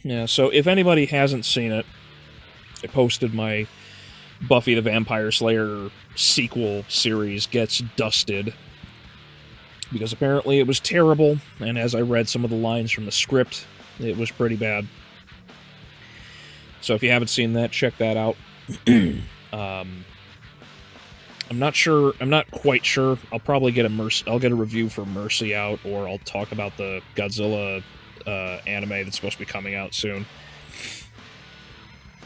Yeah, so if anybody hasn't seen it, I posted my Buffy the Vampire Slayer sequel series gets dusted because apparently it was terrible, and as I read some of the lines from the script, it was pretty bad. So if you haven't seen that, check that out. I'm not quite sure. I'll probably get I'll get a review for Mercy out, or I'll talk about the Godzilla anime that's supposed to be coming out soon.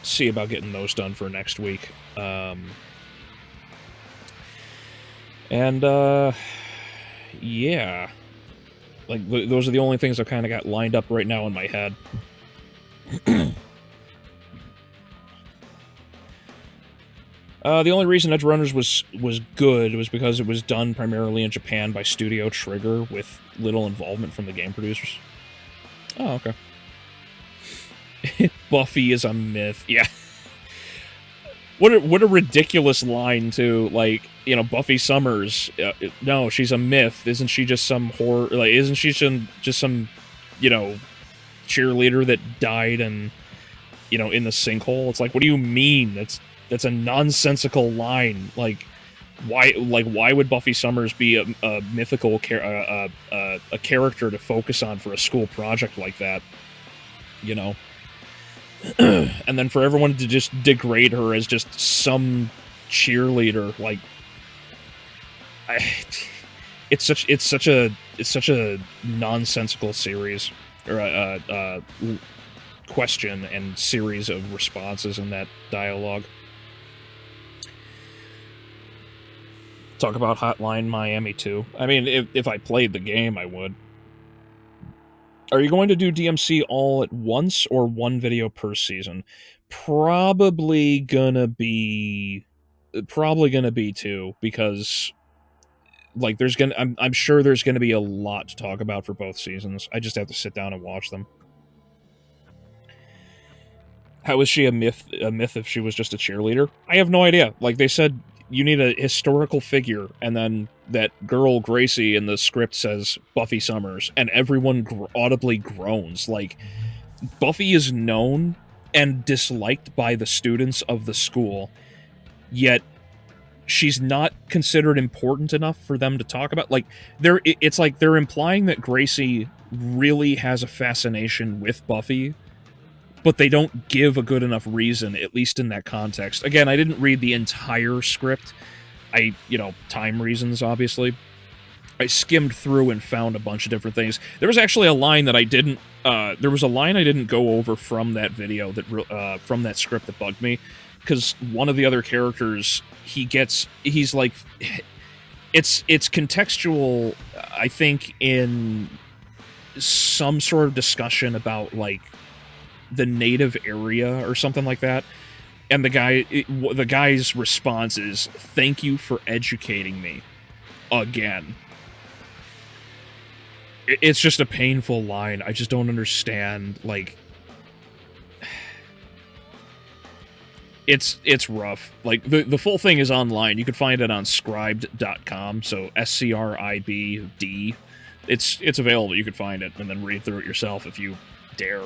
See about getting those done for next week. Yeah. Like, those are the only things I've kind of got lined up right now in my head. The only reason Edgerunners was good was because it was done primarily in Japan by Studio Trigger with little involvement from the game producers. Oh, okay. Buffy is a myth. Yeah. What a ridiculous line, too. Like, you know, Buffy Summers. No, she's a myth. Isn't she just some horror? Like, isn't she just some, you know, cheerleader that died and, you know, in the sinkhole? It's like, what do you mean? That's a nonsensical line. Like, why would Buffy Summers be a mythical a character to focus on for a school project like that? You know? And then for everyone to just degrade her as just some cheerleader, like, it's such a nonsensical series, or question and series of responses in that dialogue. Talk about Hotline Miami 2. I mean, if I played the game, I would. Are you going to do DMC all at once or one video per season? Probably gonna be two, because like I'm sure there's gonna be a lot to talk about for both seasons. I just have to sit down and watch them. How is she a myth if she was just a cheerleader? I have no idea. Like, they said, you need a historical figure, and then that girl Gracie in the script says Buffy Summers, and everyone audibly groans. Like, Buffy is known and disliked by the students of the school, yet she's not considered important enough for them to talk about. Like, it's like they're implying that Gracie really has a fascination with Buffy, but they don't give a good enough reason, at least in that context. Again, I didn't read the entire script. Time reasons, obviously. I skimmed through and found a bunch of different things. There was actually a line that I didn't go over from that video, from that script, that bugged me, because one of the other characters, he's like, it's contextual, I think, in some sort of discussion about, like, the native area or something like that, and the guy's response is, "Thank you for educating me again." It's just a painful line. I just don't understand. Like, it's rough. Like, the full thing is online. You can find it on scribd.com. So SCRIBD. It's available. You could find it and then read through it yourself if you dare.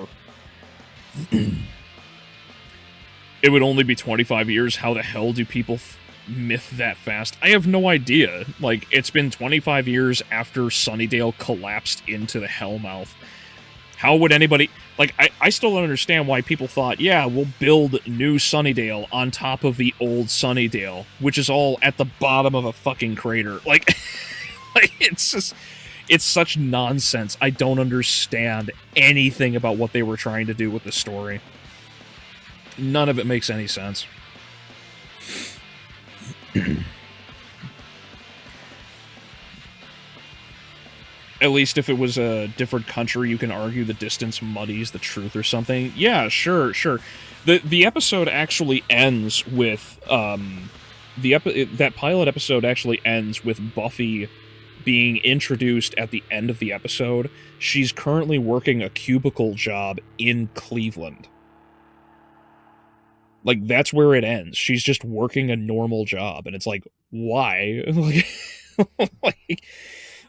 It would only be 25 years. How the hell do people myth that fast? I have no idea. Like, it's been 25 years after Sunnydale collapsed into the Hellmouth. How would anybody... Like, I still don't understand why people thought, yeah, we'll build new Sunnydale on top of the old Sunnydale, which is all at the bottom of a fucking crater. Like, it's just... It's such nonsense. I don't understand anything about what they were trying to do with the story. None of it makes any sense. At least if it was a different country, you can argue the distance muddies the truth or something. Yeah, sure. The episode actually ends with that pilot episode actually ends with Buffy being introduced at the end of the episode. She's currently working a cubicle job in Cleveland. Like, that's where it ends. She's just working a normal job, and it's like, why?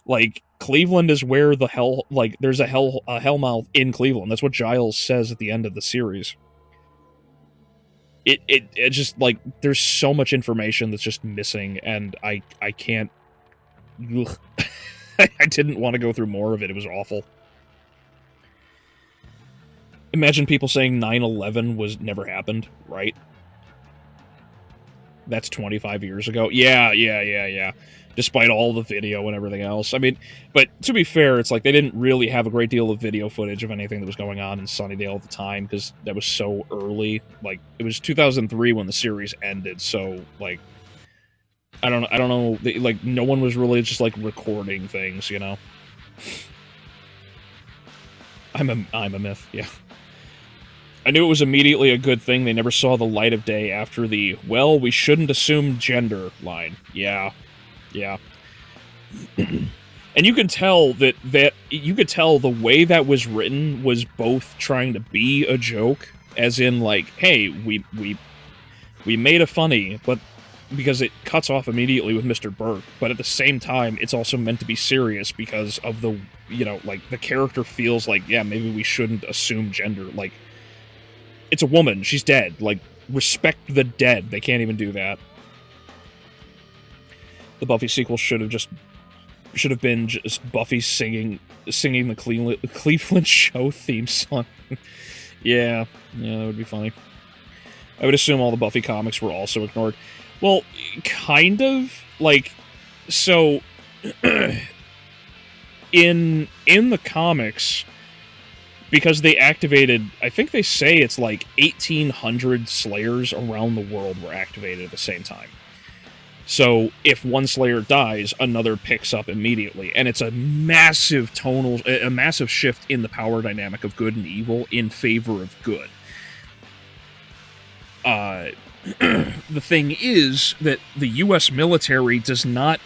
like Cleveland is where the hell, like, there's a hellmouth in Cleveland. That's what Giles says at the end of the series. It just, like, there's so much information that's just missing, and I can't. I didn't want to go through more of it. It was awful. Imagine people saying 9/11 was never happened, right? That's 25 years ago. Yeah. Despite all the video and everything else. I mean, but to be fair, it's like they didn't really have a great deal of video footage of anything that was going on in Sunnydale at the time, because that was so early. Like, it was 2003 when the series ended, so, like, I don't know, like, no one was really just, like, recording things, you know? I'm a myth, yeah. I knew it was immediately a good thing they never saw the light of day after the, well, we shouldn't assume gender line. Yeah. And you can tell that you could tell the way that was written was both trying to be a joke, as in, like, hey, we made a funny, but because it cuts off immediately with Mr. Burke, but at the same time, it's also meant to be serious because of the, you know, like, the character feels like, yeah, maybe we shouldn't assume gender. Like, it's a woman, she's dead. Like, respect the dead. They can't even do that. The Buffy sequel should have been just Buffy singing the Cleveland show theme song. yeah, that would be funny. I would assume all the Buffy comics were also ignored. Well, kind of. Like, so in the comics, because they activated, I think they say it's like 1,800 Slayers around the world were activated at the same time. So if one Slayer dies, another picks up immediately, and it's a massive shift in the power dynamic of good and evil in favor of good. The thing is that the U.S. military does not,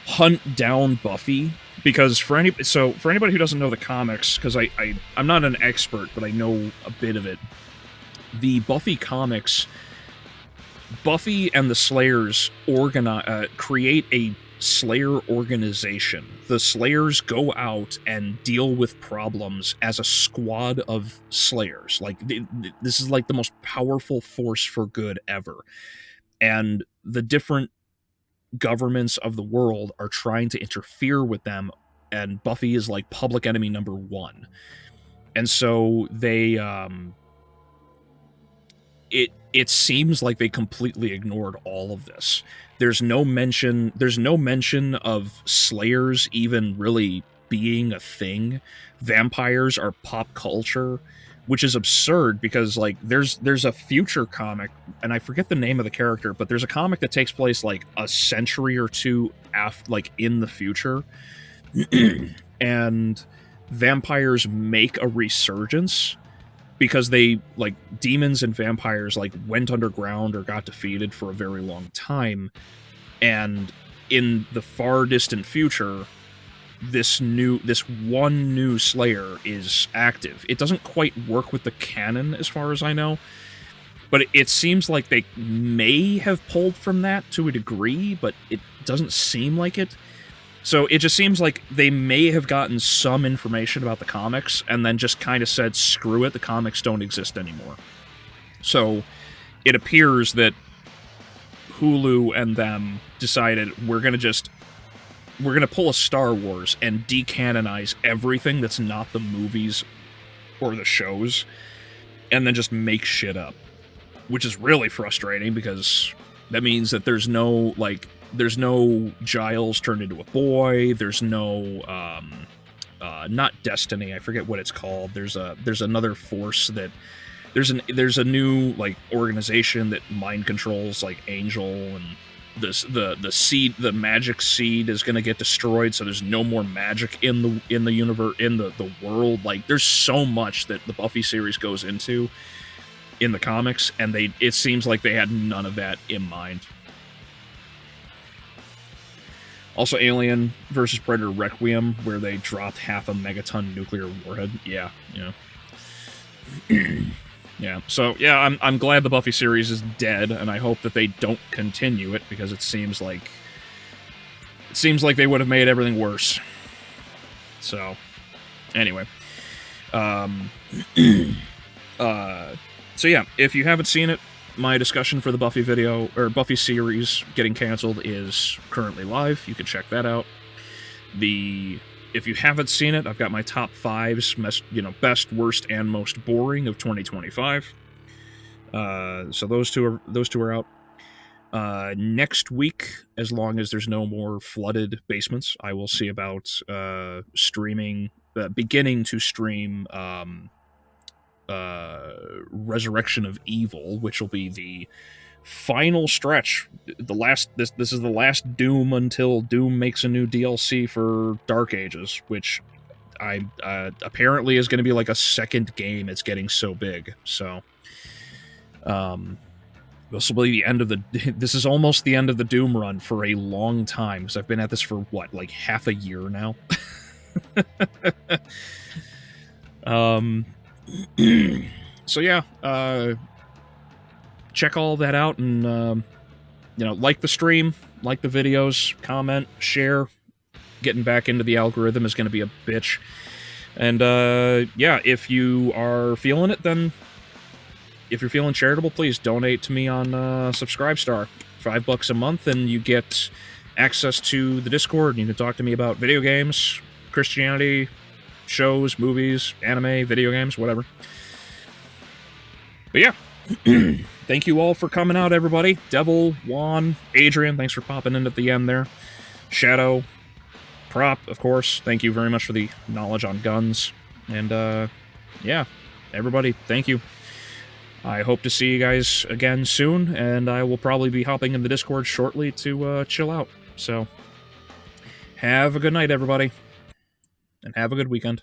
hunt down Buffy, because for anybody who doesn't know the comics, because I'm not an expert, but I know a bit of it. The Buffy comics, Buffy and the Slayers create a Slayer organization. The Slayers go out and deal with problems as a squad of Slayers. Like, this is like the most powerful force for good ever. And the different governments of the world are trying to interfere with them, and Buffy is like public enemy number one. And so they, it seems like they completely ignored all of this. There's no mention of Slayers even really being a thing. Vampires are pop culture, which is absurd because, like, there's a future comic, and I forget the name of the character, but there's a comic that takes place like a century or two in the future, and vampires make a resurgence because they, like, demons and vampires, like, went underground or got defeated for a very long time, and in the far distant future, this one new Slayer is active. It doesn't quite work with the canon, as far as I know, but it seems like they may have pulled from that to a degree, but it doesn't seem like it. So it just seems like they may have gotten some information about the comics and then just kind of said, screw it, the comics don't exist anymore. So it appears that Hulu and them decided, we're going to pull a Star Wars and decanonize everything that's not the movies or the shows, and then just make shit up. Which is really frustrating, because that means that there's no Giles turned into a boy, there's no, not Destiny, I forget what it's called, there's another force that, there's a new, like, organization that mind controls, like, Angel, and the seed, the magic seed, is going to get destroyed, so there's no more magic in the universe, in the world. Like, there's so much that the Buffy series goes into in the comics, and it seems like they had none of that in mind. Also, Alien versus Predator Requiem, where they dropped half a megaton nuclear warhead. Yeah. Yeah. So yeah, I'm glad the Buffy series is dead, and I hope that they don't continue it, because it seems like they would have made everything worse. So anyway, so yeah, if you haven't seen it, my discussion for the Buffy video, or Buffy series getting canceled, is currently live. You can check that out. If you haven't seen it, I've got my top 5s, best, worst, and most boring of 2025. So those two are out. Next week, as long as there's no more flooded basements, I will see about beginning to stream Resurrection of Evil, which will be the final stretch. This is the last Doom until Doom makes a new DLC for Dark Ages, which I apparently is going to be like a second game. It's getting so big. So this will be the end of this is almost the end of the Doom run for a long time, because I've been at this for like half a year now. So yeah, check all that out, and like the stream, like the videos, comment, share. Getting back into the algorithm is going to be a bitch. And yeah, if you are feeling it, then if you're feeling charitable, please donate to me on Subscribestar. $5 a month, and you get access to the Discord, and you can talk to me about video games, Christianity, shows, movies, anime, video games, whatever. But yeah, thank you all for coming out, everybody. Devil, Juan, Adrian, thanks for popping in at the end there. Shadow, Prop, of course, thank you very much for the knowledge on guns. And yeah, everybody, thank you. I hope to see you guys again soon, and I will probably be hopping in the Discord shortly to chill out. So, have a good night, everybody, and have a good weekend.